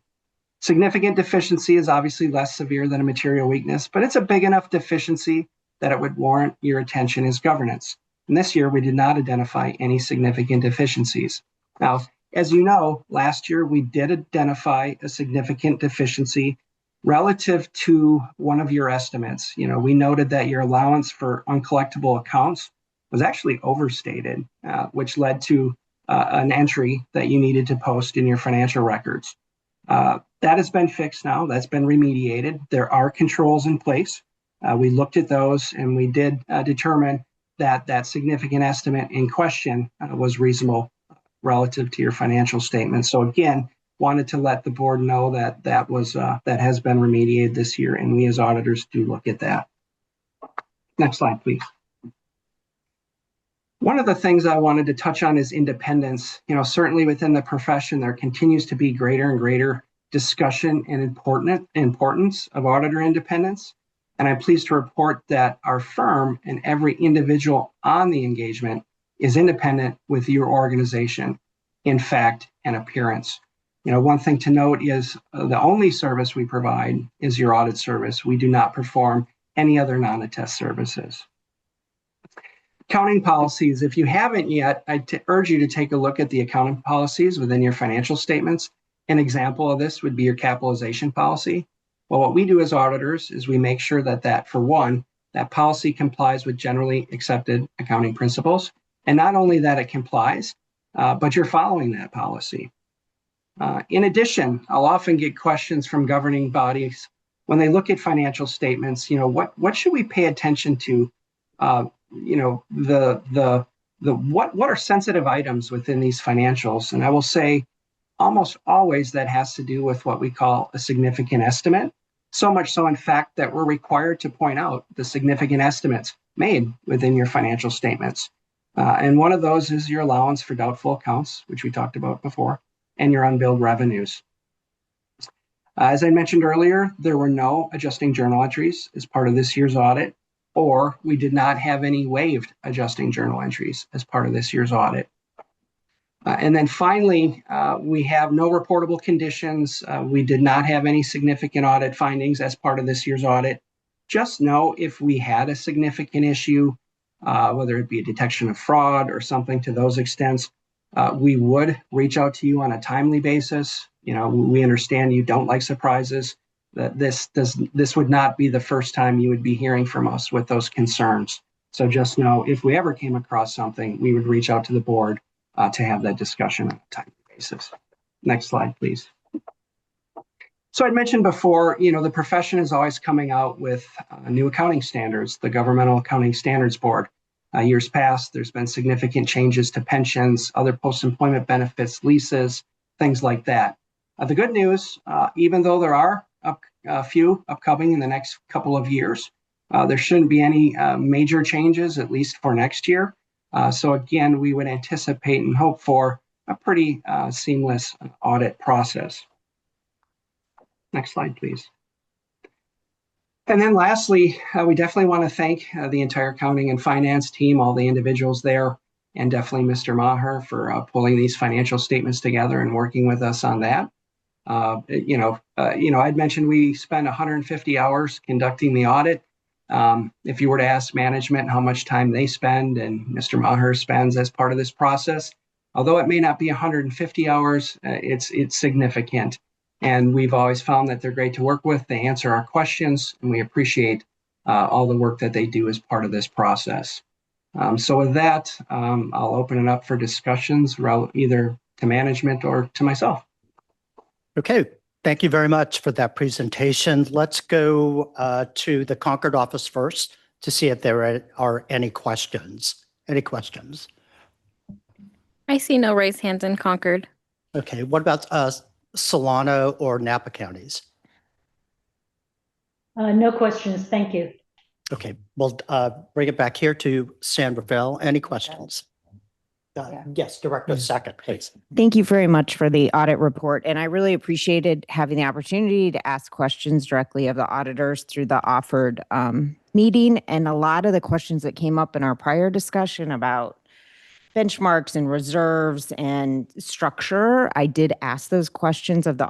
Significant deficiency is obviously less severe than a material weakness, but it's a big enough deficiency that it would warrant your attention as governance. And this year, we did not identify any significant deficiencies. Now, as you know, last year we did identify a significant deficiency relative to one of your estimates. You know, we noted that your allowance for uncollectible accounts was actually overstated, which led to an entry that you needed to post in your financial records. That has been fixed now. That's been remediated. There are controls in place. We looked at those and we did determine that that significant estimate in question was reasonable relative to your financial statements. So again, wanted to let the board know that that has been remediated this year, and we as auditors do look at that. Next slide, please. One of the things I wanted to touch on is independence. You know, certainly within the profession, there continues to be greater and greater discussion and importance of auditor independence. And I'm pleased to report that our firm and every individual on the engagement is independent with your organization in fact and appearance. You know, one thing to note is the only service we provide is your audit service. We do not perform any other non-attest services. Accounting policies. If you haven't yet, I urge you to take a look at the accounting policies within your financial statements. An example of this would be your capitalization policy. Well, what we do as auditors is we make sure that for one, that policy complies with generally accepted accounting principles. And not only that it complies, but you're following that policy. In addition, I'll often get questions from governing bodies when they look at financial statements. You know, what should we pay attention to? You know, what are sensitive items within these financials? And I will say, almost always that has to do with what we call a significant estimate. So much so, in fact, that we're required to point out the significant estimates made within your financial statements. And one of those is your allowance for doubtful accounts, which we talked about before, and your unbilled revenues. As I mentioned earlier, there were no adjusting journal entries as part of this year's audit, or we did not have any waived adjusting journal entries as part of this year's audit. And then finally, we have no reportable conditions. We did not have any significant audit findings as part of this year's audit. Just know if we had a significant issue, whether it be a detection of fraud or something to those extents, we would reach out to you on a timely basis. You know, we understand you don't like surprises. That this would not be the first time you would be hearing from us with those concerns. So just know if we ever came across something, we would reach out to the board to have that discussion on a timely basis. Next slide, please. So I'd mentioned before, the profession is always coming out with new accounting standards, the Governmental Accounting Standards Board. Years past, there's been significant changes to pensions, other post-employment benefits, leases, things like that. The good news, even though there are a few upcoming in the next couple of years, there shouldn't be any major changes, at least for next year. So again, we would anticipate and hope for a pretty seamless audit process. Next slide, please. And then lastly, we definitely want to thank the entire accounting and finance team, all the individuals there, and definitely Mr. Maher for pulling these financial statements together and working with us on that. I'd mentioned we spent 150 hours conducting the audit. If you were to ask management how much time they spend and Mr. Maher spends as part of this process, although it may not be 150 hours, it's significant. And we've always found that they're great to work with. They answer our questions, and we appreciate all the work that they do as part of this process. So with that, I'll open it up for discussions either to management or to myself. Okay, thank you very much for that presentation. Let's go to the Concord office first to see if there are any questions. Any questions? I see no raised hands in Concord. Okay, what about Solano or Napa counties? No questions, thank you. Okay, we'll bring it back here to San Rafael. Any questions? Yes, Director Second, please. Thank you very much for the audit report. And I really appreciated having the opportunity to ask questions directly of the auditors through the offered meeting. And a lot of the questions that came up in our prior discussion about benchmarks and reserves and structure, I did ask those questions of the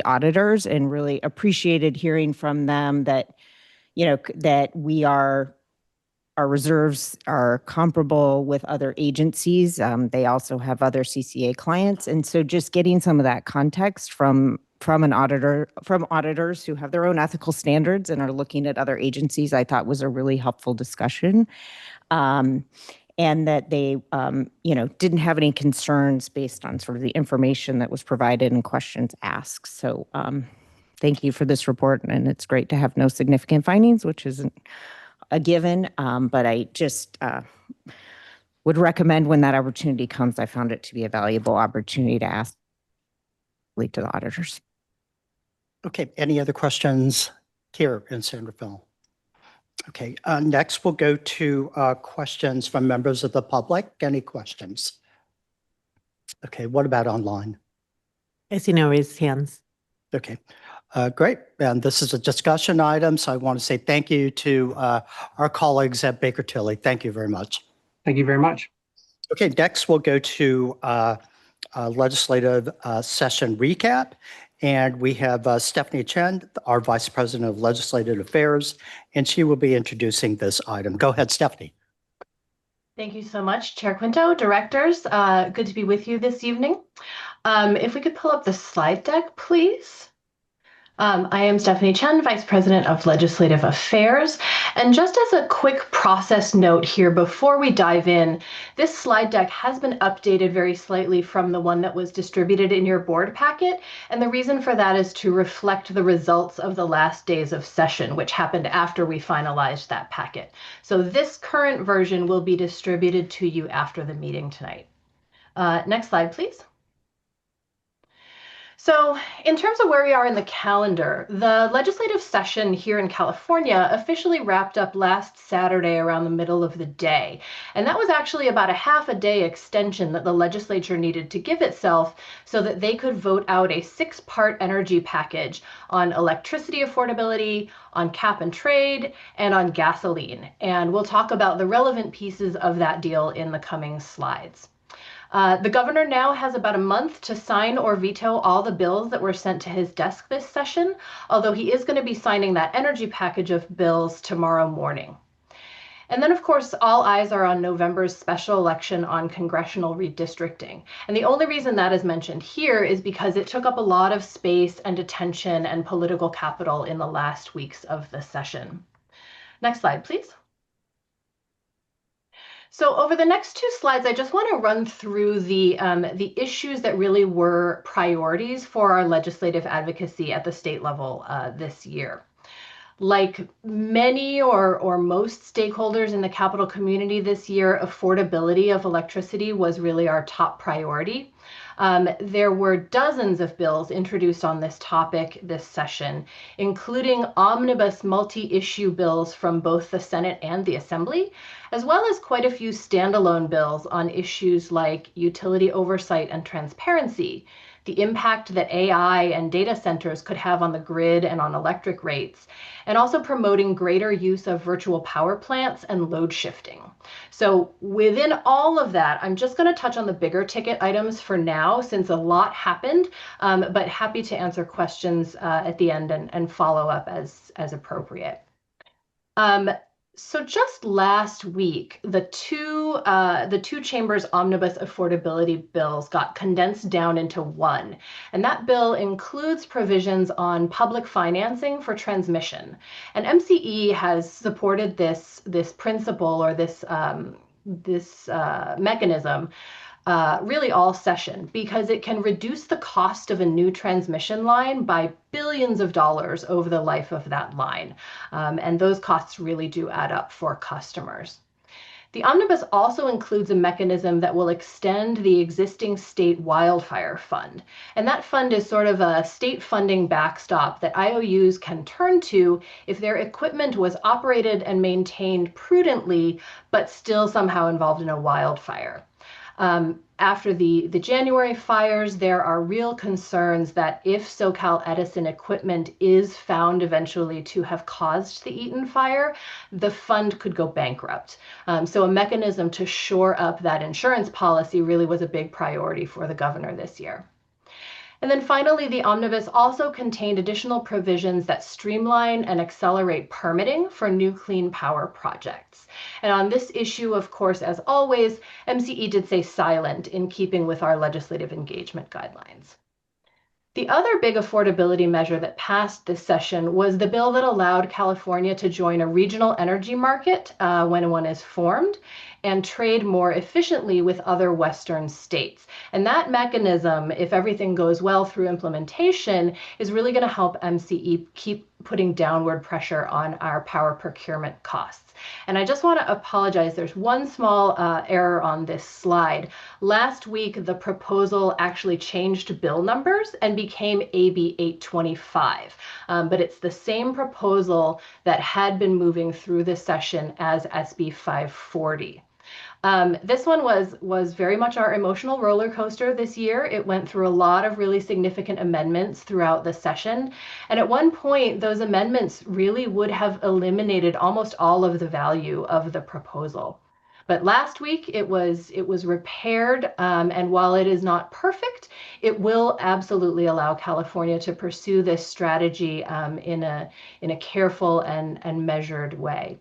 auditors, and really appreciated hearing from them that, that our reserves are comparable with other agencies. They also have other CCA clients. And so just getting some of that context from auditors who have their own ethical standards and are looking at other agencies, I thought was a really helpful discussion. And that they, didn't have any concerns based on sort of the information that was provided and questions asked. So thank you for this report. And it's great to have no significant findings, which isn't a given. But I just would recommend when that opportunity comes, I found it to be a valuable opportunity to ask to the auditors. Okay, any other questions here in San Rafael? Okay, next we'll go to questions from members of the public. Any questions? Okay, what about online? I see no raised hands. Okay, great. And this is a discussion item, so I want to say thank you to our colleagues at Baker Tilly. Thank you very much. Thank you very much. Okay, next we'll go to legislative session recap. And we have Stephanie Chen, our Vice President of Legislative Affairs, and she will be introducing this item. Go ahead, Stephanie. Thank you so much, Chair Quinto, directors. Good to be with you this evening. If we could pull up the slide deck, please. I am Stephanie Chen, Vice President of Legislative Affairs. And just as a quick process note here before we dive in, this slide deck has been updated very slightly from the one that was distributed in your board packet. And the reason for that is to reflect the results of the last days of session, which happened after we finalized that packet. So this current version will be distributed to you after the meeting tonight. Next slide, please. So in terms of where we are in the calendar, the legislative session here in California officially wrapped up last Saturday around the middle of the day. And that was actually about a half a day extension that the legislature needed to give itself so that they could vote out a 6-part energy package on electricity affordability, on cap and trade, and on gasoline. And we'll talk about the relevant pieces of that deal in the coming slides. The governor now has about a month to sign or veto all the bills that were sent to his desk this session, although he is going to be signing that energy package of bills tomorrow morning. And then, of course, all eyes are on November's special election on congressional redistricting. And the only reason that is mentioned here is because it took up a lot of space and attention and political capital in the last weeks of the session. Next slide, please. So over the next two slides, I just want to run through the issues that really were priorities for our legislative advocacy at the state level this year. Like many or most stakeholders in the capital community this year, affordability of electricity was really our top priority. There were dozens of bills introduced on this topic this session, including omnibus multi-issue bills from both the Senate and the Assembly, as well as quite a few standalone bills on issues like utility oversight and transparency, the impact that AI and data centers could have on the grid and on electric rates, and also promoting greater use of virtual power plants and load shifting. So within all of that, I'm just going to touch on the bigger ticket items for now, since a lot happened, but happy to answer questions at the end and follow up as appropriate. So just last week, the two chambers omnibus affordability bills got condensed down into one, and that bill includes provisions on public financing for transmission. And MCE has supported this principle or this mechanism really all session, because it can reduce the cost of a new transmission line by billions of dollars over the life of that line. And those costs really do add up for customers. The omnibus also includes a mechanism that will extend the existing state wildfire fund. And that fund is sort of a state funding backstop that IOUs can turn to if their equipment was operated and maintained prudently, but still somehow involved in a wildfire. After the January fires, there are real concerns that if SoCal Edison equipment is found eventually to have caused the Eaton fire, the fund could go bankrupt. So a mechanism to shore up that insurance policy really was a big priority for the governor this year. And then finally, the omnibus also contained additional provisions that streamline and accelerate permitting for new clean power projects. And on this issue, of course, as always, MCE did stay silent in keeping with our legislative engagement guidelines. The other big affordability measure that passed this session was the bill that allowed California to join a regional energy market when one is formed and trade more efficiently with other Western states. And that mechanism, if everything goes well through implementation, is really going to help MCE keep putting downward pressure on our power procurement costs. And I just want to apologize. There's one small error on this slide. Last week, the proposal actually changed bill numbers and became AB 825. But it's the same proposal that had been moving through the session as SB 540. This one was very much our emotional roller coaster this year. It went through a lot of really significant amendments throughout the session. And at one point, those amendments really would have eliminated almost all of the value of the proposal. But last week it was repaired, and while it is not perfect, it will absolutely allow California to pursue this strategy in a careful and measured way.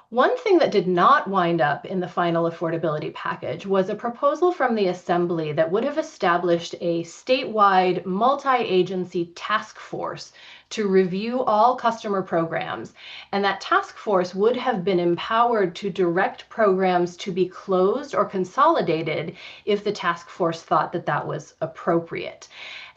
One thing that did not wind up in the final affordability package was a proposal from the Assembly that would have established a statewide multi-agency task force to review all customer programs. And that task force would have been empowered to direct programs to be closed or consolidated if the task force thought that that was appropriate.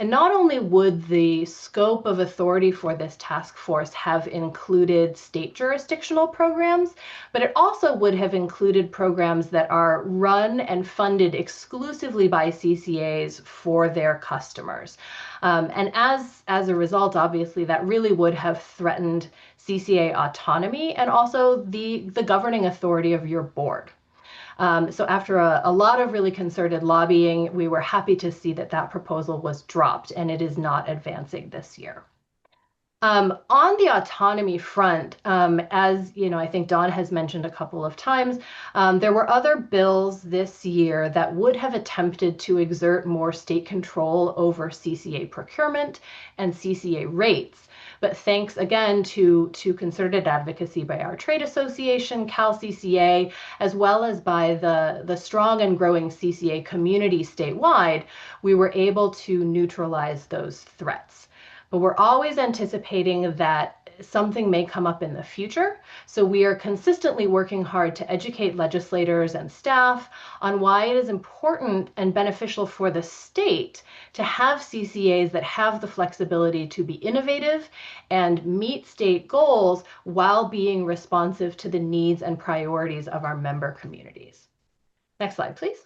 And not only would the scope of authority for this task force have included state jurisdictional programs, but it also would have included programs that are run and funded exclusively by CCAs for their customers. And as a result, obviously, that really would have threatened CCA autonomy and also the governing authority of your board. So after a lot of really concerted lobbying, we were happy to see that that proposal was dropped, and it is not advancing this year. On the autonomy front, as you know, I think Dawn has mentioned a couple of times, there were other bills this year that would have attempted to exert more state control over CCA procurement and CCA rates. But thanks again to concerted advocacy by our trade association, CalCCA, as well as by the strong and growing CCA community statewide, we were able to neutralize those threats. But we're always anticipating that something may come up in the future. So we are consistently working hard to educate legislators and staff on why it is important and beneficial for the state to have CCAs that have the flexibility to be innovative and meet state goals while being responsive to the needs and priorities of our member communities. Next slide, please.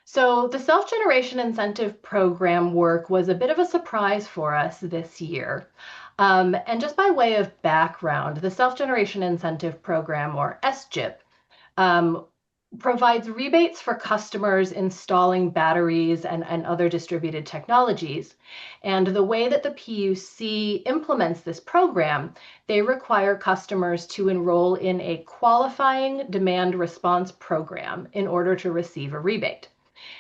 So the self-generation incentive program work was a bit of a surprise for us this year. And just by way of background, the self-generation incentive program, or SGIP, provides rebates for customers installing batteries and other distributed technologies. And the way that the PUC implements this program, they require customers to enroll in a qualifying demand response program in order to receive a rebate.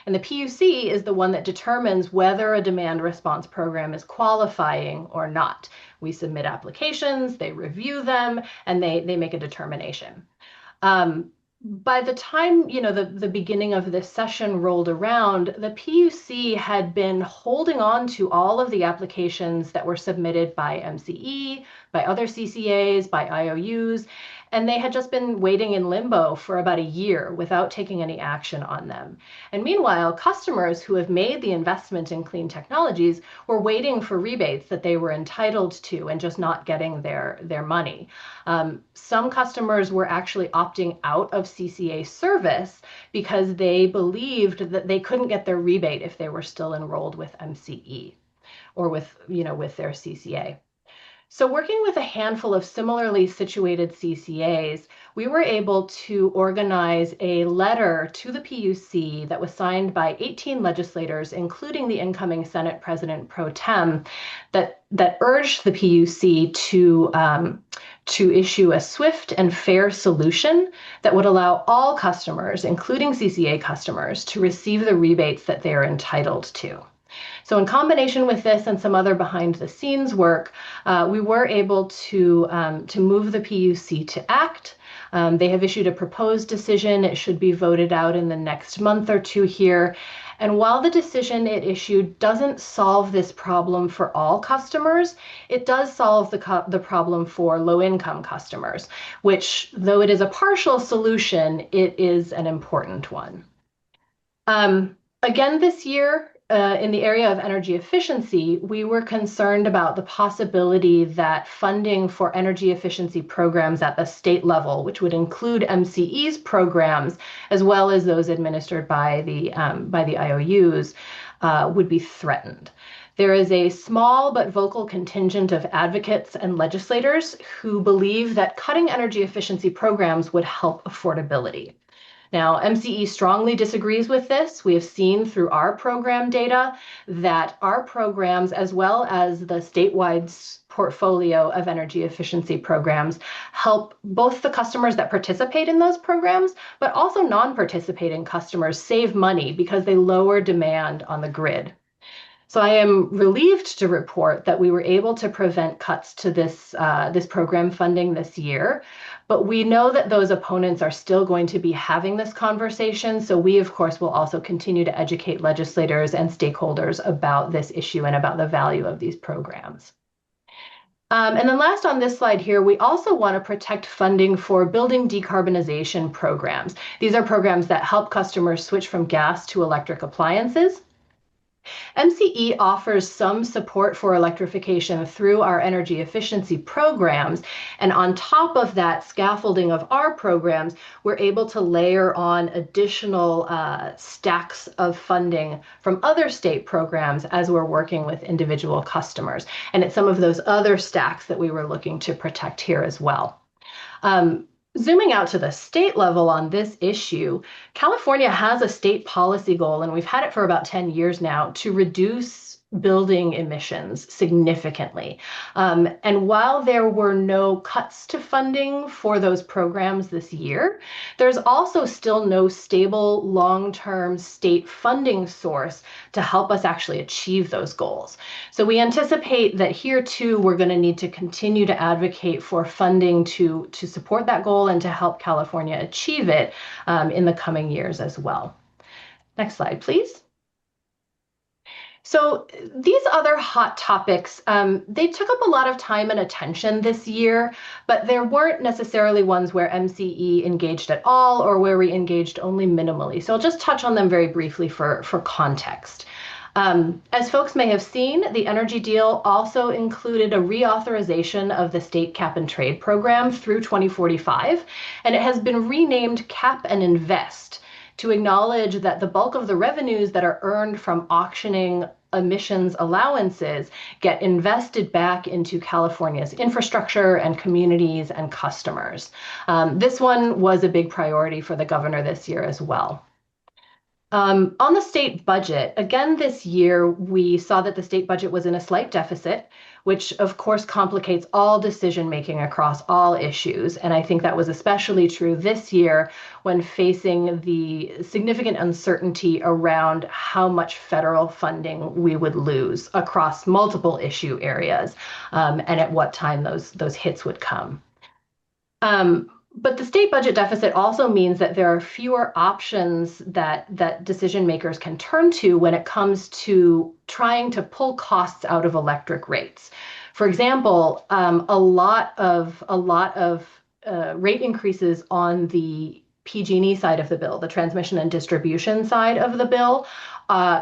And the PUC is the one that determines whether a demand response program is qualifying or not. We submit applications, they review them, and they make a determination. By the time, the beginning of this session rolled around, the PUC had been holding on to all of the applications that were submitted by MCE, by other CCAs, by IOUs, and they had just been waiting in limbo for about a year without taking any action on them. And meanwhile, customers who have made the investment in clean technologies were waiting for rebates that they were entitled to and just not getting their money. Some customers were actually opting out of CCA service because they believed that they couldn't get their rebate if they were still enrolled with MCE or with their CCA. So working with a handful of similarly situated CCAs, we were able to organize a letter to the PUC that was signed by 18 legislators, including the incoming Senate President Pro Tem, that urged the PUC to issue a swift and fair solution that would allow all customers, including CCA customers, to receive the rebates that they are entitled to. So in combination with this and some other behind the scenes work, we were able to move the PUC to act. They have issued a proposed decision. It should be voted out in the next month or two here. And while the decision it issued doesn't solve this problem for all customers, it does solve the problem for low-income customers, which, though it is a partial solution, it is an important one. Again, this year, in the area of energy efficiency, we were concerned about the possibility that funding for energy efficiency programs at the state level, which would include MCE's programs, as well as those administered by the IOUs, would be threatened. There is a small but vocal contingent of advocates and legislators who believe that cutting energy efficiency programs would help affordability. Now, MCE strongly disagrees with this. We have seen through our program data that our programs, as well as the statewide portfolio of energy efficiency programs, help both the customers that participate in those programs, but also non-participating customers save money because they lower demand on the grid. So I am relieved to report that we were able to prevent cuts to this program funding this year, but we know that those opponents are still going to be having this conversation. So we, of course, will also continue to educate legislators and stakeholders about this issue and about the value of these programs. And then last on this slide here, we also want to protect funding for building decarbonization programs. These are programs that help customers switch from gas to electric appliances. MCE offers some support for electrification through our energy efficiency programs. And on top of that scaffolding of our programs, we're able to layer on additional stacks of funding from other state programs as we're working with individual customers. And it's some of those other stacks that we were looking to protect here as well. Zooming out to the state level on this issue, California has a state policy goal, and we've had it for about 10 years now, to reduce building emissions significantly. And while there were no cuts to funding for those programs this year, there's also still no stable long-term state funding source to help us actually achieve those goals. So we anticipate that here too, we're going to need to continue to advocate for funding to support that goal and to help California achieve it in the coming years as well. Next slide, please. So these other hot topics, they took up a lot of time and attention this year, but there weren't necessarily ones where MCE engaged at all or where we engaged only minimally. So I'll just touch on them very briefly for context. As folks may have seen, the energy deal also included a reauthorization of the state cap and trade program through 2045, and it has been renamed Cap and Invest to acknowledge that the bulk of the revenues that are earned from auctioning emissions allowances get invested back into California's infrastructure and communities and customers. This one was a big priority for the governor this year as well. On the state budget, again this year, we saw that the state budget was in a slight deficit, which of course complicates all decision making across all issues. And I think that was especially true this year when facing the significant uncertainty around how much federal funding we would lose across multiple issue areas, and at what time those hits would come. But the state budget deficit also means that there are fewer options that decision makers can turn to when it comes to trying to pull costs out of electric rates. For example, a lot of rate increases on the PG&E side of the bill, the transmission and distribution side of the bill,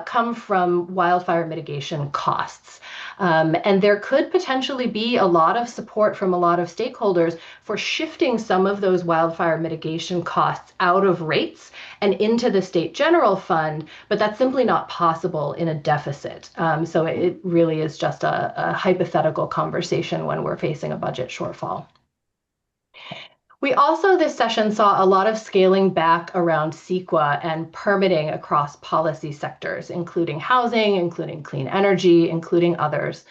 come from wildfire mitigation costs. And there could potentially be a lot of support from a lot of stakeholders for shifting some of those wildfire mitigation costs out of rates and into the state general fund, but that's simply not possible in a deficit. So it really is just a hypothetical conversation when we're facing a budget shortfall. We also this session saw a lot of scaling back around CEQA and permitting across policy sectors, including housing, including clean energy, including others.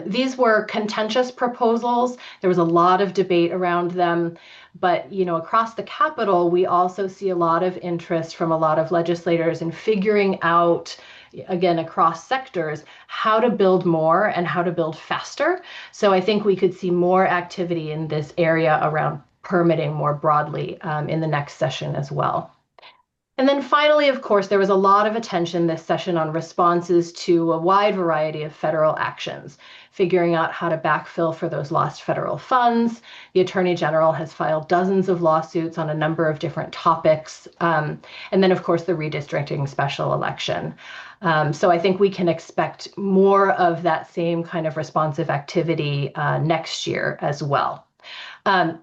These were contentious proposals. There was a lot of debate around them. But across the Capitol, we also see a lot of interest from a lot of legislators in figuring out, again, across sectors, how to build more and how to build faster. So I think we could see more activity in this area around permitting more broadly in the next session as well. And then finally, of course, there was a lot of attention this session on responses to a wide variety of federal actions, figuring out how to backfill for those lost federal funds. The Attorney General has filed dozens of lawsuits on a number of different topics. And then, of course, the redistricting special election. So I think we can expect more of that same kind of responsive activity next year as well.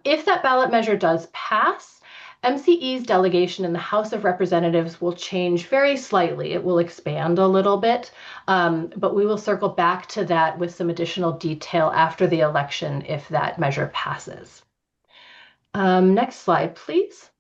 If that ballot measure does pass, MCE's delegation in the House of Representatives will change very slightly. It will expand a little bit, but we will circle back to that with some additional detail after the election if that measure passes. Next slide, please.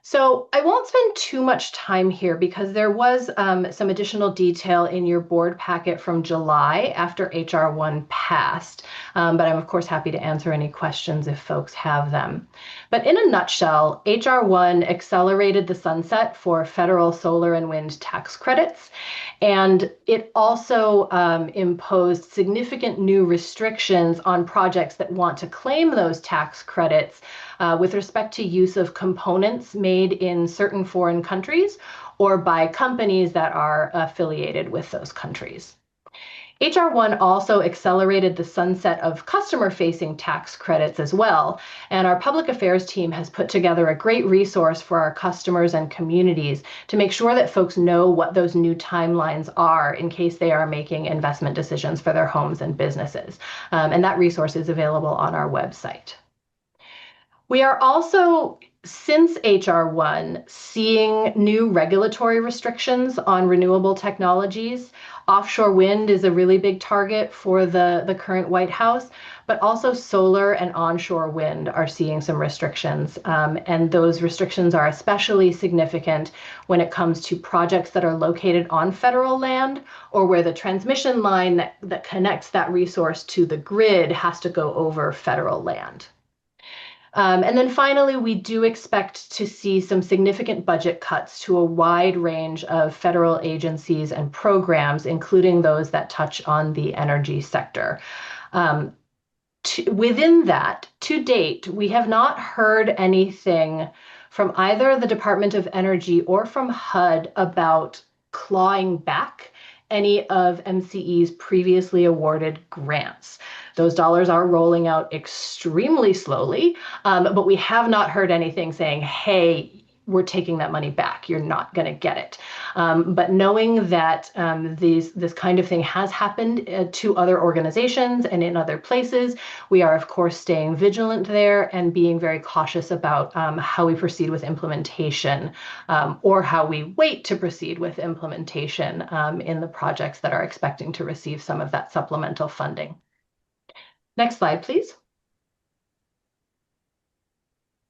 So I won't spend too much time here because there was some additional detail in your board packet from July after HR 1 passed, but I'm of course happy to answer any questions if folks have them. But in a nutshell, HR 1 accelerated the sunset for federal solar and wind tax credits, and it also imposed significant new restrictions on projects that want to claim those tax credits with respect to use of components made in certain foreign countries or by companies that are affiliated with those countries. HR 1 also accelerated the sunset of customer-facing tax credits as well, and our public affairs team has put together a great resource for our customers and communities to make sure that folks know what those new timelines are in case they are making investment decisions for their homes and businesses. And that resource is available on our website. We are also, since HR 1, seeing new regulatory restrictions on renewable technologies. Offshore wind is a really big target for the current White House, but also solar and onshore wind are seeing some restrictions. And those restrictions are especially significant when it comes to projects that are located on federal land or where the transmission line that connects that resource to the grid has to go over federal land. And then finally, we do expect to see some significant budget cuts to a wide range of federal agencies and programs, including those that touch on the energy sector. Within that, to date, we have not heard anything from either the Department of Energy or from HUD about clawing back any of MCE's previously awarded grants. Those dollars are rolling out extremely slowly, but we have not heard anything saying, hey, we're taking that money back. You're not going to get it. But knowing that this kind of thing has happened to other organizations and in other places, we are, of course, staying vigilant there and being very cautious about how we proceed with implementation or how we wait to proceed with implementation in the projects that are expecting to receive some of that supplemental funding. Next slide, please.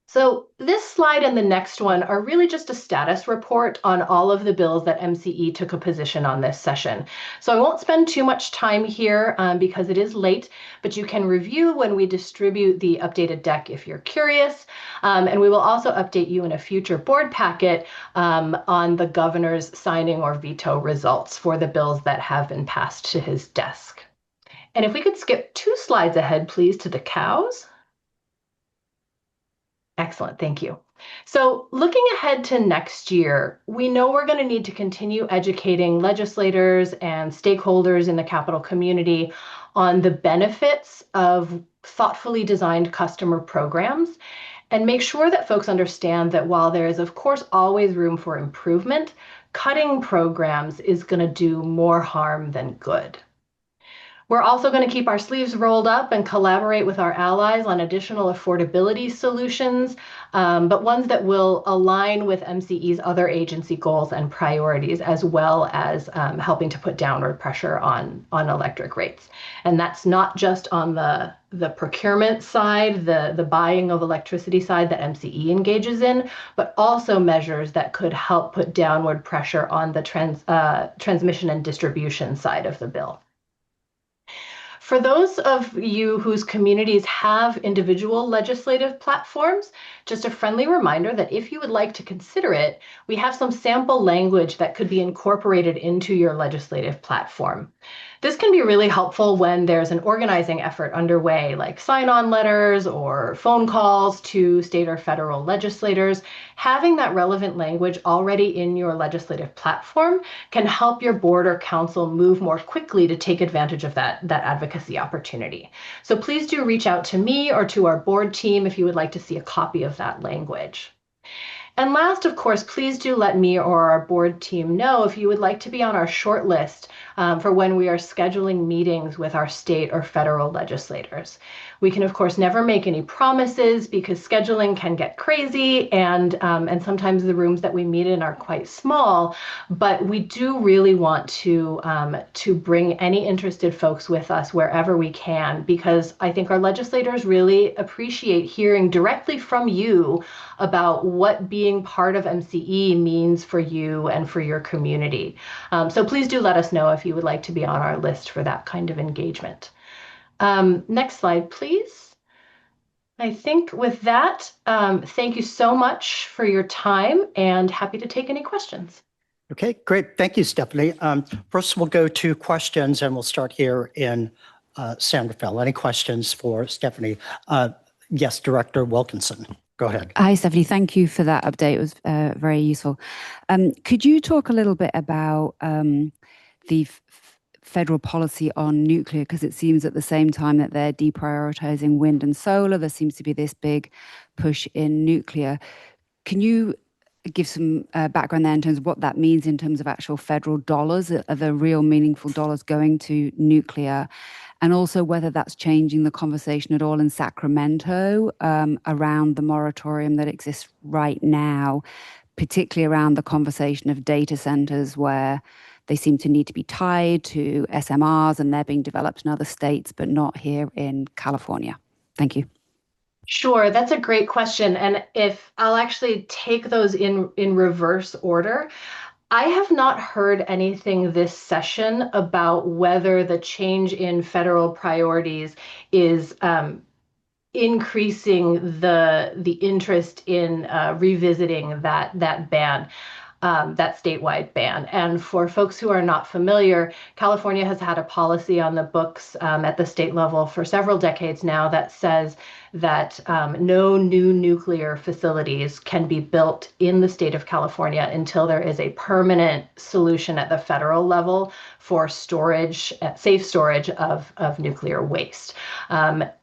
So this slide and the next one are really just a status report on all of the bills that MCE took a position on this session. So I won't spend too much time here because it is late, but you can review when we distribute the updated deck if you're curious. And we will also update you in a future board packet on the governor's signing or veto results for the bills that have been passed to his desk. And if we could skip 2 slides ahead, please, to the cows. Excellent, thank you. So looking ahead to next year, we know we're going to need to continue educating legislators and stakeholders in the Capitol community on the benefits of thoughtfully designed customer programs and make sure that folks understand that while there is, of course, always room for improvement, cutting programs is going to do more harm than good. We're also going to keep our sleeves rolled up and collaborate with our allies on additional affordability solutions, but ones that will align with MCE's other agency goals and priorities, as well as helping to put downward pressure on electric rates. And that's not just on the procurement side, the buying of electricity side that MCE engages in, but also measures that could help put downward pressure on the transmission and distribution side of the bill. For those of you whose communities have individual legislative platforms, just a friendly reminder that if you would like to consider it, we have some sample language that could be incorporated into your legislative platform. This can be really helpful when there's an organizing effort underway, like sign-on letters or phone calls to state or federal legislators. Having that relevant language already in your legislative platform can help your board or council move more quickly to take advantage of that advocacy opportunity. So please do reach out to me or to our board team if you would like to see a copy of that language. And last, of course, please do let me or our board team know if you would like to be on our short list for when we are scheduling meetings with our state or federal legislators. We can, of course, never make any promises because scheduling can get crazy and sometimes the rooms that we meet in are quite small, but we do really want to bring any interested folks with us wherever we can, because I think our legislators really appreciate hearing directly from you about what being part of MCE means for you and for your community. So please do let us know if you would like to be on our list for that kind of engagement. Next slide, please. I think with that, thank you so much for your time and happy to take any questions. Okay, great. Thank you, Stephanie. First, we'll go to questions and we'll start here in Sanderfell. Any questions for Stephanie? Yes, Director Wilkinson. Go ahead. Hi, Stephanie. Thank you for that update. It was very useful. Could you talk a little bit about the federal policy on nuclear? Because it seems at the same time that they're deprioritizing wind and solar, there seems to be this big push in nuclear. Can you give some background there in terms of what that means in terms of actual federal dollars? Are there real meaningful dollars going to nuclear? And also whether that's changing the conversation at all in Sacramento around the moratorium that exists right now, particularly around the conversation of data centers where they seem to need to be tied to SMRs and they're being developed in other states, but not here in California. Thank you. Sure, that's a great question. And if I'll actually take those in reverse order, I have not heard anything this session about whether the change in federal priorities is increasing the interest in revisiting that ban. that statewide ban. And for folks who are not familiar, California has had a policy on the books at the state level for several decades now that says that no new nuclear facilities can be built in the state of California until there is a permanent solution at the federal level for storage, safe storage of nuclear waste.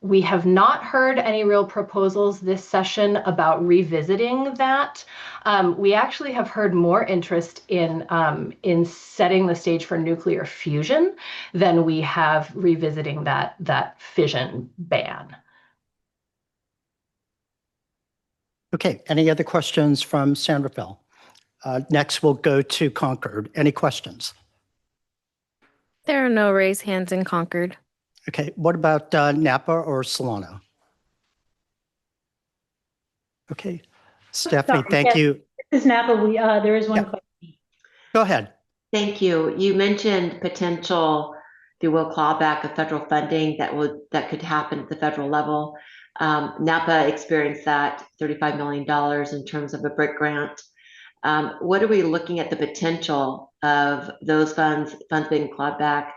We have not heard any real proposals this session about revisiting that. We actually have heard more interest in setting the stage for nuclear fusion than we have revisiting that fission ban. Okay, any other questions from San Rafael? Next, we'll go to Concord. Any questions? There are no raised hands in Concord. Okay, what about Napa or Solano? Okay, Stephanie, Sorry, thank yes, you. This is Napa. There is one question. Go ahead. Thank you. You mentioned potential, if you will, clawback of federal funding that could happen at the federal level. Napa experienced that $35 million in terms of a BRIC grant. What are we looking at the potential of those funds being clawed back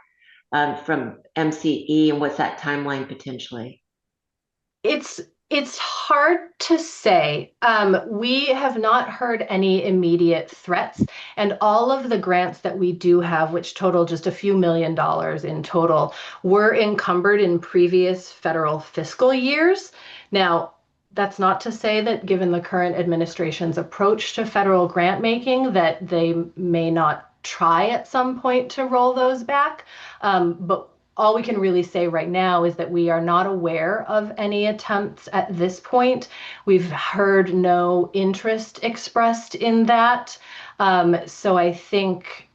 from MCE, and what's that timeline potentially? It's hard to say. We have not heard any immediate threats, and all of the grants that we do have, which total just a few $1 million in total, were encumbered in previous federal fiscal years. Now, that's not to say that given the current administration's approach to federal grant making, that they may not try at some point to roll those back. But all we can really say right now is that we are not aware of any attempts at this point. We've heard no interest expressed in that. So I think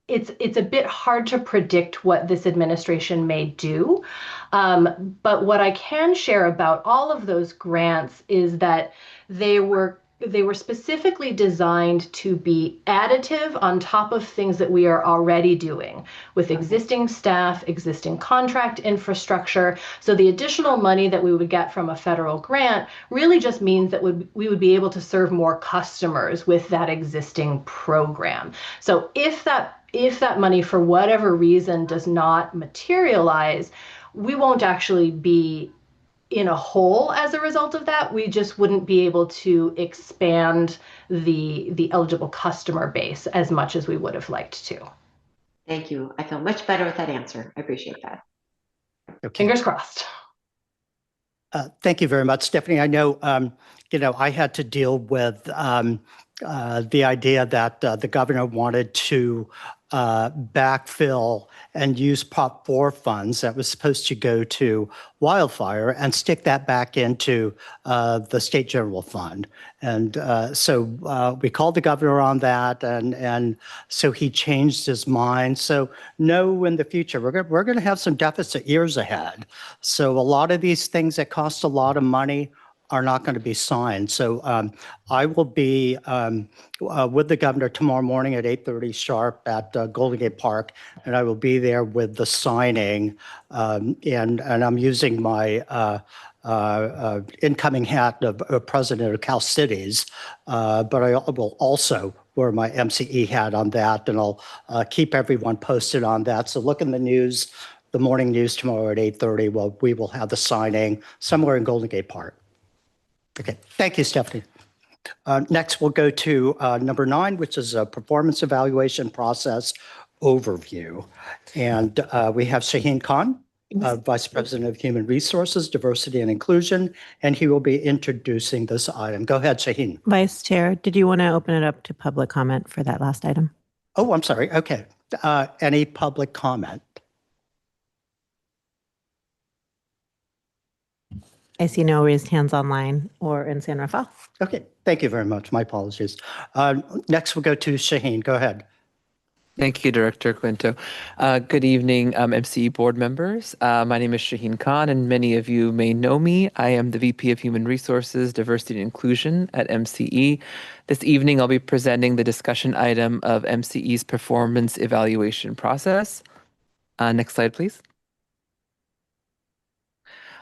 it's a bit hard to predict what this administration may do. But what I can share about all of those grants is that they were specifically designed to be additive on top of things that we are already doing with existing staff, existing contract infrastructure. So the additional money that we would get from a federal grant really just means that we would be able to serve more customers with that existing program. So if that money, for whatever reason, does not materialize, we won't actually be in a hole as a result of that. We just wouldn't be able to expand the eligible customer base as much as we would have liked to. Thank you. I feel much better with that answer. I appreciate that. Okay. Fingers crossed. Thank you very much, Stephanie. I know, I had to deal with the idea that the governor wanted to backfill and use Prop 4 funds that was supposed to go to wildfire and stick that back into the state general fund. And so we called the governor on that, and so he changed his mind. So no, in the future, we're going to have some deficit years ahead. So a lot of these things that cost a lot of money are not going to be signed. So I will be with the governor tomorrow morning at 8:30 sharp at Golden Gate Park, and I will be there with the signing. And I'm using my incoming hat of president of Cal Cities, but I will also wear my MCE hat on that, and I'll keep everyone posted on that. So look in the news, the morning news tomorrow at 8:30. Well, we will have the signing somewhere in Golden Gate Park. Okay, thank you, Stephanie. Next, we'll go to number 9, which is a performance evaluation process overview. And we have Shaheen Khan, Vice President of Human Resources, Diversity and Inclusion, and he will be introducing this item. Go ahead, Shaheen. Vice Chair, did you want to open it up to public comment for that last item? Oh, I'm sorry. Okay. Any public comment? I see no raised hands online or in San Rafael. Okay, thank you very much. My apologies. Next, we'll go to Shaheen. Go ahead. Thank you, Director Quinto. Good evening, MCE board members. My name is Shaheen Khan, and many of you may know me. I am the VP of Human Resources, Diversity and Inclusion at MCE. This evening, I'll be presenting the discussion item of MCE's performance evaluation process. Next slide, please.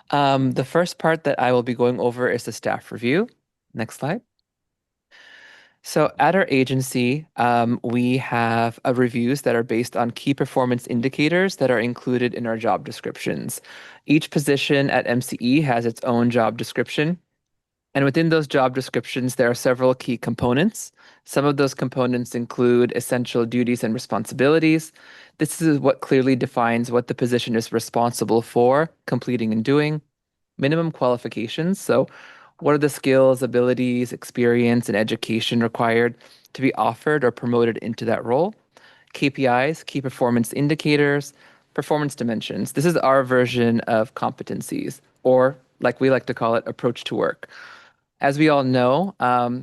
The first part that I will be going over is the staff review. Next slide. So at our agency, we have reviews that are based on key performance indicators that are included in our job descriptions. Each position at MCE has its own job description. And within those job descriptions, there are several key components. Some of those components include essential duties and responsibilities. This is what clearly defines what the position is responsible for completing and doing. Minimum qualifications. So what are the skills, abilities, experience, and education required to be offered or promoted into that role? KPIs, key performance indicators, performance dimensions. This is our version of competencies, or like we like to call it, approach to work. As we all know,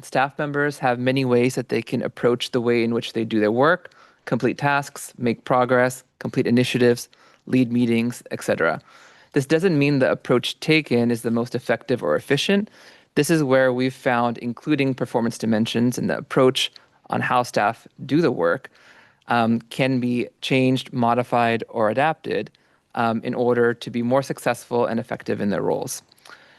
staff members have many ways that they can approach the way in which they do their work, complete tasks, make progress, complete initiatives, lead meetings, etc. This doesn't mean the approach taken is the most effective or efficient. This is where we've found including performance dimensions in the approach on how staff do the work can be changed, modified, or adapted in order to be more successful and effective in their roles.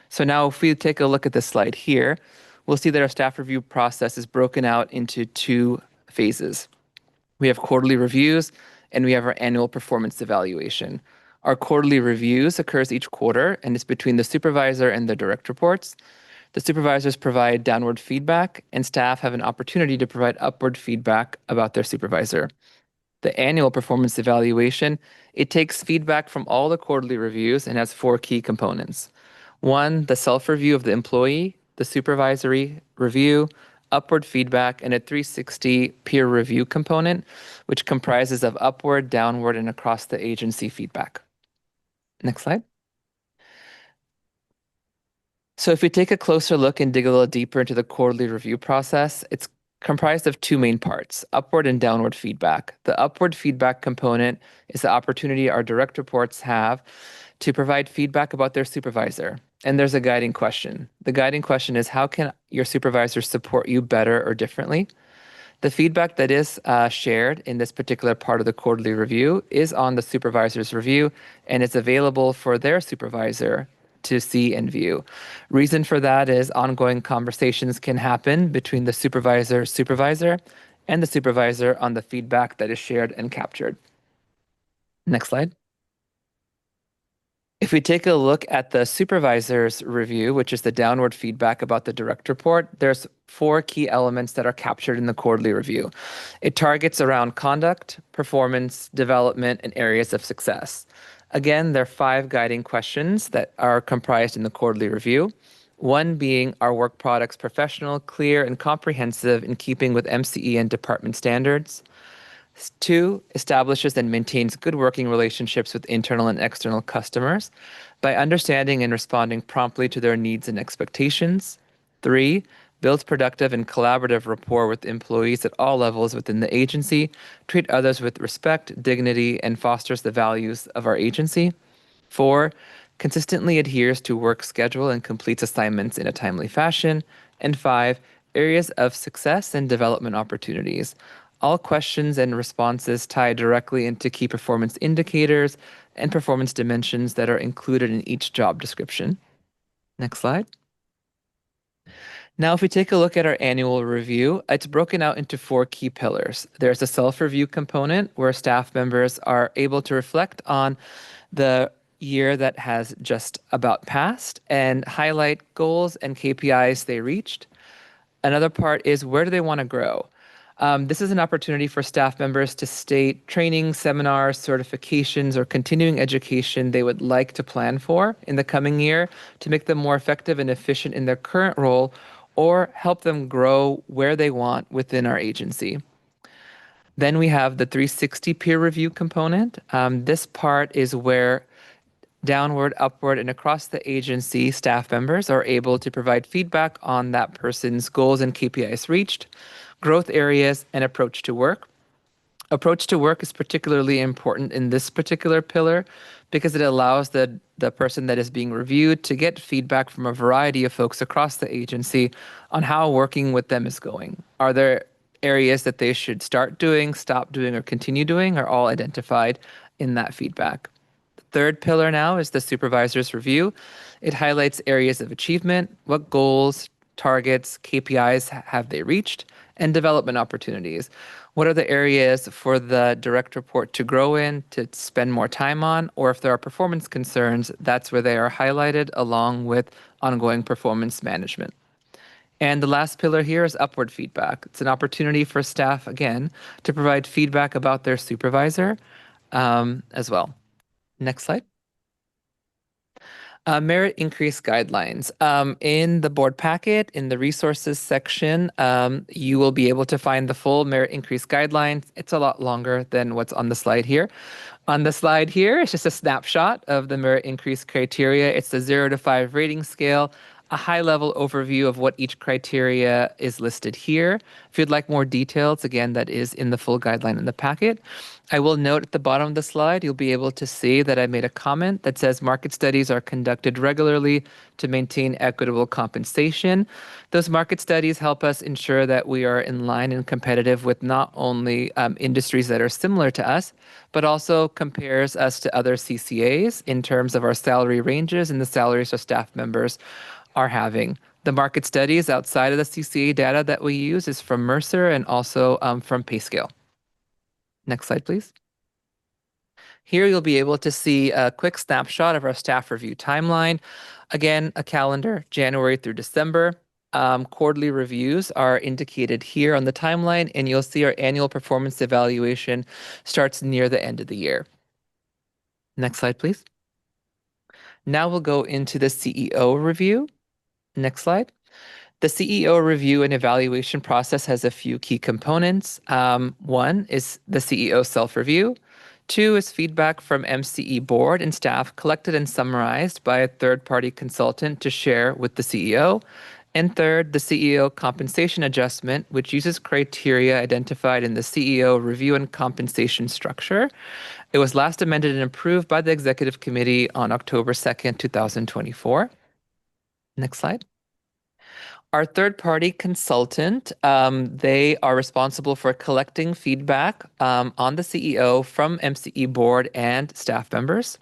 So now if we take a look at this slide here, we'll see that our staff review process is broken out into two phases. We have quarterly reviews and we have our annual performance evaluation. Our quarterly reviews occurs each quarter and is between the supervisor and the direct reports. The supervisors provide downward feedback and staff have an opportunity to provide upward feedback about their supervisor. The annual performance evaluation, it takes feedback from all the quarterly reviews and has 4 key components. 1, the self-review of the employee, the supervisory review, upward feedback, and a 360 peer review component, which comprises of upward, downward, and across the agency feedback. Next slide. So if we take a closer look and dig a little deeper into the quarterly review process, it's comprised of 2 main parts, upward and downward feedback. The upward feedback component is the opportunity our direct reports have to provide feedback about their supervisor. And there's a guiding question. The guiding question is, how can your supervisor support you better or differently? The feedback that is shared in this particular part of the quarterly review is on the supervisor's review, and it's available for their supervisor to see and view. Reason for that is ongoing conversations can happen between the supervisor and the supervisor on the feedback that is shared and captured. Next slide. If we take a look at the supervisor's review, which is the downward feedback about the direct report, there's 4 key elements that are captured in the quarterly review. It targets around conduct, performance, development, and areas of success. Again, there are 5 guiding questions that are comprised in the quarterly review. 1 being, are work products professional, clear, and comprehensive in keeping with MCE and department standards? 2, establishes and maintains good working relationships with internal and external customers by understanding and responding promptly to their needs and expectations. 3, builds productive and collaborative rapport with employees at all levels within the agency, treat others with respect, dignity, and fosters the values of our agency. 4, consistently adheres to work schedule and completes assignments in a timely fashion. And 5, areas of success and development opportunities. All questions and responses tie directly into key performance indicators and performance dimensions that are included in each job description. Next slide. Now, if we take a look at our annual review, it's broken out into 4 key pillars. There's a self-review component where staff members are able to reflect on the year that has just about passed and highlight goals and KPIs they reached. Another part is, where do they want to grow? This is an opportunity for staff members to state training, seminars, certifications, or continuing education they would like to plan for in the coming year to make them more effective and efficient in their current role or help them grow where they want within our agency. Then we have the 360 peer review component. This part is where downward, upward, and across the agency, staff members are able to provide feedback on that person's goals and KPIs reached, growth areas, and approach to work. Approach to work is particularly important in this particular pillar because it allows the person that is being reviewed to get feedback from a variety of folks across the agency on how working with them is going. Are there areas that they should start doing, stop doing, or continue doing, are all identified in that feedback. The third pillar now is the supervisor's review. It highlights areas of achievement, what goals, targets, KPIs have they reached, and development opportunities. What are the areas for the direct report to grow in, to spend more time on, or if there are performance concerns, that's where they are highlighted along with ongoing performance management. And the last pillar here is upward feedback. It's an opportunity for staff, again, to provide feedback about their supervisor as well. Next slide. Merit increase guidelines. In the board packet, in the resources section, you will be able to find the full merit increase guidelines. It's a lot longer than what's on the slide here. On the slide here, it's just a snapshot of the merit increase criteria. It's the 0 to 5 rating scale, a high-level overview of what each criteria is listed here. If you'd like more details, again, that is in the full guideline in the packet. I will note at the bottom of the slide, you'll be able to see that I made a comment that says market studies are conducted regularly to maintain equitable compensation. Those market studies help us ensure that we are in line and competitive with not only industries that are similar to us, but also compares us to other CCAs in terms of our salary ranges and the salaries our staff members are having. The market studies outside of the CCA data that we use is from Mercer and also from PayScale. Next slide, please. Here you'll be able to see a quick snapshot of our staff review timeline. Again, a calendar, January through December. Quarterly reviews are indicated here on the timeline, and you'll see our annual performance evaluation starts near the end of the year. Next slide, please. Now we'll go into the CEO review. Next slide. The CEO review and evaluation process has a few key components. One is the CEO self-review. 2 is feedback from MCE board and staff collected and summarized by a third-party consultant to share with the CEO. And 3rd, the CEO compensation adjustment, which uses criteria identified in the CEO review and compensation structure. It was last amended and approved by the Executive Committee on October 2nd, 2024. Next slide. Our third-party consultant, they are responsible for collecting feedback on the CEO from MCE board and staff members.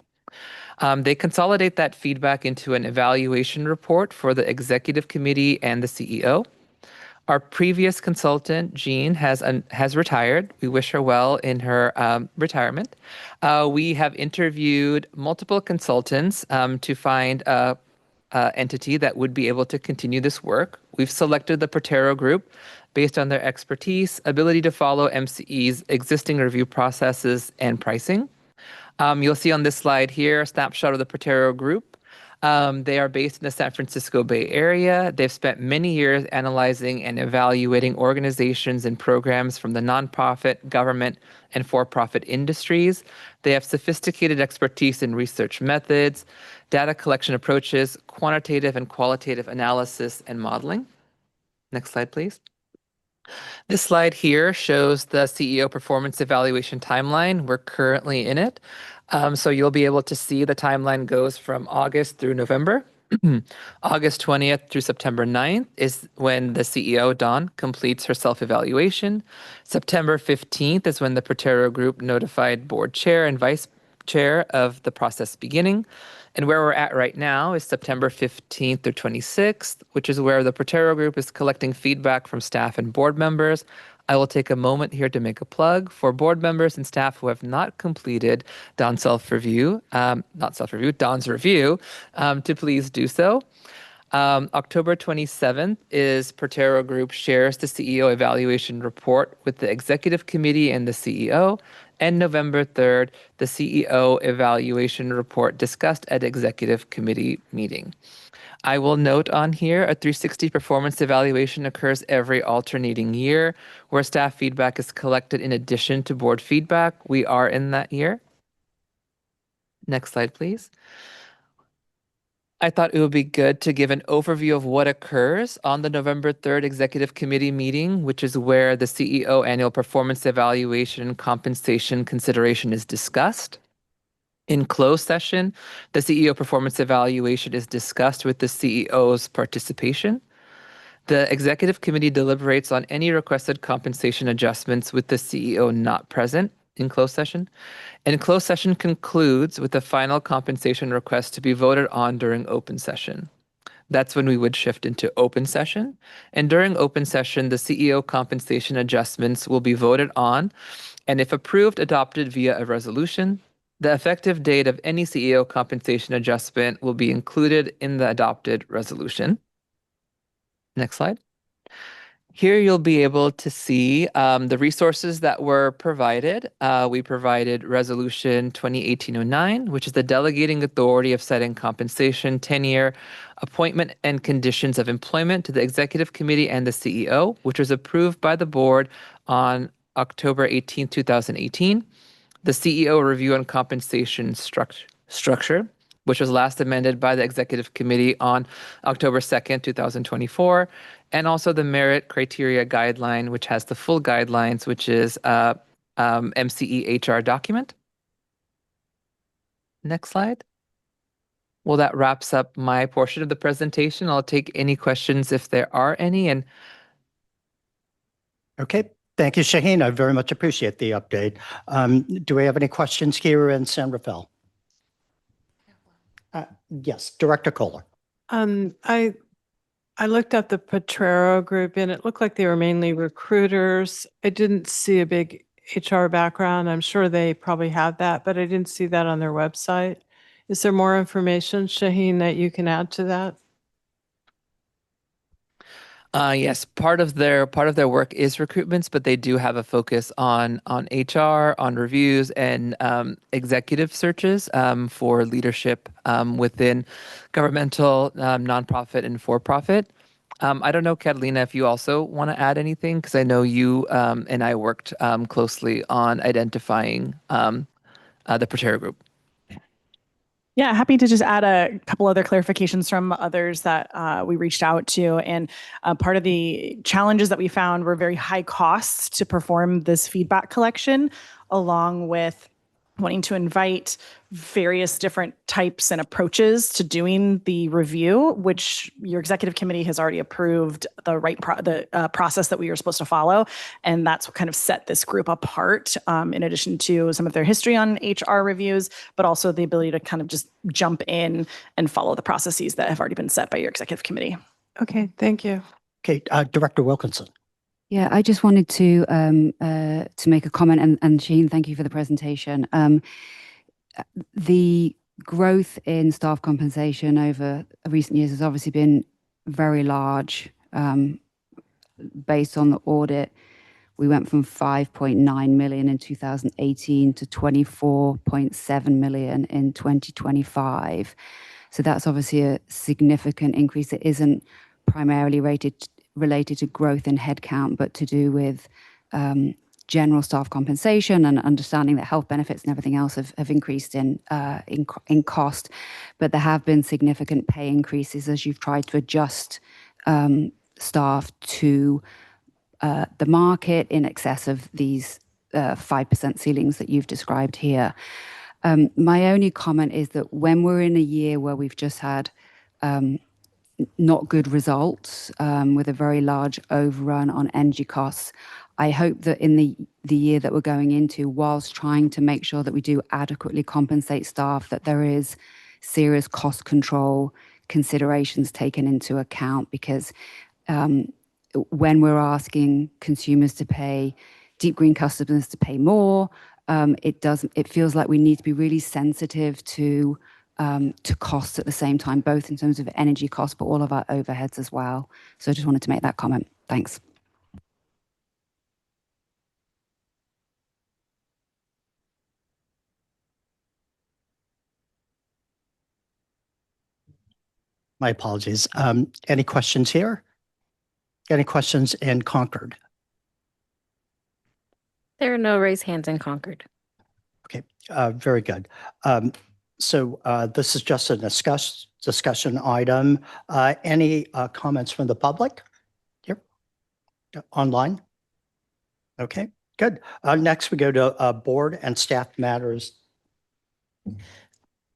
They consolidate that feedback into an evaluation report for the Executive Committee and the CEO. Our previous consultant, Jean, has retired. We wish her well in her retirement. We have interviewed multiple consultants to find a entity that would be able to continue this work. We've selected the Protero Group based on their expertise, ability to follow MCE's existing review processes and pricing. You'll see on this slide here a snapshot of the Protero Group. They are based in the San Francisco Bay Area. They've spent many years analyzing and evaluating organizations and programs from the nonprofit, government, and for-profit industries. They have sophisticated expertise in research methods, data collection approaches, quantitative and qualitative analysis, and modeling. Next slide, please. This slide here shows the CEO performance evaluation timeline. We're currently in it. So you'll be able to see the timeline goes from August through November. August 20th through September 9th is when the CEO, Dawn, completes her self-evaluation. September 15th is when the Protero Group notified board chair and vice chair of the process beginning. And where we're at right now is September 15th through 26th, which is where the Protero Group is collecting feedback from staff and board members. I will take a moment here to make a plug for board members and staff who have not completed Dawn's review, to please do so. October 27th is Protero Group shares the CEO evaluation report with the Executive Committee and the CEO. And November 3rd, the CEO evaluation report discussed at Executive Committee meeting. I will note on here a 360 performance evaluation occurs every alternating year where staff feedback is collected in addition to board feedback. We are in that year. Next slide, please. I thought it would be good to give an overview of what occurs on the November 3rd Executive Committee meeting, which is where the CEO annual performance evaluation compensation consideration is discussed. In closed session, the CEO performance evaluation is discussed with the CEO's participation. The Executive Committee deliberates on any requested compensation adjustments with the CEO not present in closed session. And closed session concludes with the final compensation request to be voted on during open session. That's when we would shift into open session. And during open session, the CEO compensation adjustments will be voted on, and if approved, adopted via a resolution. The effective date of any CEO compensation adjustment will be included in the adopted resolution. Next slide. Here you'll be able to see the resources that were provided. We provided Resolution 2018-09, which is the delegating authority of setting compensation, tenure, appointment, and conditions of employment to the Executive Committee and the CEO, which was approved by the board on October 18, 2018. The CEO review and compensation structure, which was last amended by the Executive Committee on October 2nd, 2024, and also the merit criteria guideline, which has the full guidelines, which is MCE HR document. Next slide. Well, that wraps up my portion of the presentation. I'll take any questions if there are any. And Okay, thank you, Shaheen. I very much appreciate the update. Do we have any questions here in San Rafael? Yes, Director Kohler. I looked at the Potrero group and it looked like they were mainly recruiters. I didn't see a big HR background. I'm sure they probably have that, but I didn't see that on their website. Is there more information, Shaheen, that you can add to that? Yes, part of their work is recruitments, but they do have a focus on HR, on reviews, and executive searches for leadership within governmental, nonprofit, and for-profit. I don't know, Catalina, if you also want to add anything, because I know you and I worked closely on identifying the Protera group. Yeah, happy to just add a couple other clarifications from others that we reached out to. And part of the challenges that we found were very high costs to perform this feedback collection, along with wanting to invite various different types and approaches to doing the review, which your executive committee has already approved the process that we were supposed to follow. And that's what kind of set this group apart, in addition to some of their history on HR reviews, but also the ability to kind of just jump in and follow the processes that have already been set by your executive committee. Okay, thank you. Okay, Director Wilkinson. Yeah, I just wanted to make a comment, and Shaheen, thank you for the presentation. The growth in staff compensation over recent years has obviously been very large. Based on the audit, we went from 5.9 million in 2018 to 24.7 million in 2025. So that's obviously a significant increase. It isn't primarily related to growth in headcount, but to do with general staff compensation and understanding that health benefits and everything else have increased in cost. But there have been significant pay increases as you've tried to adjust staff to the market in excess of these 5% ceilings that you've described here. My only comment is that when we're in a year where we've just had not good results with a very large overrun on energy costs, I hope that in the year that we're going into, whilst trying to make sure that we do adequately compensate staff, that there is serious cost control considerations taken into account, because when we're asking consumers to pay, deep green customers to pay more, it feels like we need to be really sensitive to costs at the same time, both in terms of energy costs, but all of our overheads as well. So I just wanted to make that comment. Thanks. My apologies. Any questions here? Any questions in Concord? There are no raised hands in Concord. Okay, very good. So this is just a discussion item. Any comments from the public? Here, online? Okay, good. Next, we go to board and staff matters.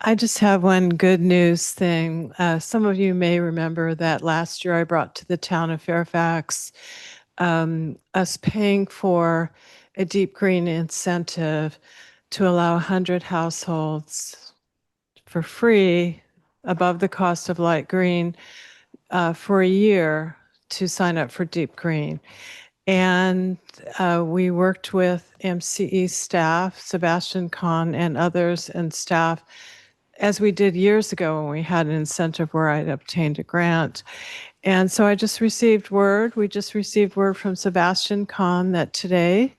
I just have one good news thing. Some of you may remember that last year I brought to the town of Fairfax us paying for a deep green incentive to allow 100 households for free above the cost of light green for a year to sign up for Deep Green. And we worked with MCE staff, Sebastian Kahn and others and staff, as we did years ago when we had an incentive where I'd obtained a grant. And so we just received word from Sebastian Kahn that today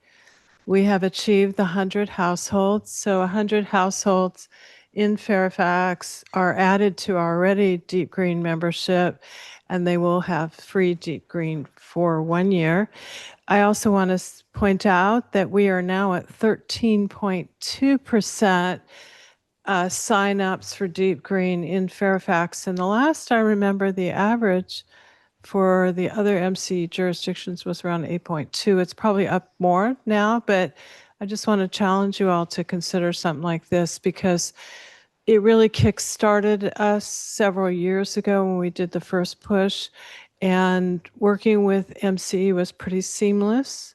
we have achieved the 100 households. So 100 households in Fairfax are added to our already Deep Green membership, and they will have free Deep Green for 1 year. I also want to point out that we are now at 13.2% signups for Deep Green in Fairfax. And the last I remember, the average for the other MC jurisdictions was around 8.2. It's probably up more now, but I just want to challenge you all to consider something like this, because it really kick-started us several years ago when we did the first push, and working with MCE was pretty seamless.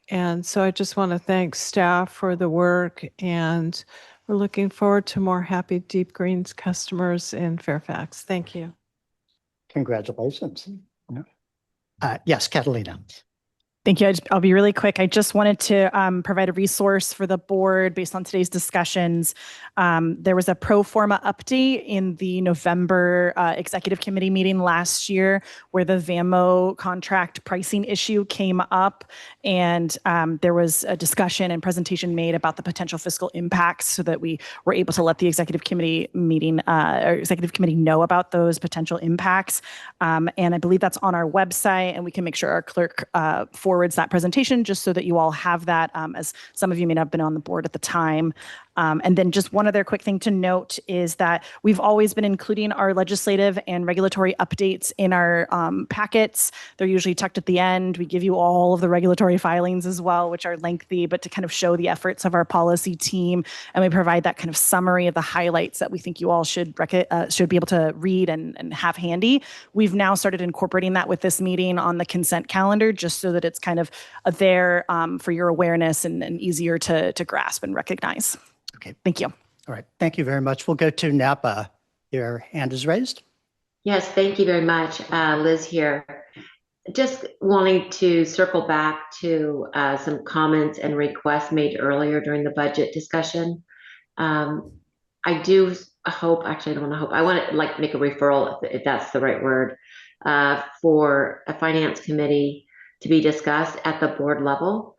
And so I just want to thank staff for the work, and we're looking forward to more happy Deep Greens customers in Fairfax. Thank you. Congratulations. Yes, Catalina. Thank you. I'll be really quick. I just wanted to provide a resource for the board based on today's discussions. There was a pro forma update in the November executive committee meeting last year where the VAMO contract pricing issue came up, and there was a discussion and presentation made about the potential fiscal impacts so that we were able to let the executive committee meeting or executive committee know about those potential impacts. And I believe that's on our website, and we can make sure our clerk forwards that presentation just so that you all have that, as some of you may not have been on the board at the time. And then just one other quick thing to note is that we've always been including our legislative and regulatory updates in our packets. They're usually tucked at the end. We give you all of the regulatory filings as well, which are lengthy, but to kind of show the efforts of our policy team. And we provide that kind of summary of the highlights that we think you all should be able to read and have handy. We've now started incorporating that with this meeting on the consent calendar, just so that it's kind of there for your awareness and easier to grasp and recognize. Okay. Thank you. All right. Thank you very much. We'll go to Napa. Your hand is raised. Yes, thank you very much. Liz here. Just wanting to circle back to some comments and requests made earlier during the budget discussion. I do hope, actually I don't want to hope, I want to make a referral, if that's the right word, for a finance committee to be discussed at the board level.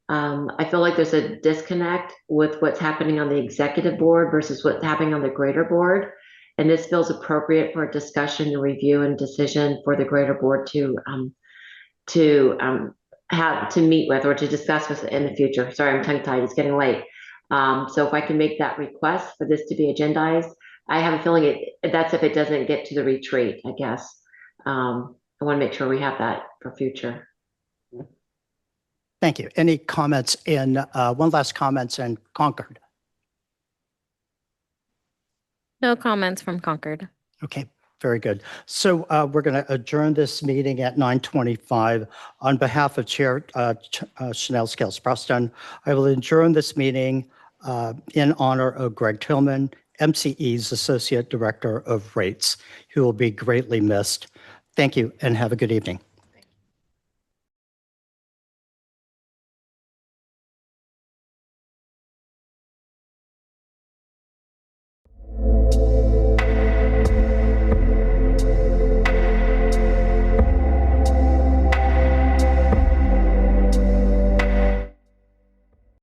I feel like there's a disconnect with what's happening on the executive board versus what's happening on the greater board. And this feels appropriate for a discussion and review and decision for the greater board to meet with or to discuss with in the future. Sorry, I'm tongue-tied, it's getting late. So if I can make that request for this to be agendized, I have a feeling that's if it doesn't get to the retreat, I guess. I want to make sure we have that for future. Thank you. Any comments in, one last comments in Concord? No comments from Concord. Okay, very good. So we're going to adjourn this meeting at 9:25. On behalf of Chair Chanel Scales-Preston, I will adjourn this meeting in honor of Greg Tillman, MCE's Associate Director of Rates, who will be greatly missed. Thank you and have a good evening.